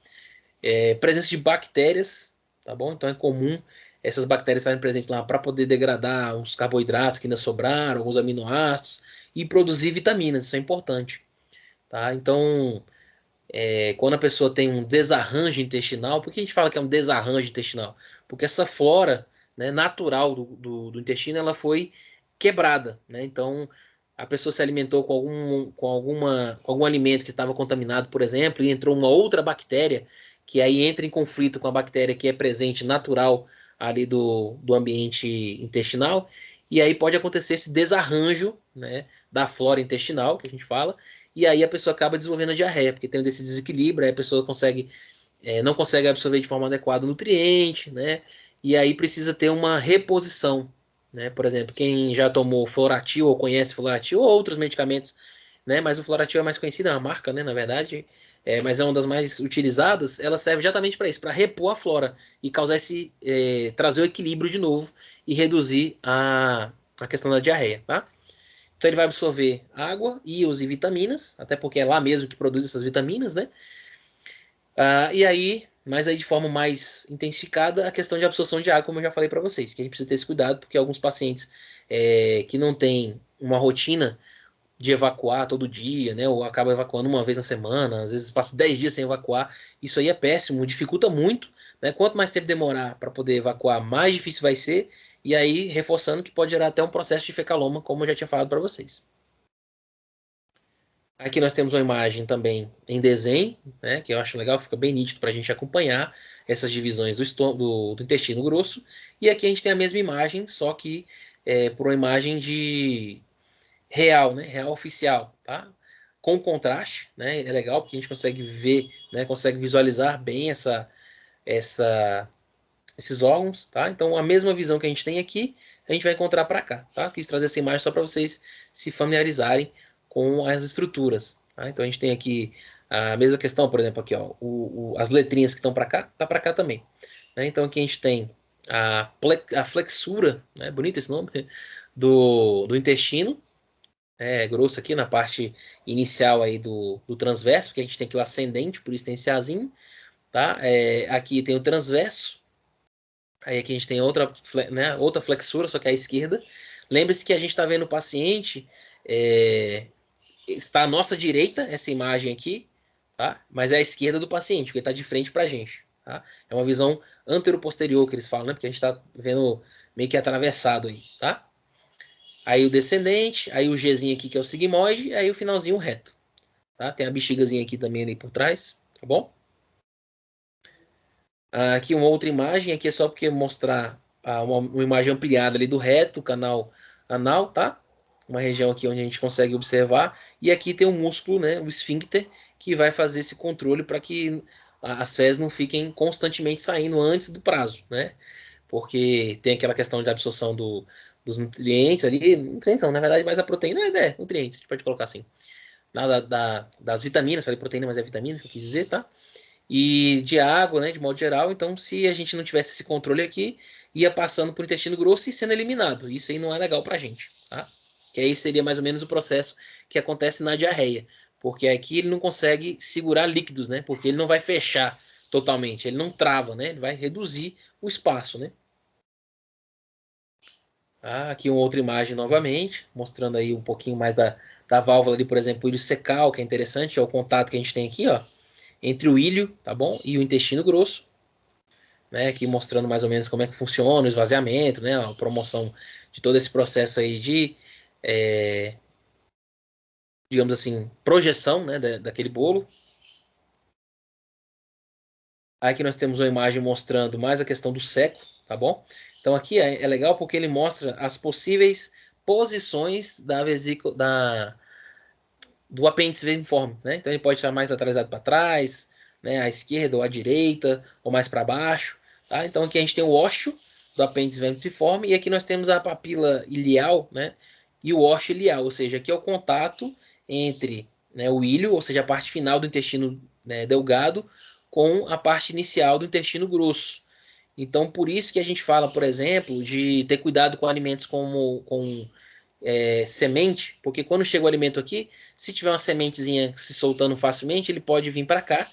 Presença de bactérias, tá bom? Então é comum essas bactérias estarem presentes lá para poder degradar uns carboidratos que ainda sobraram, alguns aminoácidos e produzir vitaminas, isso é importante, tá? Então, quando a pessoa tem um desarranjo intestinal, por que a gente fala que é um desarranjo intestinal? Porque essa flora, né, natural do intestino, ela foi quebrada, né? Então, a pessoa se alimentou com algum alimento que estava contaminado, por exemplo, e entrou uma outra bactéria, que aí entra em conflito com a bactéria que é presente natural ali do ambiente intestinal, e aí pode acontecer esse desarranjo, né, da flora intestinal, que a gente fala, e aí a pessoa acaba desenvolvendo a diarreia, porque tem esse desequilíbrio, aí a pessoa não consegue absorver de forma adequada o nutriente, né? E aí precisa ter uma reposição, né? Por exemplo, quem já tomou Floratil ou conhece Floratil ou outros medicamentos, né? Mas o Floratil é mais conhecido, é uma marca, né? Na verdade, mas é uma das mais utilizadas. Ela serve exatamente para isso, para repor a flora e causar trazer o equilíbrio de novo e reduzir a questão da diarreia, tá? Então ele vai absorver água, íons e vitaminas, até porque é lá mesmo que produz essas vitaminas, né? E aí, mas aí de forma mais intensificada, a questão de absorção de água, como eu já falei para vocês, que a gente precisa ter esse cuidado, porque alguns pacientes que não têm uma rotina de evacuar todo dia, né? Ou acaba evacuando uma vez na semana, às vezes passa 10 dias sem evacuar. Isso aí é péssimo, dificulta muito, né? Quanto mais tempo demorar para poder evacuar, mais difícil vai ser. E aí, reforçando que pode gerar até um processo de fecaloma, como eu já tinha falado para vocês. Aqui nós temos uma imagem também em desenho, né, que eu acho legal, fica bem nítido para a gente acompanhar essas divisões do intestino grosso. E aqui a gente tem a mesma imagem, só que por uma imagem de real, né, real oficial, tá? Com contraste, né, é legal porque a gente consegue ver, né, consegue visualizar bem esses órgãos, tá? Então a mesma visão que a gente tem aqui, a gente vai encontrar para cá, tá? Quis trazer essa imagem só para vocês se familiarizarem com as estruturas, tá? Então a gente tem aqui a mesma questão, por exemplo, aqui, ó, as letrinhas que estão para cá, tá para cá também, né? Então aqui a gente tem a flexura, né? Bonito esse nome, do intestino, grosso aqui na parte inicial aí do transverso, porque a gente tem aqui o ascendente, por isso tem esse azinho, tá? Aqui tem o transverso. Aí aqui a gente tem outra flexura, só que é à esquerda. Lembre-se que a gente está vendo o paciente, está à nossa direita, essa imagem aqui, tá? Mas é a esquerda do paciente, porque está de frente para a gente, tá? É uma visão anteroposterior que eles falam, né? Porque a gente está vendo meio que atravessado aí, tá? Aí o descendente, aí o Gzinho aqui que é o sigmoide, aí o finalzinho reto, tá? Tem a bexigazinha aqui também ali por trás, tá bom? Aqui uma outra imagem, aqui é só porque mostrar uma imagem ampliada ali do reto, canal anal, tá? Uma região aqui onde a gente consegue observar. E aqui tem o músculo, né, o esfíncter, que vai fazer esse controle para que as fezes não fiquem constantemente saindo antes do prazo, né? Porque tem aquela questão de absorção dos nutrientes ali, nutrientes não, na verdade, mais a proteína, nutrientes, a gente pode colocar assim. Das vitaminas, falei proteína, mas é vitamina que eu quis dizer, tá? E de água, né, de modo geral. Então, se a gente não tivesse esse controle aqui, ia passando por intestino grosso e sendo eliminado. Isso aí não é legal pra gente, tá? Que aí seria mais ou menos o processo que acontece na diarreia, porque aqui ele não consegue segurar líquidos, né? Porque ele não vai fechar totalmente, ele não trava, né? Ele vai reduzir o espaço, né? Aqui uma outra imagem novamente, mostrando aí um pouquinho mais da válvula ali, por exemplo, o ilho secal, que é interessante, é o contato que a gente tem aqui, ó, entre o ilho, tá bom? E o intestino grosso, né? Aqui mostrando mais ou menos como é que funciona o esvaziamento, né? A promoção de todo esse processo aí de, é, digamos assim, projeção, né? Daquele bolo. Aqui nós temos uma imagem mostrando mais a questão do seco, tá bom? Então aqui é legal porque ele mostra as possíveis posições da vesícula, do apêndice vermiforme, né? Então ele pode estar mais lateralizado para trás, né? À esquerda ou à direita, ou mais para baixo, tá? Então aqui a gente tem o ósseo do apêndice vermiforme e aqui nós temos a papila ilial, né? E o ósseo ilial, ou seja, aqui é o contato entre, né, o ilho, ou seja, a parte final do intestino, né, delgado, com a parte inicial do intestino grosso. Então, por isso que a gente fala, por exemplo, de ter cuidado com alimentos como com semente, porque quando chega o alimento aqui, se tiver uma sementezinha se soltando facilmente, ele pode vir para cá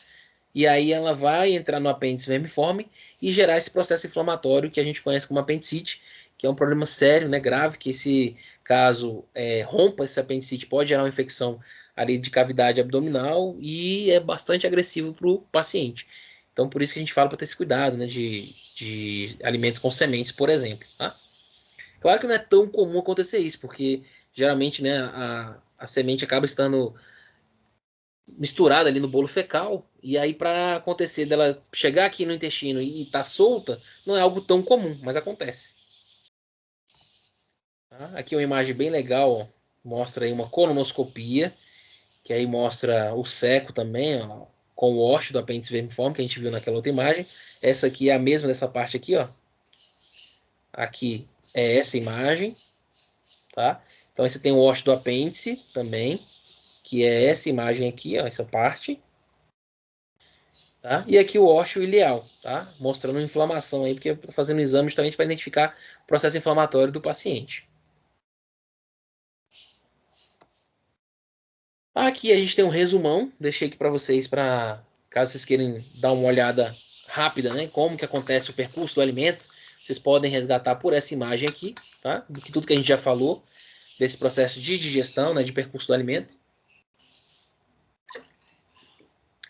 e aí ela vai entrar no apêndice vermiforme e gerar esse processo inflamatório que a gente conhece como apendicite, que é um problema sério, né, grave, que esse caso rompa esse apendicite pode gerar uma infecção ali de cavidade abdominal e é bastante agressivo para o paciente. Então, por isso que a gente fala para ter esse cuidado, né, de alimentos com sementes, por exemplo, tá? Claro que não é tão comum acontecer isso, porque geralmente, né, a semente acaba estando misturada ali no bolo fecal, e aí para acontecer dela chegar aqui no intestino e estar solta, não é algo tão comum, mas acontece. Tá? Aqui é uma imagem bem legal, ó, mostra aí uma colonoscopia, que aí mostra o seco também, ó, com o ósseo do apêndice vermiforme, que a gente viu naquela outra imagem. Essa aqui é a mesma dessa parte aqui, ó. Aqui é essa imagem, tá? Então aí você tem o ósseo do apêndice também, que é essa imagem aqui, ó, essa parte, tá? E aqui o ósseo ileal, tá? Mostrando inflamação aí, porque eu tô fazendo um exame justamente para identificar o processo inflamatório do paciente. Aqui a gente tem um resumão, deixei aqui para vocês, para caso vocês queiram dar uma olhada rápida, né? Como que acontece o percurso do alimento, vocês podem resgatar por essa imagem aqui, tá? Do que tudo que a gente já falou desse processo de digestão, né? De percurso do alimento.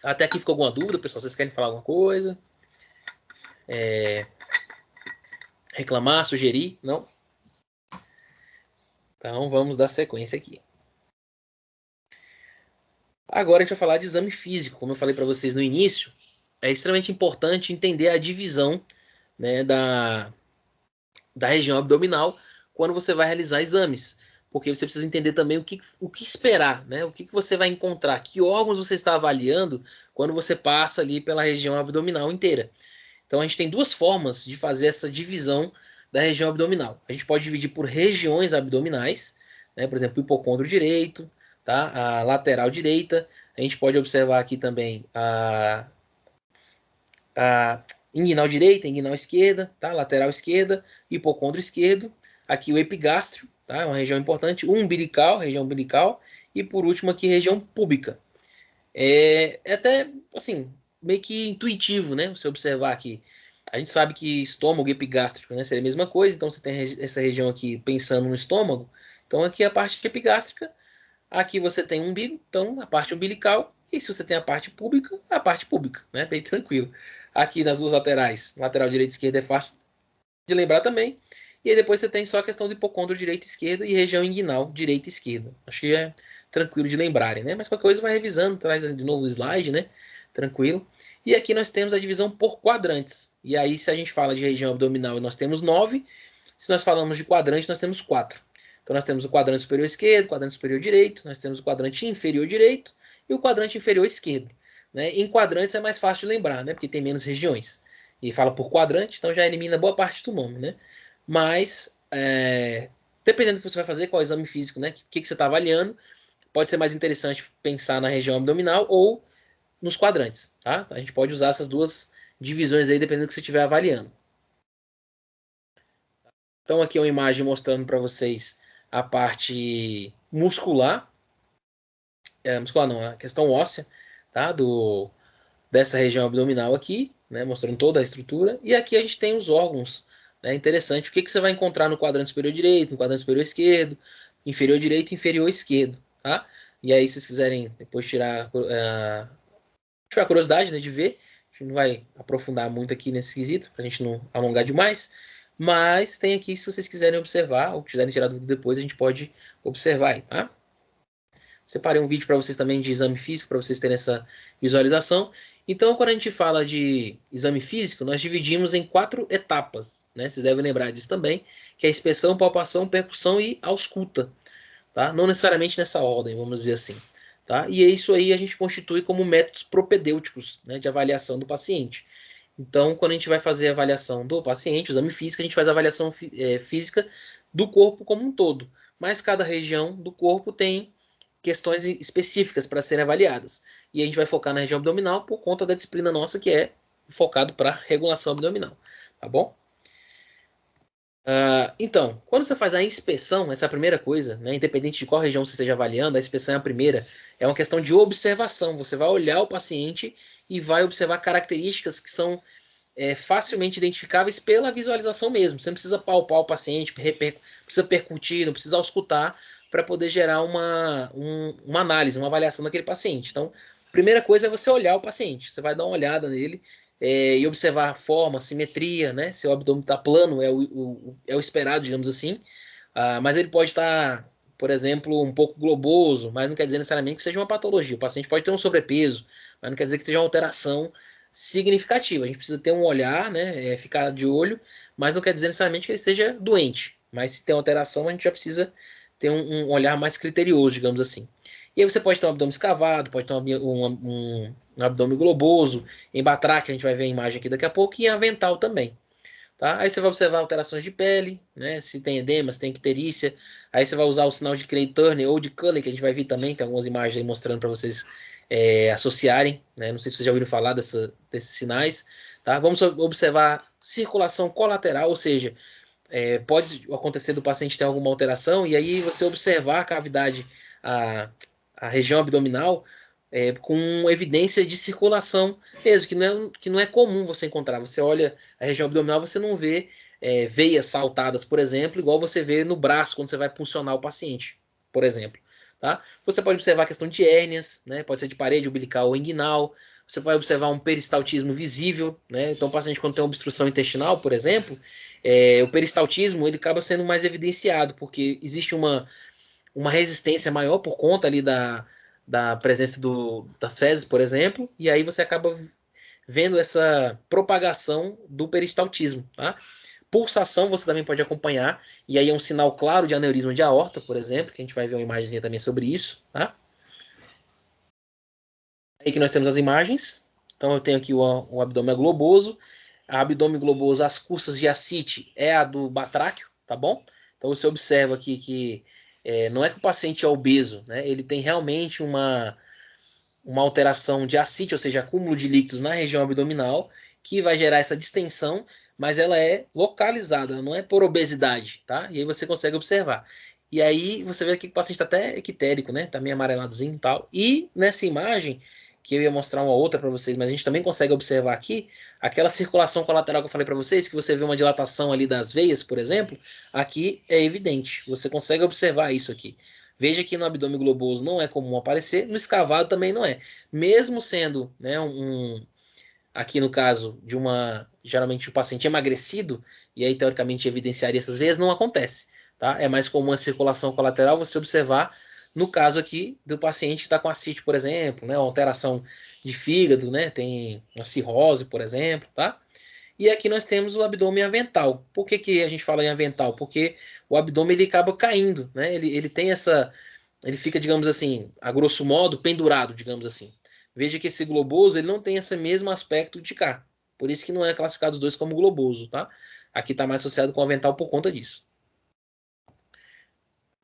Até aqui ficou alguma dúvida, pessoal? Vocês querem falar alguma coisa? Reclamar, sugerir? Não? Então vamos dar sequência aqui. Agora a gente vai falar de exame físico. Como eu falei para vocês no início, é extremamente importante entender a divisão, né, da região abdominal quando você vai realizar exames. Porque você precisa entender também o que esperar, né? O que você vai encontrar, que órgãos você está avaliando quando você passa ali pela região abdominal inteira. Então a gente tem duas formas de fazer essa divisão da região abdominal. A gente pode dividir por regiões abdominais, né? Por exemplo, o hipocôndrio direito, tá? A lateral direita. A gente pode observar aqui também a inguinal direita, inguinal esquerda, tá? Lateral esquerda, hipocôndrio esquerdo. Aqui o epigástrio, tá? Uma região importante. O umbilical, região umbilical. E por último aqui, região púbica. É até, assim, meio que intuitivo, né? Você observar aqui. A gente sabe que estômago e epigástrico, né, seria a mesma coisa. Então você tem essa região aqui pensando no estômago. Então aqui é a parte epigástrica. Aqui você tem o umbigo, então a parte umbilical. E se você tem a parte pública, né? Bem tranquilo. Aqui nas duas laterais, lateral direita e esquerda é fácil de lembrar também. E aí depois você tem só a questão do hipocôndrio direito e esquerdo e região inguinal direita e esquerda. Acho que é tranquilo de lembrarem, né? Mas qualquer coisa vai revisando, traz de novo o slide, né? Tranquilo. E aqui nós temos a divisão por quadrantes. E aí, se a gente fala de região abdominal, nós temos 9. Se nós falamos de quadrante, nós temos 4. Então nós temos o quadrante superior esquerdo, o quadrante superior direito, nós temos o quadrante inferior direito e o quadrante inferior esquerdo. Né? Em quadrantes é mais fácil de lembrar, né? Porque tem menos regiões. E fala por quadrante, então já elimina boa parte do nome, né? Mas, dependendo do que você vai fazer, qual é o exame físico, né? O que você está avaliando, pode ser mais interessante pensar na região abdominal ou nos quadrantes, tá? A gente pode usar essas duas divisões aí, dependendo do que você estiver avaliando. Então, aqui é uma imagem mostrando para vocês a parte muscular, muscular não, a questão óssea, tá? Dessa região abdominal aqui, né? Mostrando toda a estrutura. E aqui a gente tem os órgãos, né? Interessante. O que você vai encontrar no quadrante superior direito, no quadrante superior esquerdo, inferior direito e inferior esquerdo, tá? E aí, se vocês quiserem depois tiver a curiosidade, né, de ver, a gente não vai aprofundar muito aqui nesse quesito, para a gente não alongar demais, mas tem aqui, se vocês quiserem observar, ou quiserem tirar dúvida depois, a gente pode observar aí, tá? Separei um vídeo para vocês também de exame físico, para vocês terem essa visualização. Então, quando a gente fala de exame físico, nós dividimos em 4 etapas, né? Vocês devem lembrar disso também, que é inspeção, palpação, percussão e ausculta, tá? Não necessariamente nessa ordem, vamos dizer assim. Tá? E isso aí a gente constitui como métodos propedêuticos, né, de avaliação do paciente. Então, quando a gente vai fazer a avaliação do paciente, o exame físico, a gente faz a avaliação física do corpo como um todo. Mas cada região do corpo tem questões específicas para serem avaliadas. E a gente vai focar na região abdominal por conta da disciplina nossa que é focado para regulação abdominal. Tá bom? Então, quando você faz a inspeção, essa é a primeira coisa, né? Independente de qual região você esteja avaliando, a inspeção é a primeira. É uma questão de observação. Você vai olhar o paciente e vai observar características que são facilmente identificáveis pela visualização mesmo. Você não precisa palpar o paciente, precisa percutir, não precisa auscultar para poder gerar uma análise, uma avaliação daquele paciente. Então, a primeira coisa é você olhar o paciente. Você vai dar uma olhada nele e observar a forma, a simetria, né? Se o abdômen está plano, é o esperado, digamos assim. Mas ele pode estar, por exemplo, um pouco globoso, mas não quer dizer necessariamente que seja uma patologia. O paciente pode ter um sobrepeso, mas não quer dizer que seja uma alteração significativa. A gente precisa ter um olhar, né? Ficar de olho, mas não quer dizer necessariamente que ele seja doente. Mas se tem alteração, a gente já precisa ter um olhar mais criterioso, digamos assim. E aí você pode ter um abdômen escavado, pode ter um abdômen globoso, em batráquia, a gente vai ver a imagem aqui daqui a pouco, e em avental também. Tá? Aí você vai observar alterações de pele, né? Se tem edema, se tem icterícia. Aí você vai usar o sinal de Cray-Turner ou de Cullen, que a gente vai ver também, tem algumas imagens aí mostrando para vocês associarem, né? Não sei se vocês já ouviram falar desses sinais. Tá? Vamos observar circulação colateral, ou seja, pode acontecer do paciente ter alguma alteração, e aí você observar a cavidade, a região abdominal, com evidência de circulação mesmo, que não é comum você encontrar. Você olha a região abdominal, você não vê veias saltadas, por exemplo, igual você vê no braço quando você vai puncionar o paciente, por exemplo. Tá? Você pode observar a questão de hérnias, né? Pode ser de parede umbilical ou inguinal. Você vai observar um peristaltismo visível, né? Então, o paciente, quando tem obstrução intestinal, por exemplo, o peristaltismo ele acaba sendo mais evidenciado, porque existe uma resistência maior por conta ali da presença das fezes, por exemplo, e aí você acaba vendo essa propagação do peristaltismo, tá? Pulsação você também pode acompanhar, e aí é um sinal claro de aneurisma de aorta, por exemplo, que a gente vai ver uma imagenzinha também sobre isso, tá? Aí que nós temos as imagens. Então eu tenho aqui o abdômen globoso, a abdômen globoso, as cursas de ascite é a do batráquio, tá bom? Então você observa aqui que não é que o paciente é obeso, né? Ele tem realmente uma alteração de ascite, ou seja, acúmulo de líquidos na região abdominal, que vai gerar essa distensão, mas ela é localizada, não é por obesidade, tá? E aí você consegue observar. E aí você vê aqui que o paciente está até equitérico, né? Tá meio amareladozinho e tal. E nessa imagem, que eu ia mostrar uma outra para vocês, mas a gente também consegue observar aqui, aquela circulação colateral que eu falei para vocês, que você vê uma dilatação ali das veias, por exemplo, aqui é evidente. Você consegue observar isso aqui. Veja que no abdômen globoso não é comum aparecer, no escavado também não é. Mesmo sendo, né, aqui no caso de geralmente o paciente emagrecido, e aí teoricamente evidenciaria essas veias, não acontece, tá? É mais comum a circulação colateral você observar no caso aqui do paciente que está com ascite, por exemplo, né, uma alteração de fígado, né, tem uma cirrose, por exemplo, tá? E aqui nós temos o abdômen avental. Por que, que a gente fala em avental? Porque o abdômen ele acaba caindo, né? Ele tem essa. Ele fica, digamos assim, a grosso modo, pendurado, digamos assim. Veja que esse globoso ele não tem esse mesmo aspecto de cá. Por isso que não é classificado os dois como globoso, tá? Aqui está mais associado com o avental por conta disso.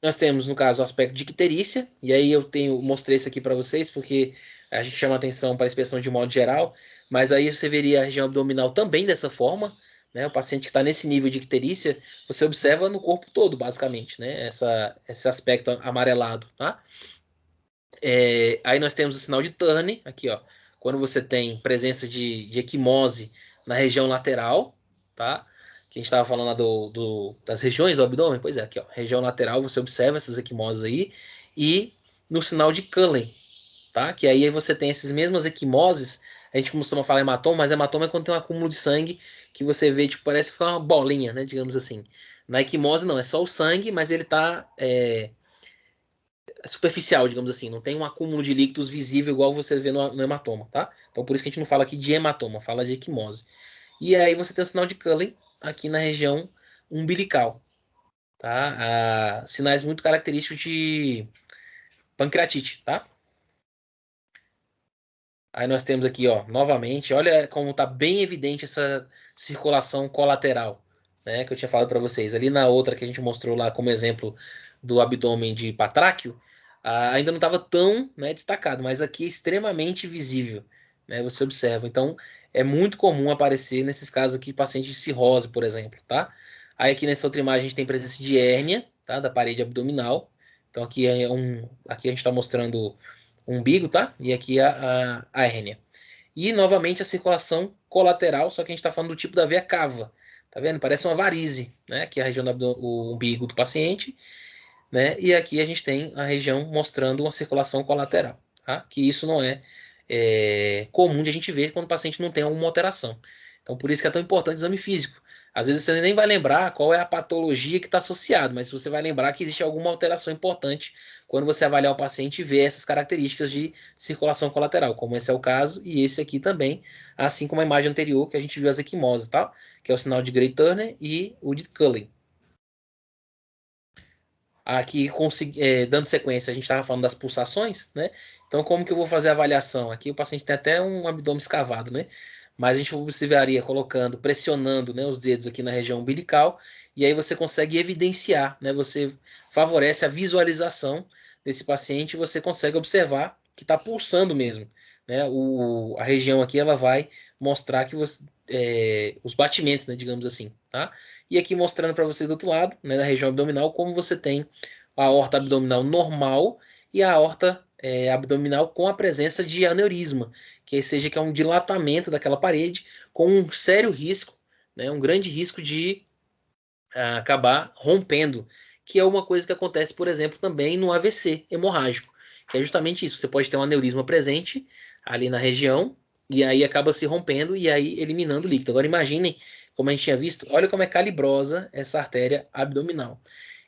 Nós temos, no caso, o aspecto de icterícia, e aí mostrei isso aqui para vocês, porque a gente chama atenção para a inspeção de modo geral, mas aí você veria a região abdominal também dessa forma, né? O paciente que está nesse nível de icterícia, você observa no corpo todo, basicamente, né? Esse aspecto amarelado, tá? Aí nós temos o sinal de Turner, aqui, ó, quando você tem presença de equimose na região lateral, tá? Que a gente estava falando lá das regiões do abdômen, pois é, aqui, ó, região lateral, você observa essas equimoses aí, e no sinal de Cullen, tá? Que aí você tem essas mesmas equimoses, a gente costuma falar hematoma, mas hematoma é quando tem um acúmulo de sangue que você vê, tipo, parece que foi uma bolinha, né, digamos assim. Na equimose não, é só o sangue, mas ele tá superficial, digamos assim, não tem um acúmulo de líquidos visível igual você vê no hematoma, tá? Então por isso que a gente não fala aqui de hematoma, fala de equimose. E aí você tem o sinal de Cullen aqui na região umbilical, tá? Sinais muito característicos de pancreatite, tá? Aí nós temos aqui, ó, novamente, olha como tá bem evidente essa circulação colateral, né, que eu tinha falado para vocês. Ali na outra que a gente mostrou lá como exemplo do abdômen de Patráqueo, ainda não estava tão, né, destacado, mas aqui é extremamente visível, né, você observa. Então, é muito comum aparecer nesses casos aqui, paciente de cirrose, por exemplo, tá? Aí aqui nessa outra imagem a gente tem presença de hérnia, tá, da parede abdominal. Então aqui a gente está mostrando o umbigo, tá? E aqui a hérnia. E novamente a circulação colateral, só que a gente está falando do tipo da veia cava. Tá vendo? Parece uma varize, né? Que é a região do umbigo do paciente, né? E aqui a gente tem a região mostrando uma circulação colateral, tá? Que isso não é comum de a gente ver quando o paciente não tem alguma alteração. Então, por isso que é tão importante o exame físico. Às vezes você nem vai lembrar qual é a patologia que está associada, mas você vai lembrar que existe alguma alteração importante quando você avaliar o paciente e ver essas características de circulação colateral, como esse é o caso, e esse aqui também, assim como a imagem anterior que a gente viu as equimoses, tá? Que é o sinal de Gray-Turner e o de Cullen. Aqui, dando sequência, a gente estava falando das pulsações, né? Então, como que eu vou fazer a avaliação? Aqui o paciente tem até um abdômen escavado, né? Mas a gente observaria colocando, pressionando, né, os dedos aqui na região umbilical, e aí você consegue evidenciar, né? Você favorece a visualização desse paciente e você consegue observar que está pulsando mesmo, né? A região aqui ela vai mostrar que os batimentos, né, digamos assim, tá? E aqui mostrando para vocês do outro lado, né, na região abdominal, como você tem a aorta abdominal normal e a aorta abdominal com a presença de aneurisma, que seja que é um dilatamento daquela parede com um sério risco, né, um grande risco de acabar rompendo, que é uma coisa que acontece, por exemplo, também no AVC hemorrágico, que é justamente isso. Você pode ter um aneurisma presente ali na região e aí acaba se rompendo e aí eliminando o líquido. Agora imaginem, como a gente tinha visto, olha como é calibrosa essa artéria abdominal.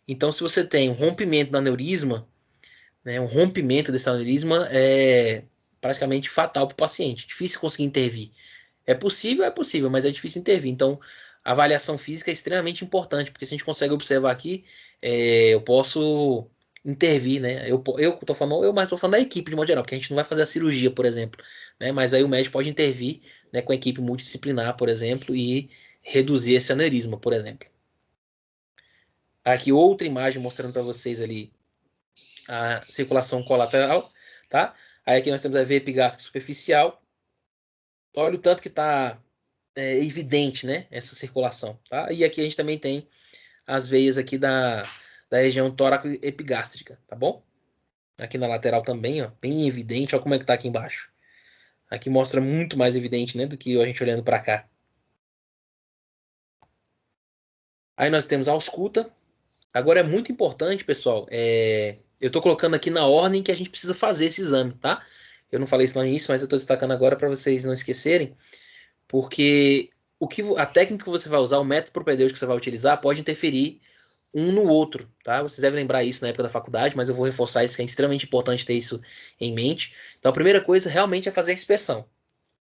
Então, se você tem um rompimento do aneurisma, né, um rompimento desse aneurisma é praticamente fatal para o paciente. Difícil conseguir intervir. É possível, mas é difícil intervir. Então, a avaliação física é extremamente importante, porque se a gente consegue observar aqui, eu posso intervir, né? Eu tô falando, eu mais tô falando da equipe de modo geral, porque a gente não vai fazer a cirurgia, por exemplo, né? Mas aí o médico pode intervir, né, com a equipe multidisciplinar, por exemplo, e reduzir esse aneurisma, por exemplo. Aqui outra imagem mostrando para vocês ali a circulação colateral, tá? Aí aqui nós temos a veia epigástrica superficial. Olha o tanto que está evidente, né, essa circulação, tá? E aqui a gente também tem as veias aqui da região tóraco-epigástrica, tá bom? Aqui na lateral também, ó, bem evidente, ó como é que tá aqui embaixo. Aqui mostra muito mais evidente, né, do que a gente olhando para cá. Aí nós temos a ausculta. Agora é muito importante, pessoal, eu estou colocando aqui na ordem que a gente precisa fazer esse exame, tá? Eu não falei isso no início, mas eu estou destacando agora para vocês não esquecerem, porque a técnica que você vai usar, o método propedêutico que você vai utilizar, pode interferir um no outro, tá? Vocês devem lembrar isso na época da faculdade, mas eu vou reforçar isso, que é extremamente importante ter isso em mente. Então, a primeira coisa realmente é fazer a inspeção,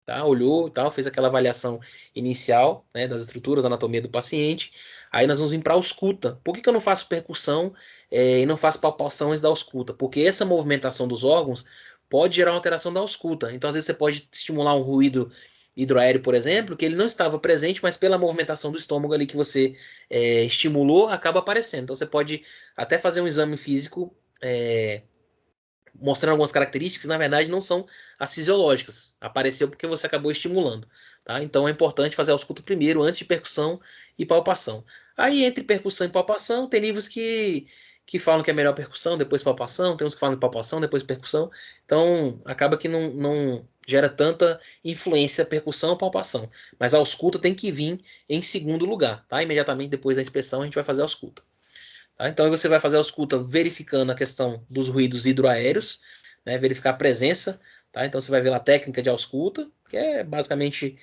tá? Olhou e tal, fez aquela avaliação inicial, né, das estruturas, da anatomia do paciente. Aí nós vamos vir para a ausculta. Por que que eu não faço percussão e não faço palpação antes da ausculta? Porque essa movimentação dos órgãos pode gerar uma alteração da ausculta. Então, às vezes, você pode estimular um ruído hidroaéreo, por exemplo, que ele não estava presente, mas pela movimentação do estômago ali que você estimulou, acaba aparecendo. Então, você pode até fazer um exame físico mostrando algumas características que na verdade não são as fisiológicas. Apareceu porque você acabou estimulando, tá? Então é importante fazer a ausculta primeiro, antes de percussão e palpação. Aí entre percussão e palpação, tem livros que falam que é melhor percussão, depois palpação, tem uns que falam de palpação, depois percussão. Então acaba que não gera tanta influência percussão ou palpação. Mas a ausculta tem que vir em segundo lugar, tá? Imediatamente depois da inspeção a gente vai fazer a ausculta. Tá? Então você vai fazer a ausculta verificando a questão dos ruídos hidroaéreos, né? Verificar a presença. Tá? Então você vai ver lá a técnica de ausculta, que é basicamente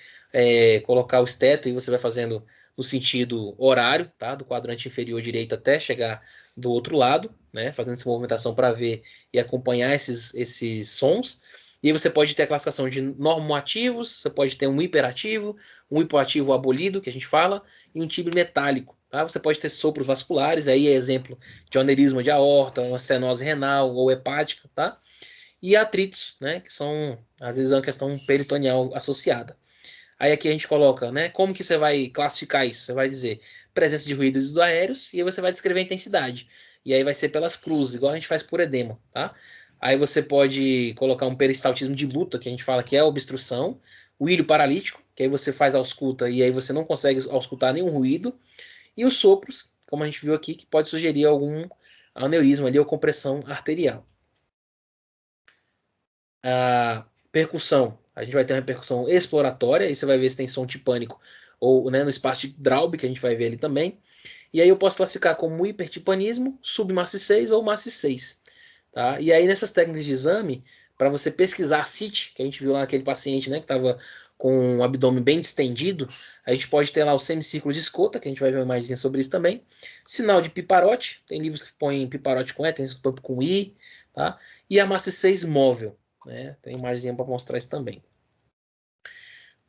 colocar o esteto e você vai fazendo no sentido horário, tá? Do quadrante inferior direito até chegar do outro lado, né? Fazendo essa movimentação para ver e acompanhar esses sons. E aí você pode ter a classificação de normoativos, você pode ter um hiperativo, um hipoativo abolido, que a gente fala, e um timbre metálico. Tá? Você pode ter sopros vasculares, aí é exemplo de aneurisma de aorta, uma estenose renal ou hepática, tá? E atritos, né, que são às vezes uma questão peritoneal associada. Aí aqui a gente coloca, né, como que você vai classificar isso? Você vai dizer presença de ruídos aéreos e aí você vai descrever a intensidade. E aí vai ser pelas cruzes, igual a gente faz por edema, tá? Aí você pode colocar um peristaltismo de luta, que a gente fala que é a obstrução, o ilho paralítico, que aí você faz a ausculta e aí você não consegue auscultar nenhum ruído, e os sopros, como a gente viu aqui, que pode sugerir algum aneurisma ali ou compressão arterial. A percussão, a gente vai ter uma percussão exploratória, e você vai ver se tem som tipânico ou, né, no espaço de Draube, que a gente vai ver ali também. E aí eu posso classificar como hipertimpanismo, submasse 6 ou masse 6. Tá? E aí nessas técnicas de exame, para você pesquisar a CIT, que a gente viu lá naquele paciente, né, que estava com o abdômen bem distendido, a gente pode ter lá o semicírculo de escota, que a gente vai ver uma imagem sobre isso também. Sinal de piparote, tem livros que põem piparote com E, tem com I, tá? E a masse 6 móvel, né? Tem imagem para mostrar isso também.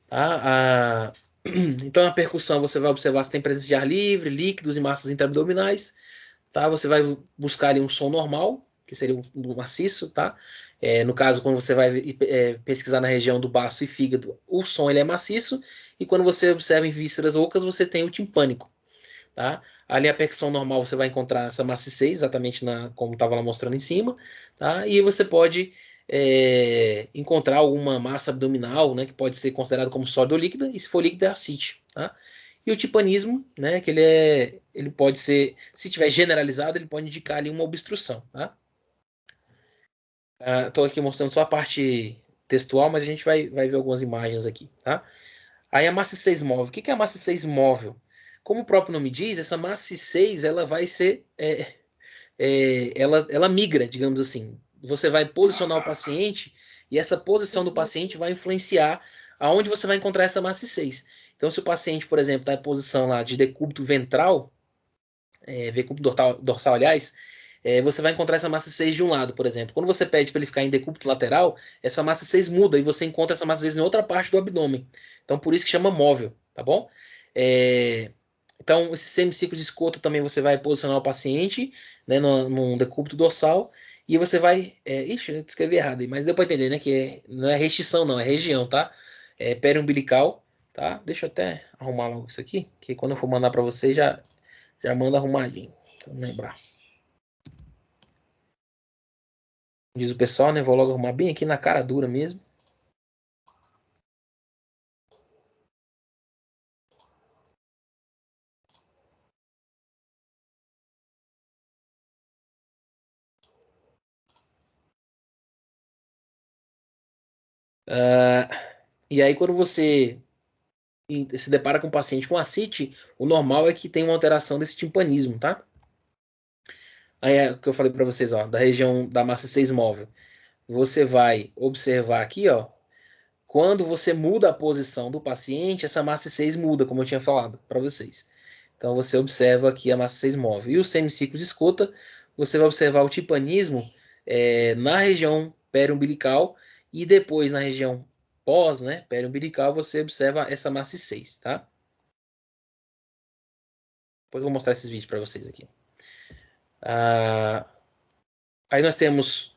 Tá? Então, a percussão, você vai observar se tem presença de ar livre, líquidos e massas intraabdominais. Tá? Você vai buscar ali um som normal, que seria um maciço, tá? No caso, quando você vai pesquisar na região do baço e fígado, o som ele é maciço, e quando você observa em vísceras ocas, você tem o timpânico, tá? Ali a percussão normal você vai encontrar essa massa 6, exatamente como estava lá mostrando em cima, tá? E você pode encontrar alguma massa abdominal, né, que pode ser considerado como sólido ou líquida, e se for líquida é ascite, tá? E o timpanismo, né, que ele pode ser, se tiver generalizado, ele pode indicar ali uma obstrução, tá? Estou aqui mostrando só a parte textual, mas a gente vai ver algumas imagens aqui, tá? Aí a massa 6 móvel. O que é a massa 6 móvel? Como o próprio nome diz, essa massa 6 ela vai ser, ela migra, digamos assim. Você vai posicionar o paciente e essa posição do paciente vai influenciar aonde você vai encontrar essa massa 6. Então, se o paciente, por exemplo, está em posição lá de decúbito ventral, decúbito dorsal, aliás, você vai encontrar essa massa 6 de um lado, por exemplo. Quando você pede para ele ficar em decúbito lateral, essa massa 6 muda e você encontra essa massa 6 em outra parte do abdômen. Então, por isso que chama móvel, tá bom? Então, esse semiciclo de escota também você vai posicionar o paciente, né, num decúbito dorsal e você vai. Ixi, eu escrevi errado aí, mas deu para entender, né? Que não é restrição, não, é região, tá? É periumbilical, tá? Deixa eu até arrumar logo isso aqui, que quando eu for mandar para vocês já manda arrumadinho. Vamos lembrar. Diz o pessoal, né? Vou logo arrumar bem aqui na cara dura mesmo. E aí, quando você se depara com um paciente com ascite, o normal é que tenha uma alteração desse timpanismo, tá? Aí é o que eu falei para vocês, ó, da região da massa 6 móvel. Você vai observar aqui, ó, quando você muda a posição do paciente, essa massa 6 muda, como eu tinha falado para vocês. Então você observa aqui a massa 6 móvel. E o semiciclo de escota, você vai observar o timpanismo na região periumbilical e depois na região pós, né, periumbilical, você observa essa massa 6, tá? Depois eu vou mostrar esses vídeos para vocês aqui. Aí nós temos,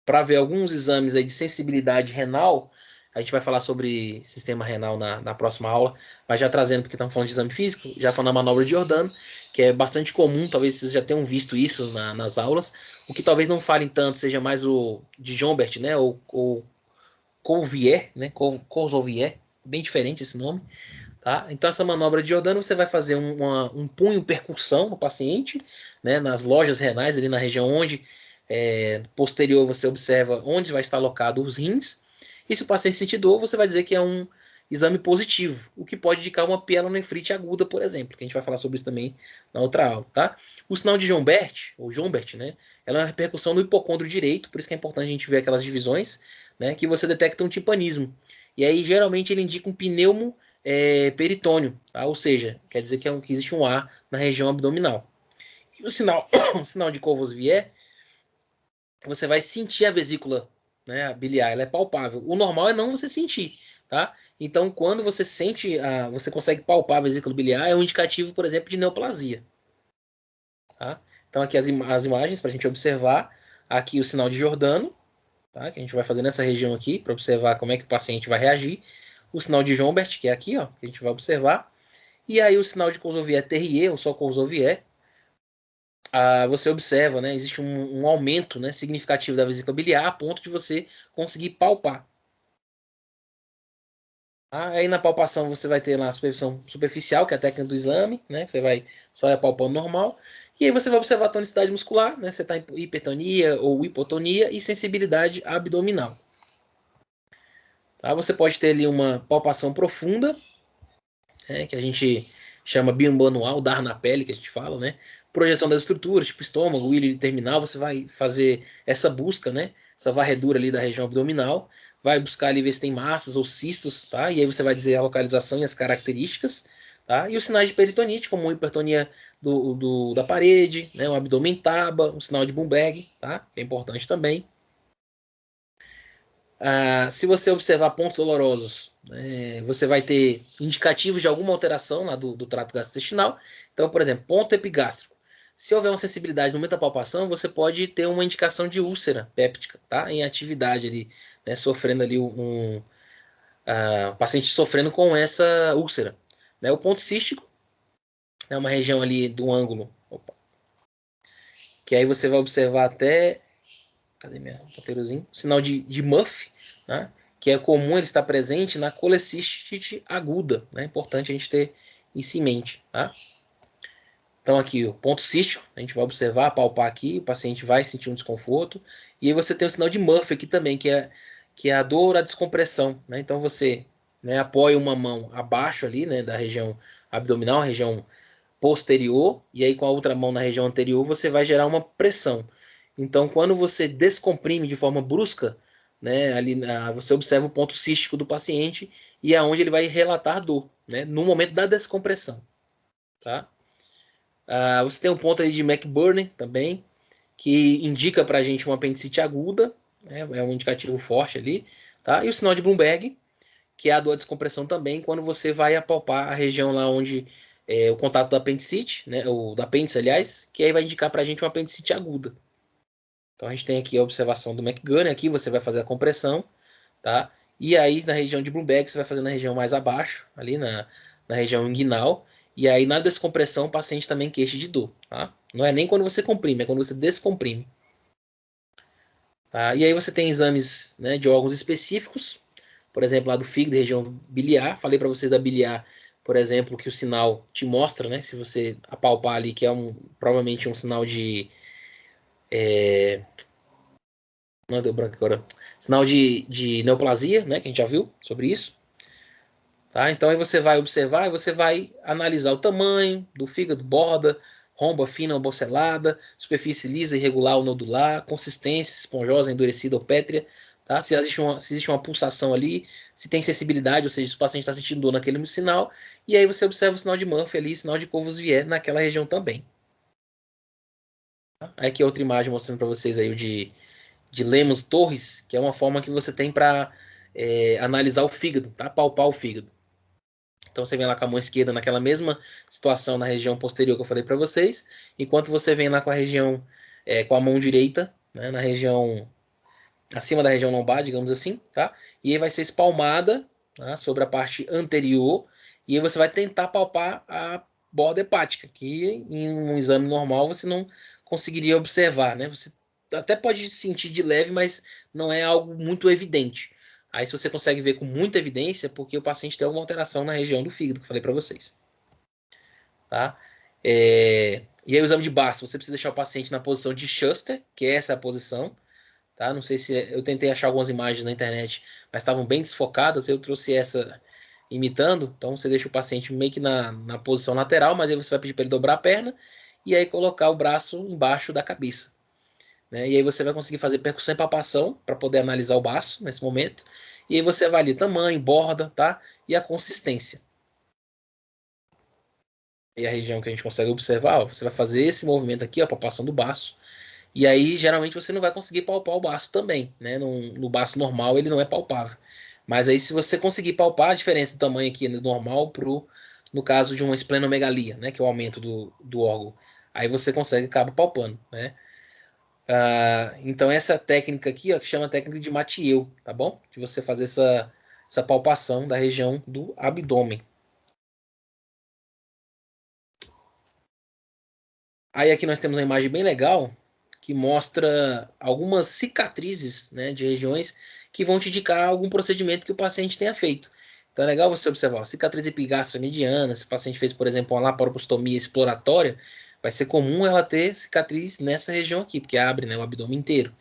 para ver alguns exames aí de sensibilidade renal, a gente vai falar sobre sistema renal na próxima aula, mas já trazendo, porque estamos falando de exame físico, já falando da manobra de Jordan, que é bastante comum, talvez vocês já tenham visto isso nas aulas. O que talvez não falem tanto seja mais o de Jombert, né, ou Colvier, né, Colvier, bem diferente esse nome. Tá? Então, essa manobra de Jordan, você vai fazer um punho percussão no paciente, né, nas lojas renais, ali na região onde, posterior, você observa onde vai estar alocado os rins. E se o paciente sentir dor, você vai dizer que é um exame positivo, o que pode indicar uma pielonefrite aguda, por exemplo, que a gente vai falar sobre isso também na outra aula. Tá? O sinal de Jombert, ou Jombert, né, ela é uma repercussão no hipocôndrio direito, por isso que é importante a gente ver aquelas divisões, né, que você detecta um timpanismo. E aí, geralmente, ele indica um pneumo peritônio, tá? Ou seja, quer dizer que existe um ar na região abdominal. E o sinal, o sinal de Courvoisier, você vai sentir a vesícula, né, biliar, ela é palpável. O normal é não você sentir, tá? Então, quando você sente, você consegue palpar a vesícula biliar, é um indicativo, por exemplo, de neoplasia. Tá? Então, aqui as imagens para a gente observar. Aqui o sinal de Giordano, tá? Que a gente vai fazer nessa região aqui, para observar como é que o paciente vai reagir. O sinal de Jombert, que é aqui, ó, que a gente vai observar. E aí o sinal de Courvoisier-Terrier, ou só Courvoisier, você observa, né, existe um aumento, né, significativo da vesícula biliar a ponto de você conseguir palpar. Aí na palpação você vai ter lá a supervisão superficial, que é a técnica do exame, né, você vai só apalpando normal. E aí você vai observar a tonicidade muscular, né, você está em hipertonia ou hipotonia e sensibilidade abdominal. Tá? Você pode ter ali uma palpação profunda, né, que a gente chama biomanual, dar na pele, que a gente fala, né? Projeção das estruturas, tipo estômago, ilha terminal, você vai fazer essa busca, né? Essa varredura ali da região abdominal, vai buscar ali ver se tem massas ou cistos, tá? E aí você vai dizer a localização e as características, tá? E os sinais de peritonite, como hipertonia da parede, né? Um abdômen taba, um sinal de Bumberg, tá? Que é importante também. Se você observar pontos dolorosos, você vai ter indicativos de alguma alteração lá do trato gastrointestinal. Então, por exemplo, ponto epigástrico. Se houver uma sensibilidade no momento da palpação, você pode ter uma indicação de úlcera péptica, tá? Em atividade ali, né? Sofrendo ali paciente sofrendo com essa úlcera. Né? O ponto cístico é uma região ali do ângulo, que aí você vai observar até, cadê minha papeirozinho? Sinal de Muff, né? Que é comum ele estar presente na colecistite aguda. É, né? Importante a gente ter isso em mente. Tá? Então aqui o ponto cístico, a gente vai observar, palpar aqui, o paciente vai sentir um desconforto. E aí você tem o sinal de Muff aqui também, que é a dor, a descompressão. Né? Então você, né, apoia uma mão abaixo ali, né, da região abdominal, região posterior, e aí com a outra mão na região anterior, você vai gerar uma pressão. Então, quando você descomprime de forma brusca, né, ali você observa o ponto cístico do paciente e é onde ele vai relatar dor, né, no momento da descompressão. Tá? Você tem um ponto aí de McBurney também, que indica para a gente uma apendicite aguda, né, é um indicativo forte ali. Tá? E o sinal de Bloomberg, que é a dor de descompressão também, quando você vai apalpar a região lá onde o contato do apendicite, né, ou do apêndice, aliás, que aí vai indicar para a gente uma apendicite aguda. Então a gente tem aqui a observação do McGurney, aqui você vai fazer a compressão, tá? E aí na região de Bloomberg você vai fazer na região mais abaixo, ali na região inguinal, e aí na descompressão o paciente também queixa de dor, tá? Não é nem quando você comprime, é quando você descomprime. Tá? E aí você tem exames, né, de órgãos específicos, por exemplo, lá do fígado, região biliar. Falei para vocês da biliar, por exemplo, que o sinal te mostra, né? Se você apalpar ali, que é provavelmente um sinal de. Não deu branco agora. Sinal de neoplasia, né? Que a gente já viu sobre isso. Tá? Então aí você vai observar e você vai analisar o tamanho do fígado, borda, romba fina ou bocelada, superfície lisa, irregular ou nodular, consistência esponjosa, endurecida ou pétrea, tá? Se existe uma pulsação ali, se tem sensibilidade, ou seja, se o paciente está sentindo dor naquele sinal, e aí você observa o sinal de Murphy ali, sinal de Courvoisier naquela região também. Aí aqui é outra imagem mostrando para vocês aí o de Lemos-Torres, que é uma forma que você tem para analisar o fígado, tá? Palpar o fígado. Então você vem lá com a mão esquerda naquela mesma situação na região posterior que eu falei para vocês, enquanto você vem lá com a região, com a mão direita, né, na região, acima da região lombar, digamos assim, tá? E aí vai ser espalmada, tá, sobre a parte anterior, e aí você vai tentar palpar a borda hepática, que em um exame normal você não conseguiria observar, né? Você até pode sentir de leve, mas não é algo muito evidente. Aí se você consegue ver com muita evidência, porque o paciente tem alguma alteração na região do fígado, que eu falei para vocês. Tá? E aí o exame de baço, você precisa deixar o paciente na posição de Schuster, que é essa posição. Tá? Não sei se eu tentei achar algumas imagens na internet, mas estavam bem desfocadas, eu trouxe essa imitando. Então você deixa o paciente meio que na posição lateral, mas aí você vai pedir para ele dobrar a perna e aí colocar o braço embaixo da cabeça. Né? E aí você vai conseguir fazer percussão e palpação para poder analisar o baço nesse momento. E aí você avalia o tamanho, borda, tá? E a consistência. E a região que a gente consegue observar, ó, você vai fazer esse movimento aqui, a palpação do baço. E aí, geralmente, você não vai conseguir palpar o baço também, né? No baço normal, ele não é palpável. Mas aí, se você conseguir palpar a diferença do tamanho aqui do normal no caso de uma esplenomegalia, né? Que é o aumento do órgão. Aí você consegue acabar palpando, né? Então essa técnica aqui, ó, que chama técnica de Mathieu, tá bom? De você fazer essa palpação da região do abdômen. Aí aqui nós temos uma imagem bem legal que mostra algumas cicatrizes, né, de regiões que vão te indicar algum procedimento que o paciente tenha feito. Então é legal você observar, ó, cicatriz epigastra mediana, se o paciente fez, por exemplo, uma laparostomia exploratória, vai ser comum ela ter cicatriz nessa região aqui, porque abre, né, o abdômen inteiro.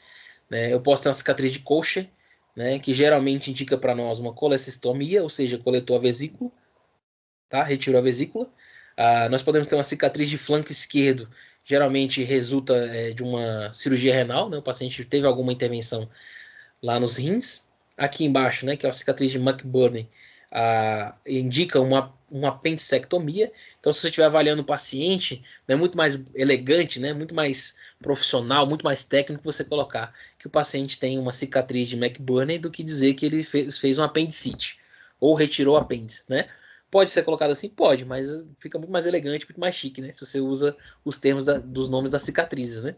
Né? Eu posso ter uma cicatriz de coxa, né, que geralmente indica para nós uma colecistostomia, ou seja, coletou a vesícula, tá? Retirou a vesícula. Nós podemos ter uma cicatriz de flanco esquerdo, geralmente resulta de uma cirurgia renal, né? O paciente teve alguma intervenção lá nos rins. Aqui embaixo, né, que é a cicatriz de McBurney, indica uma apendicectomia. Então, se você estiver avaliando o paciente, é muito mais elegante, né, muito mais profissional, muito mais técnico você colocar que o paciente tem uma cicatriz de McBurney do que dizer que ele fez um apendicite ou retirou o apêndice, né? Pode ser colocado assim? Pode, mas fica muito mais elegante, muito mais chique, né? Se você usa os termos dos nomes das cicatrizes, né?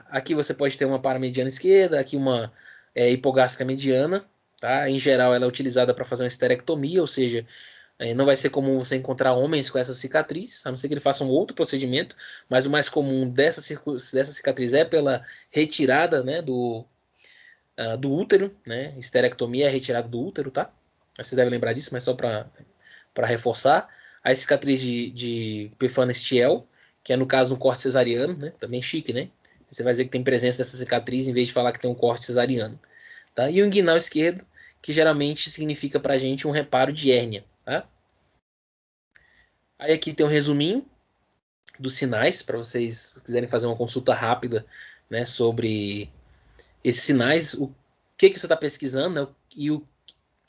Aqui você pode ter uma paramediana esquerda, aqui uma hipogástrica mediana, tá? Em geral, ela é utilizada para fazer uma esterectomia, ou seja, não vai ser comum você encontrar homens com essa cicatriz, a não ser que ele faça um outro procedimento, mas o mais comum dessa cicatriz é pela retirada, né, do útero, né? Esterectomia é retirada do útero, tá? Vocês devem lembrar disso, mas só para reforçar. A cicatriz de Pfannestiel, que é no caso um corte cesariano, né? Também chique, né? Você vai dizer que tem presença dessa cicatriz em vez de falar que tem um corte cesariano. Tá? E o inguinal esquerdo, que geralmente significa pra gente um reparo de hérnia. Tá? Aí aqui tem um resuminho dos sinais, para vocês quiserem fazer uma consulta rápida, né, sobre esses sinais, o que você está pesquisando, né,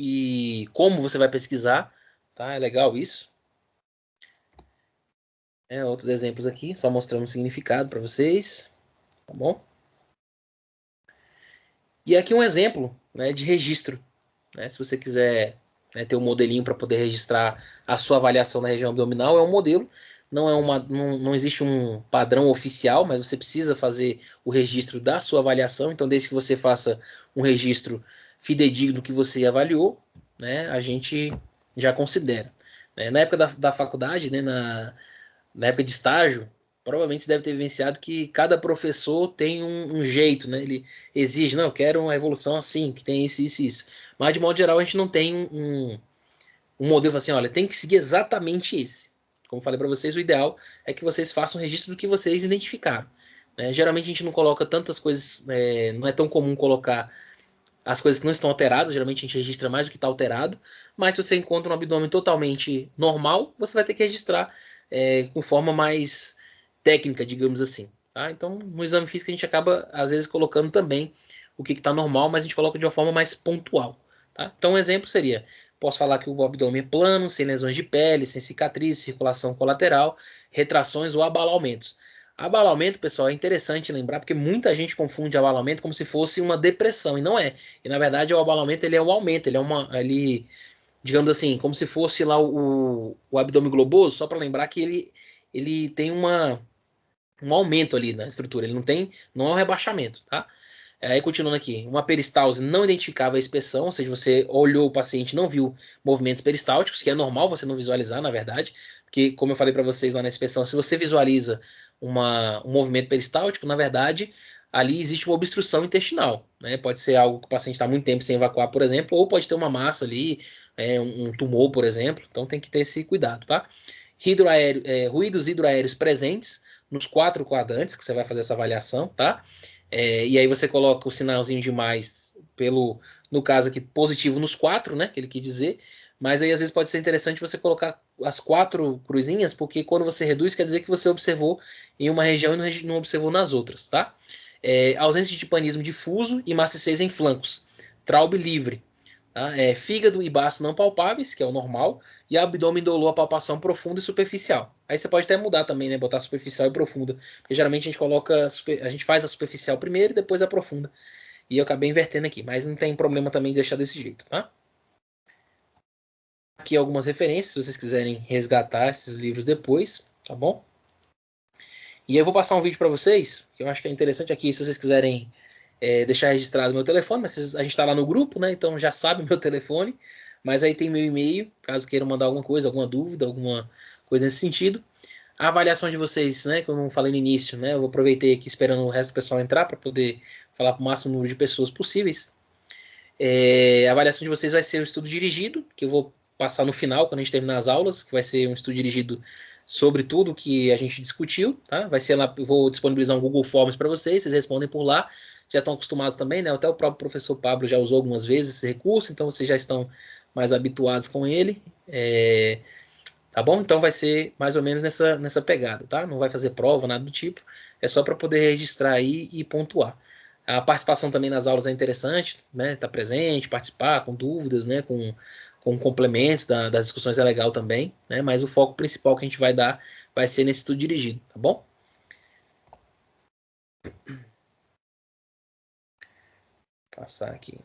e como você vai pesquisar. Tá? É legal isso. Outros exemplos aqui, só mostrando o significado para vocês. Tá bom? E aqui um exemplo, né, de registro. Né, se você quiser, né, ter um modelinho para poder registrar a sua avaliação na região abdominal, é um modelo. Não existe um padrão oficial, mas você precisa fazer o registro da sua avaliação. Então, desde que você faça um registro fidedigno do que você avaliou, né, a gente já considera. Na época da faculdade, né, na época de estágio, provavelmente você deve ter vivenciado que cada professor tem um jeito, né? Ele exige, não, eu quero uma evolução assim, que tem isso, isso, isso. Mas, de modo geral, a gente não tem um modelo assim, olha, tem que seguir exatamente esse. Como falei para vocês, o ideal é que vocês façam um registro do que vocês identificaram. Né? Geralmente a gente não coloca tantas coisas, não é tão comum colocar as coisas que não estão alteradas, geralmente a gente registra mais do que está alterado, mas se você encontra um abdômen totalmente normal, você vai ter que registrar com forma mais técnica, digamos assim. Tá? Então, no exame físico a gente acaba, às vezes, colocando também o que está normal, mas a gente coloca de uma forma mais pontual. Tá? Então, um exemplo seria, posso falar que o abdômen é plano, sem lesões de pele, sem cicatriz, circulação colateral, retrações ou abalamentos. Abalamento, pessoal, é interessante lembrar, porque muita gente confunde abalamento como se fosse uma depressão, e não é. E na verdade, o abalamento ele é um aumento, digamos assim, como se fosse lá o abdômen globoso, só para lembrar que ele tem um aumento ali na estrutura, ele não é um rebaixamento, tá? Aí continuando aqui, uma peristalse não identificava a inspeção, ou seja, você olhou o paciente e não viu movimentos peristálticos, que é normal você não visualizar, na verdade, porque como eu falei para vocês lá na inspeção, se você visualiza um movimento peristáltico, na verdade, ali existe uma obstrução intestinal, né? Pode ser algo que o paciente está muito tempo sem evacuar, por exemplo, ou pode ter uma massa ali, um tumor, por exemplo, então tem que ter esse cuidado, tá? Ruídos hidroaéreos presentes nos 4 quadrantes que você vai fazer essa avaliação, tá? E aí você coloca o sinalzinho de mais no caso aqui, positivo nos 4, né? Que ele quis dizer. Mas aí às vezes pode ser interessante você colocar as 4 cruzinhas, porque quando você reduz, quer dizer que você observou em uma região e não observou nas outras, tá? Ausência de timpanismo difuso e maciez em flancos. Traube livre. Tá? Fígado e baço não palpáveis, que é o normal, e abdômen dolor a palpação profunda e superficial. Aí você pode até mudar também, né? Botar superficial e profunda. Porque geralmente a gente faz a superficial primeiro e depois a profunda. E eu acabei invertendo aqui, mas não tem problema também de deixar desse jeito, tá? Aqui algumas referências, se vocês quiserem resgatar esses livros depois, tá bom? E eu vou passar um vídeo para vocês, que eu acho que é interessante aqui, se vocês quiserem deixar registrado meu telefone, mas a gente está lá no grupo, né? Então já sabe o meu telefone, mas aí tem meu e-mail, caso queiram mandar alguma coisa, alguma dúvida, alguma coisa nesse sentido. A avaliação de vocês, né? Que eu não falei no início, né? Eu aproveitei aqui esperando o resto do pessoal entrar para poder falar para o máximo número de pessoas possíveis. A avaliação de vocês vai ser um estudo dirigido, que eu vou passar no final, quando a gente terminar as aulas, que vai ser um estudo dirigido sobre tudo que a gente discutiu, tá? Vai ser lá, eu vou disponibilizar um Google Forms para vocês, vocês respondem por lá, já estão acostumados também, né? Até o próprio professor Pablo já usou algumas vezes esse recurso, então vocês já estão mais habituados com ele. Tá bom? Então vai ser mais ou menos nessa pegada, tá? Não vai fazer prova, nada do tipo. É só para poder registrar aí e pontuar. A participação também nas aulas é interessante, né? Estar presente, participar com dúvidas, né? Com complementos das discussões é legal também, né? Mas o foco principal que a gente vai dar vai ser nesse estudo dirigido, tá bom? Vou passar aqui.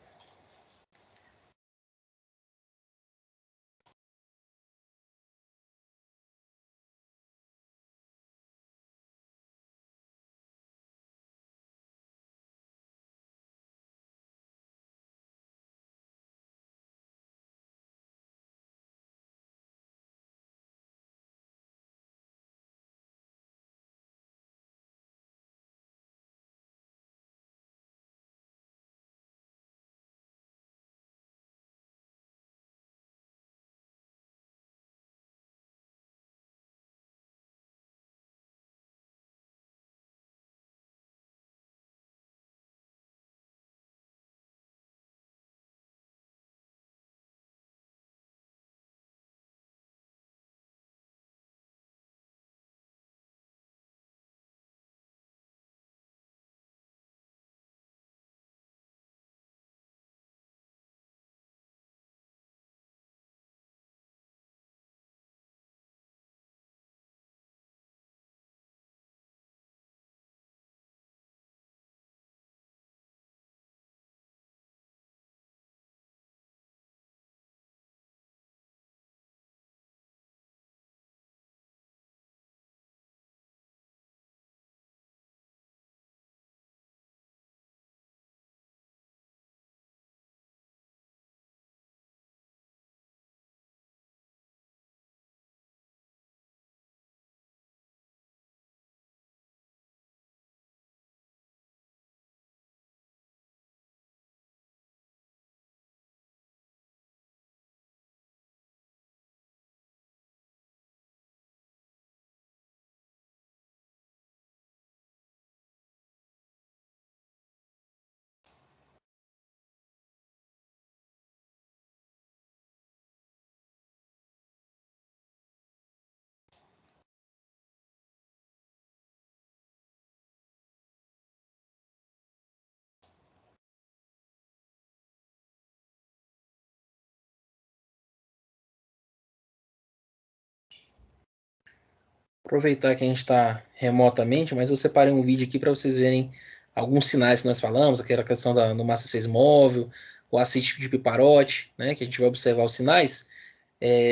Aproveitar que a gente está remotamente, mas eu separei um vídeo aqui para vocês verem alguns sinais que nós falamos, aquela questão do massa 6 móvel, o acítico de piparote, né, que a gente vai observar os sinais.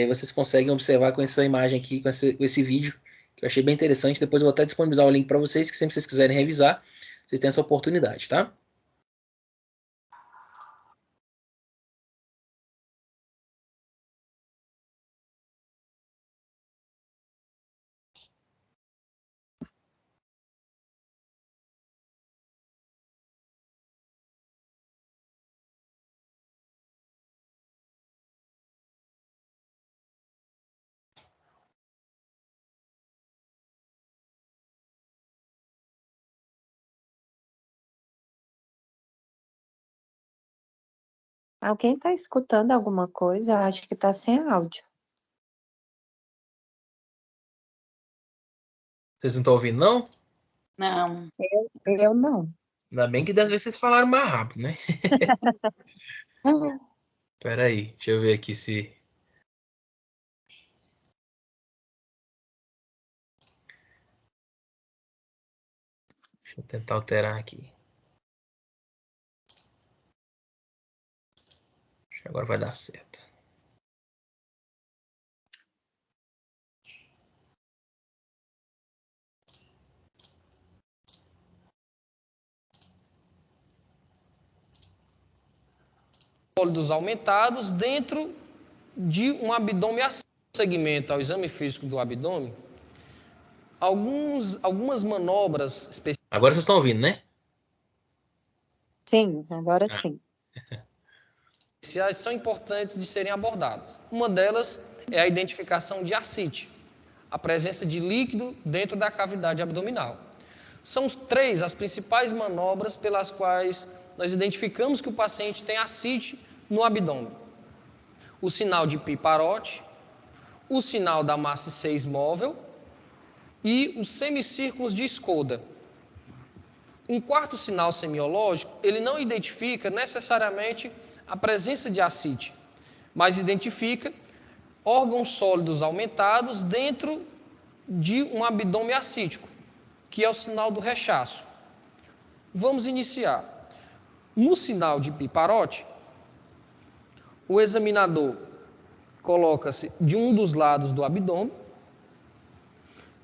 Vocês conseguem observar com essa imagem aqui, com esse vídeo, que eu achei bem interessante. Depois eu vou até disponibilizar o link para vocês, que sempre vocês quiserem revisar, vocês têm essa oportunidade, tá? Alguém está escutando alguma coisa? Eu acho que está sem áudio. Vocês não estão ouvindo, não? Não. Eu não. Ainda bem que dessa vez vocês falaram mais rápido, né? Espera aí, deixa eu ver aqui se... Deixa eu tentar alterar aqui. Acho que agora vai dar certo. Sólidos aumentados dentro de um abdômen acima. Segmento ao exame físico do abdômen, algumas manobras Agora vocês estão ouvindo, né? Sim, agora sim. especiais são importantes de serem abordadas. Uma delas é a identificação de ascite, a presença de líquido dentro da cavidade abdominal. São três as principais manobras pelas quais nós identificamos que o paciente tem ascite no abdômen: o sinal de Piparotti, o sinal da massa 6 móvel e os semicírculos de Skoda. Um quarto sinal semiológico, ele não identifica necessariamente a presença de ascite, mas identifica órgãos sólidos aumentados dentro de um abdômen ascítico, que é o sinal do rechaço. Vamos iniciar. No sinal de Piparotti, o examinador coloca-se de um dos lados do abdômen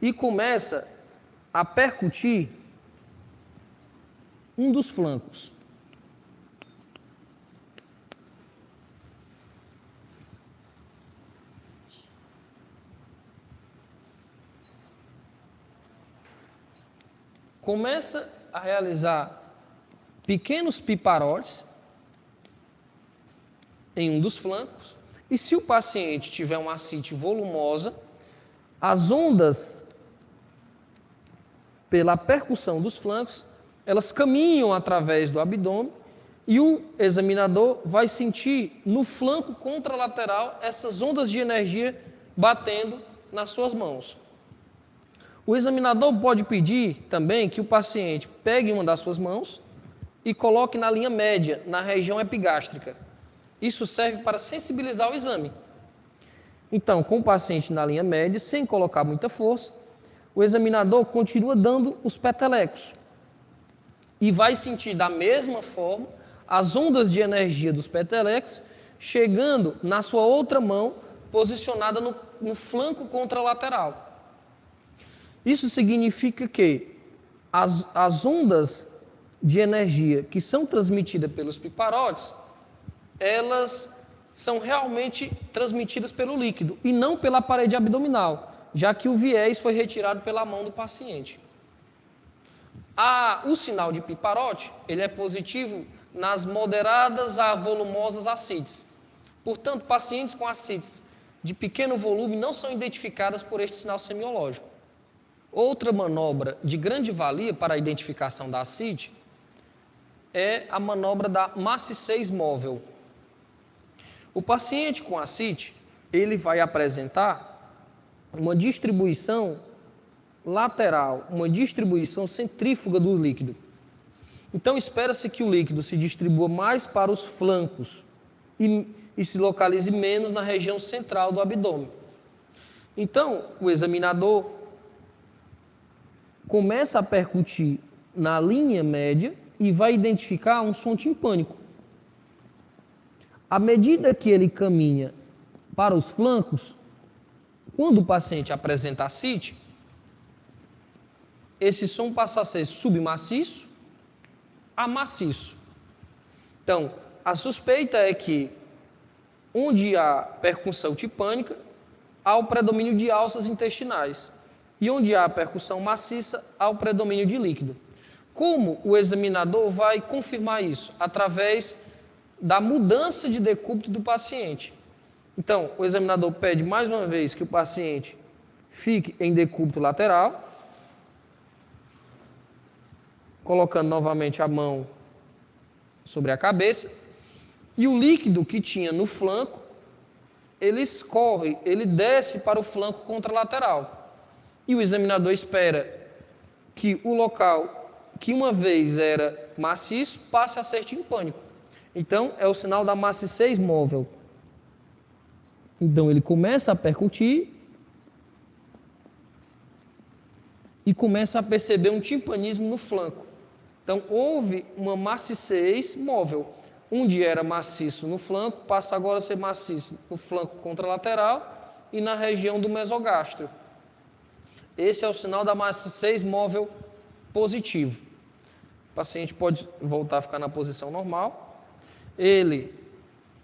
e começa a percutir um dos flancos. Começa a realizar pequenos piparotes em um dos flancos, e se o paciente tiver uma ascite volumosa, as ondas, pela percussão dos flancos, elas caminham através do abdômen e o examinador vai sentir no flanco contralateral essas ondas de energia batendo nas suas mãos. O examinador pode pedir também que o paciente pegue uma das suas mãos e coloque na linha média, na região epigástrica. Isso serve para sensibilizar o exame. Então, com o paciente na linha média, sem colocar muita força, o examinador continua dando os petelecos e vai sentir da mesma forma as ondas de energia dos petelecos chegando na sua outra mão, posicionada no flanco contralateral. Isso significa que as ondas de energia que são transmitidas pelos piparotes, elas são realmente transmitidas pelo líquido e não pela parede abdominal, já que o viés foi retirado pela mão do paciente. O sinal de Piparotti, ele é positivo nas moderadas a volumosas ascites. Portanto, pacientes com ascites de pequeno volume não são identificadas por este sinal semiológico. Outra manobra de grande valia para a identificação da ascite é a manobra da massa 6 móvel. O paciente com ascite, ele vai apresentar uma distribuição lateral, uma distribuição centrífuga do líquido. Então, espera-se que o líquido se distribua mais para os flancos e se localize menos na região central do abdômen. Então, o examinador começa a percutir na linha média e vai identificar um som timpânico. À medida que ele caminha para os flancos, quando o paciente apresenta ascite, esse som passa a ser submaciço a maciço. Então, a suspeita é que, onde há percussão timpânica, há o predomínio de alças intestinais. E onde há percussão maciça, há o predomínio de líquido. Como o examinador vai confirmar isso? Através da mudança de decúbito do paciente. Então, o examinador pede mais uma vez que o paciente fique em decúbito lateral, colocando novamente a mão sobre a cabeça, e o líquido que tinha no flanco, ele escorre, ele desce para o flanco contralateral. E o examinador espera que o local, que uma vez era maciço, passe a ser timpânico. Então, é o sinal da maciçez móvel. Então, ele começa a percutir e começa a perceber um timpanismo no flanco. Então, houve uma maciçez móvel. Onde era maciço no flanco, passa agora a ser maciço no flanco contralateral e na região do mesogastro. Esse é o sinal da maciçez móvel positivo. O paciente pode voltar a ficar na posição normal. Ele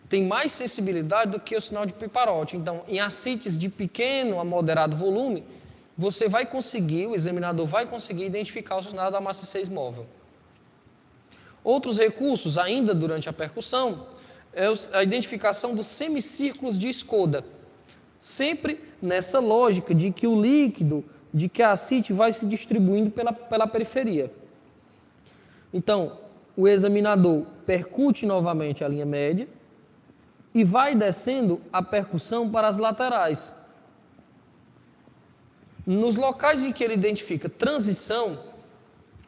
tem mais sensibilidade do que o sinal de Piparotti. Então, em ascites de pequeno a moderado volume, você vai conseguir, o examinador vai conseguir identificar o sinal da maciçez móvel. Outros recursos, ainda durante a percussão, é a identificação dos semicírculos de Skoda. Sempre nessa lógica de que o líquido, de que a ascite vai se distribuindo pela periferia. Então, o examinador percute novamente a linha média e vai descendo a percussão para as laterais. Nos locais em que ele identifica transição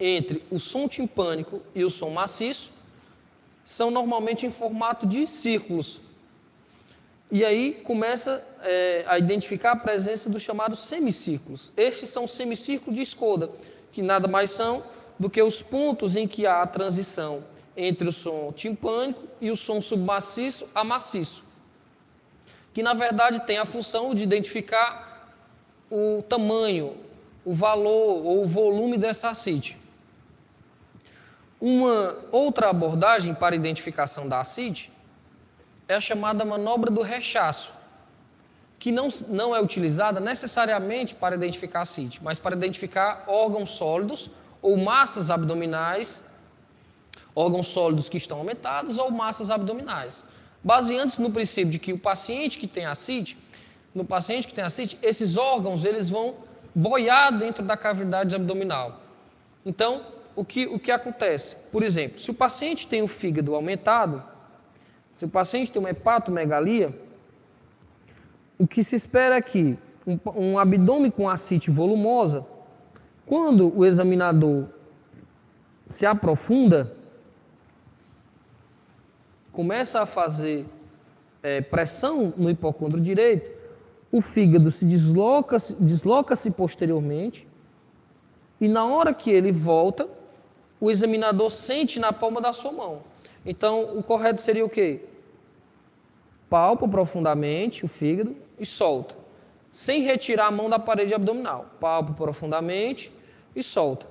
entre o som timpânico e o som maciço, são normalmente em formato de círculos. E aí começa a identificar a presença dos chamados semicírculos. Estes são semicírculos de Skoda, que nada mais são do que os pontos em que há a transição entre o som timpânico e o som submaciço a maciço, que na verdade tem a função de identificar o tamanho, o valor ou o volume dessa ascite. Uma outra abordagem para identificação da ascite é a chamada manobra do rechaço, que não é utilizada necessariamente para identificar ascite, mas para identificar órgãos sólidos ou massas abdominais, órgãos sólidos que estão aumentados ou massas abdominais, baseando-se no princípio de que o paciente que tem ascite, esses órgãos eles vão boiar dentro da cavidade abdominal. Então, o que acontece? Por exemplo, se o paciente tem o fígado aumentado, se o paciente tem uma hepatomegalia, o que se espera é que um abdômen com ascite volumosa, quando o examinador se aprofunda, começa a fazer pressão no hipocôndrio direito, o fígado se desloca-se posteriormente, e na hora que ele volta, o examinador sente na palma da sua mão. Então, o correto seria o quê? Palpa profundamente o fígado e solta, sem retirar a mão da parede abdominal. Palpa profundamente e solta.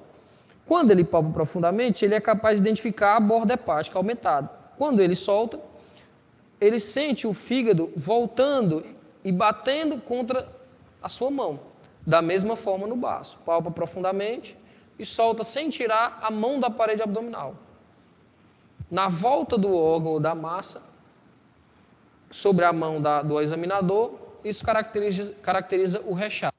Quando ele palpa profundamente, ele é capaz de identificar a borda hepática aumentada. Quando ele solta, ele sente o fígado voltando e batendo contra a sua mão. Da mesma forma no baço. Palpa profundamente e solta sem tirar a mão da parede abdominal. Na volta do órgão ou da massa, sobre a mão do examinador, isso caracteriza o rechaço.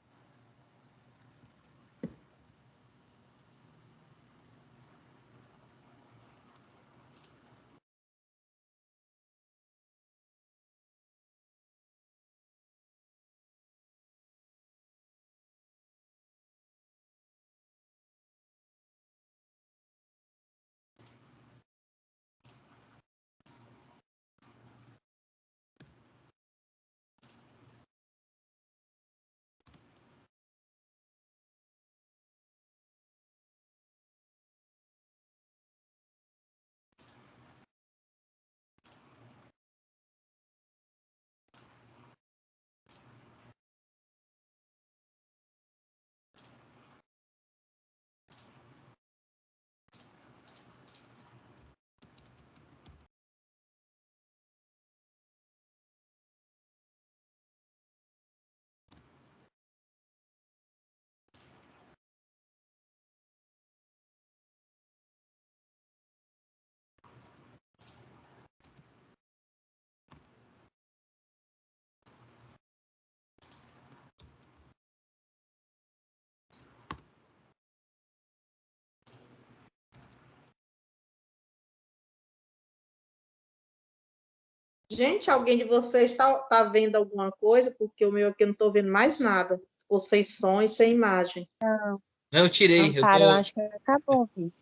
Gente, alguém de vocês tá vendo alguma coisa? Porque o meu aqui eu não estou vendo mais nada. Ficou sem som e sem imagem. Não, eu tirei, Amparo, eu acho que acabou, Vi.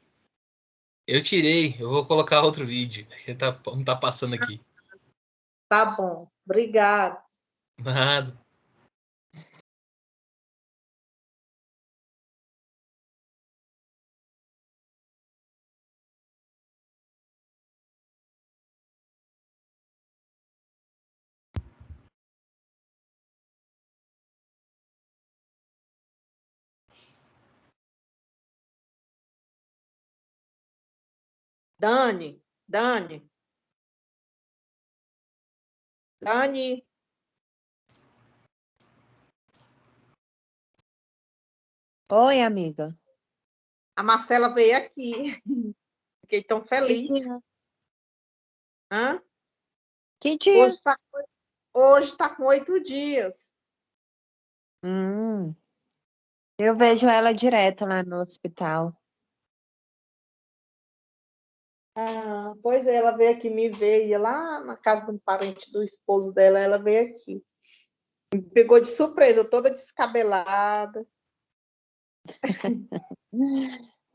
eu tirei, eu vou colocar outro vídeo, que não tá passando aqui. Tá bom. Obrigada. Nada. Dani, Dani, Dani. Oi, amiga. A Marcela veio aqui. Fiquei tão Que feliz. dia? Hã? Que dia? Hoje tá com 8 dias. Eu vejo ela direto lá no hospital. Ah, pois é, ela veio aqui me ver, ia lá na casa de um parente do esposo dela, ela veio aqui. Me pegou de surpresa, eu toda descabelada.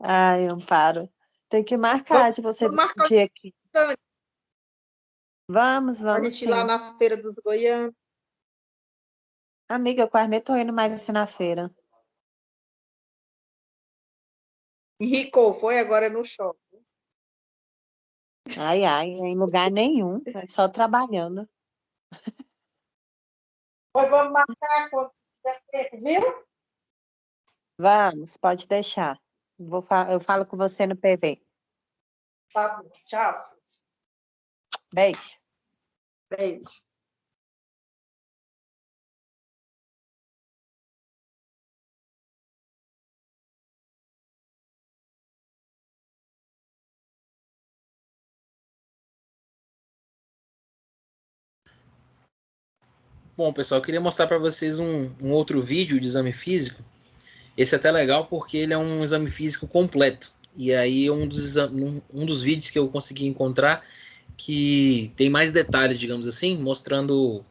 Ai, Amparo. Tem que marcar Vamos, de você vamos marcar dia aqui. Dani, Vamos a gente ir lá sim. na Feira dos Goianos. Amiga, eu quase nem tô indo mais assim na feira. Enricou, foi agora no shopping. Ai, ai, em lugar nenhum. É só trabalhando. Pois vamos marcar quando tiver tempo, viu? Vamos, pode deixar. Eu falo com você no PV. Tá bom, tchau. Beijo. Beijo. Bom, pessoal, eu queria mostrar para vocês um outro vídeo de exame físico. Esse é até legal porque ele é um exame físico completo. E aí um dos vídeos que eu consegui encontrar que tem mais detalhes, digamos assim, mostrando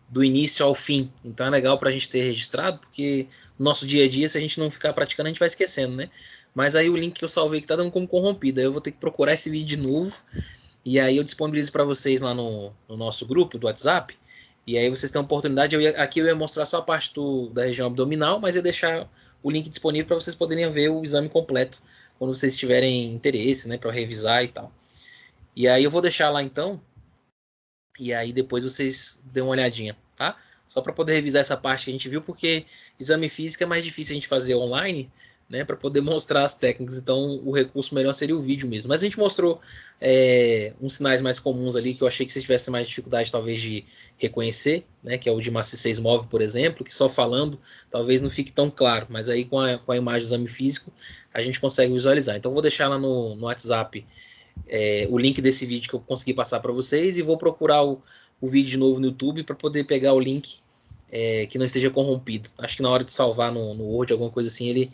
do início ao fim. Então é legal para a gente ter registrado, porque no nosso dia a dia, se a gente não ficar praticando, a gente vai esquecendo, né? Mas aí o link que eu salvei que tá dando como corrompido. Aí eu vou ter que procurar esse vídeo de novo. E aí eu disponibilizo para vocês lá no nosso grupo do WhatsApp. E aí vocês têm a oportunidade. Aqui eu ia mostrar só a parte da região abdominal, mas ia deixar o link disponível para vocês poderem ver o exame completo quando vocês tiverem interesse, né, para revisar e tal. E aí eu vou deixar lá então. E aí depois vocês dêem uma olhadinha, tá? Só para poder revisar essa parte que a gente viu, porque exame físico é mais difícil a gente fazer online, né? Para poder mostrar as técnicas. Então o recurso melhor seria o vídeo mesmo. Mas a gente mostrou uns sinais mais comuns ali que eu achei que vocês tivessem mais dificuldade talvez de reconhecer, né? Que é o de massa 6 móvel, por exemplo, que só falando talvez não fique tão claro. Mas aí com a imagem do exame físico a gente consegue visualizar. Então eu vou deixar lá no WhatsApp o link desse vídeo que eu consegui passar para vocês e vou procurar o vídeo de novo no YouTube para poder pegar o link que não esteja corrompido. Acho que na hora de salvar no Word, alguma coisa assim, ele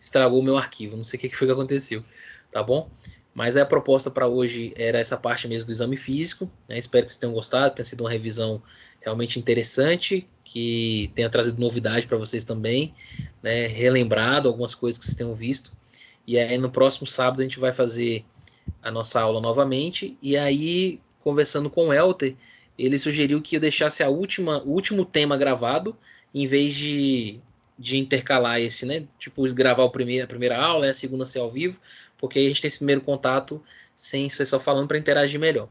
estragou o meu arquivo. Não sei o que foi que aconteceu, tá bom? Mas a proposta para hoje era essa parte mesmo do exame físico. Né? Espero que vocês tenham gostado, tenha sido uma revisão realmente interessante, que tenha trazido novidade para vocês também, né? Relembrado algumas coisas que vocês tenham visto. E aí no próximo sábado a gente vai fazer a nossa aula novamente. E aí, conversando com o Elter, ele sugeriu que eu deixasse o último tema gravado, em vez de intercalar esse, né? Tipo, gravar a primeira aula, a segunda ser ao vivo, porque aí a gente tem esse primeiro contato sem ser só falando para interagir melhor.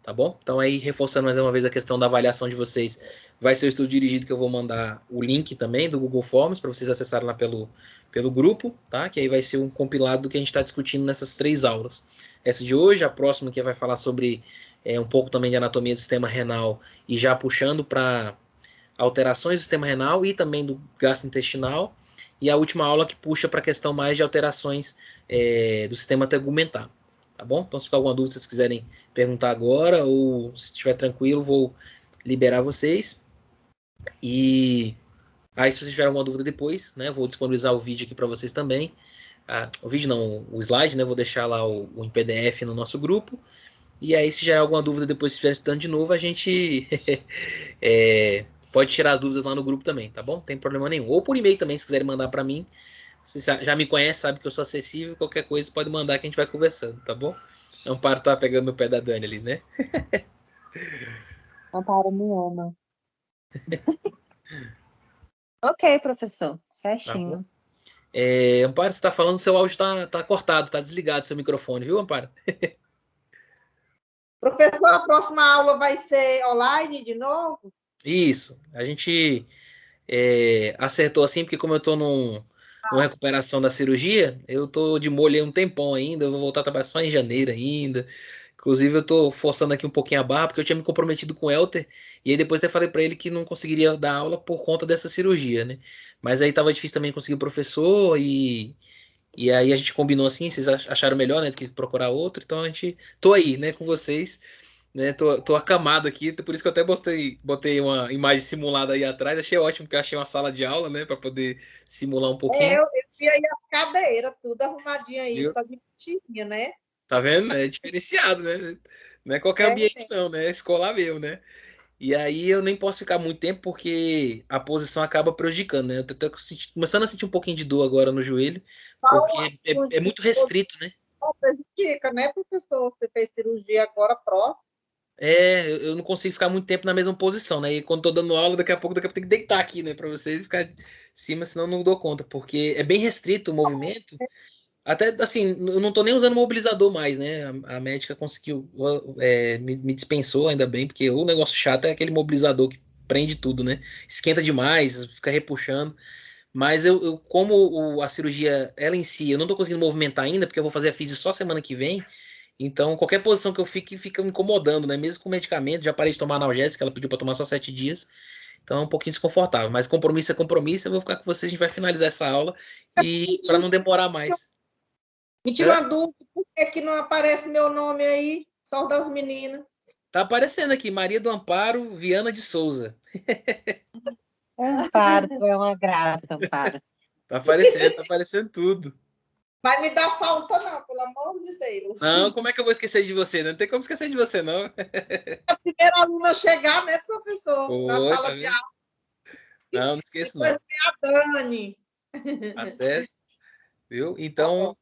Tá bom? Então aí, reforçando mais uma vez a questão da avaliação de vocês, vai ser o estudo dirigido que eu vou mandar o link também do Google Forms para vocês acessarem lá pelo grupo, tá? Que aí vai ser um compilado do que a gente está discutindo nessas 3 aulas. Essa de hoje, a próxima que vai falar sobre um pouco também de anatomia do sistema renal e já puxando para alterações do sistema renal e também do gastrointestinal. E a última aula que puxa para a questão mais de alterações do sistema tegumentar. Tá bom? Então, se ficar alguma dúvida, se vocês quiserem perguntar agora ou se estiver tranquilo, vou liberar vocês. E aí, se vocês tiverem alguma dúvida depois, né, vou disponibilizar o vídeo aqui para vocês também. O vídeo não, o slide, né, vou deixar lá o em PDF no nosso grupo. E aí, se gerar alguma dúvida depois se estiver estudando de novo, a gente pode tirar as dúvidas lá no grupo também, tá bom? Não tem problema nenhum. Ou por e-mail também, se quiserem mandar para mim. Você já me conhece, sabe que eu sou acessível. Qualquer coisa pode mandar que a gente vai conversando, tá bom? Amparo tá pegando no pé da Dani ali, né? Amparo me ama. Ok, professor. Tá bom? Certinho. Amparo, você tá falando, seu áudio tá cortado, tá desligado seu microfone, viu, Amparo? Professor, a próxima aula vai ser online de novo? Isso. A gente acertou assim, porque como eu tô numa recuperação da cirurgia, eu tô de molho aí um tempão ainda, eu vou voltar a trabalhar só em janeiro ainda. Inclusive, eu tô forçando aqui um pouquinho a barra, porque eu tinha me comprometido com o Elter, e aí depois até falei pra ele que não conseguiria dar aula por conta dessa cirurgia, né? Mas aí tava difícil também conseguir o professor, e aí a gente combinou assim, vocês acharam melhor, né, do que procurar outro, então a gente, tô aí, né, com vocês, né, tô acamado aqui, por isso que eu até botei uma imagem simulada aí atrás, achei ótimo, porque eu achei uma sala de aula, né, pra poder simular um pouquinho, Eu vi aí as cadeiras, tudo arrumadinho aí, viu? só de mentirinha, né? Tá vendo? É diferenciado, né? Não é qualquer É, ambiente não, né? É escolar mesmo, né? E aí eu nem posso ficar muito tempo porque a posição acaba prejudicando, né? Eu tô começando a sentir um pouquinho de dor agora no joelho, porque é muito restrito, né? prejudica, né, professor? Você fez cirurgia agora próximo. Eu não consigo ficar muito tempo na mesma posição, né? E quando tô dando aula, daqui a pouco eu tenho que deitar aqui, né? Pra vocês ficar em cima, senão eu não dou conta, porque é bem restrito o movimento. Até assim, eu não tô nem usando mobilizador mais, né? A médica conseguiu, me dispensou, ainda bem, porque o negócio chato é aquele mobilizador que prende tudo, né? Esquenta demais, fica repuxando. Mas como a cirurgia, ela em si, eu não tô conseguindo movimentar ainda, porque eu vou fazer a fisio só semana que vem. Então, qualquer posição que eu fique, fica me incomodando, né? Mesmo com medicamento, já parei de tomar analgésica, ela pediu pra tomar só 7 dias. Então é um pouquinho desconfortável. Mas compromisso é compromisso, eu vou ficar com vocês, a gente vai finalizar essa aula. E para não demorar mais. Me tira uma dúvida, por que não aparece meu nome aí? Só o das meninas. Tá aparecendo aqui, Maria do Amparo Viana de Souza. Amparo, tu é uma graça, Amparo. Tá aparecendo tudo. Vai me dar falta, não, pelo amor de Deus. Não, como é que eu vou esquecer de você? Não tem como esquecer de você, não. A primeira aluna a chegar, né, professor? Na Oi, tá sala de vendo? aula. Não, não esqueço, Depois não. tem a Dani. Tá certo, viu? Tá Então, bom.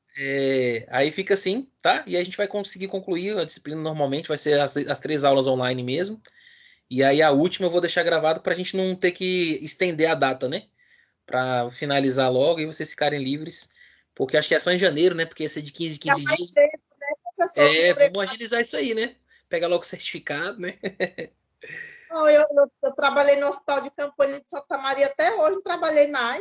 aí fica assim, tá? E a gente vai conseguir concluir a disciplina normalmente, vai ser as 3 aulas online mesmo. E aí a última eu vou deixar gravado pra gente não ter que estender a data, né? Pra finalizar logo e vocês ficarem livres. Porque acho que é só em janeiro, né? Porque ia ser de 15 em Já 15 faz dias. tempo, né, professor? Vamos agilizar isso aí, né? Pegar logo o certificado, né? Não, eu trabalhei no hospital de campanha de Santa Maria até hoje, não trabalhei mais.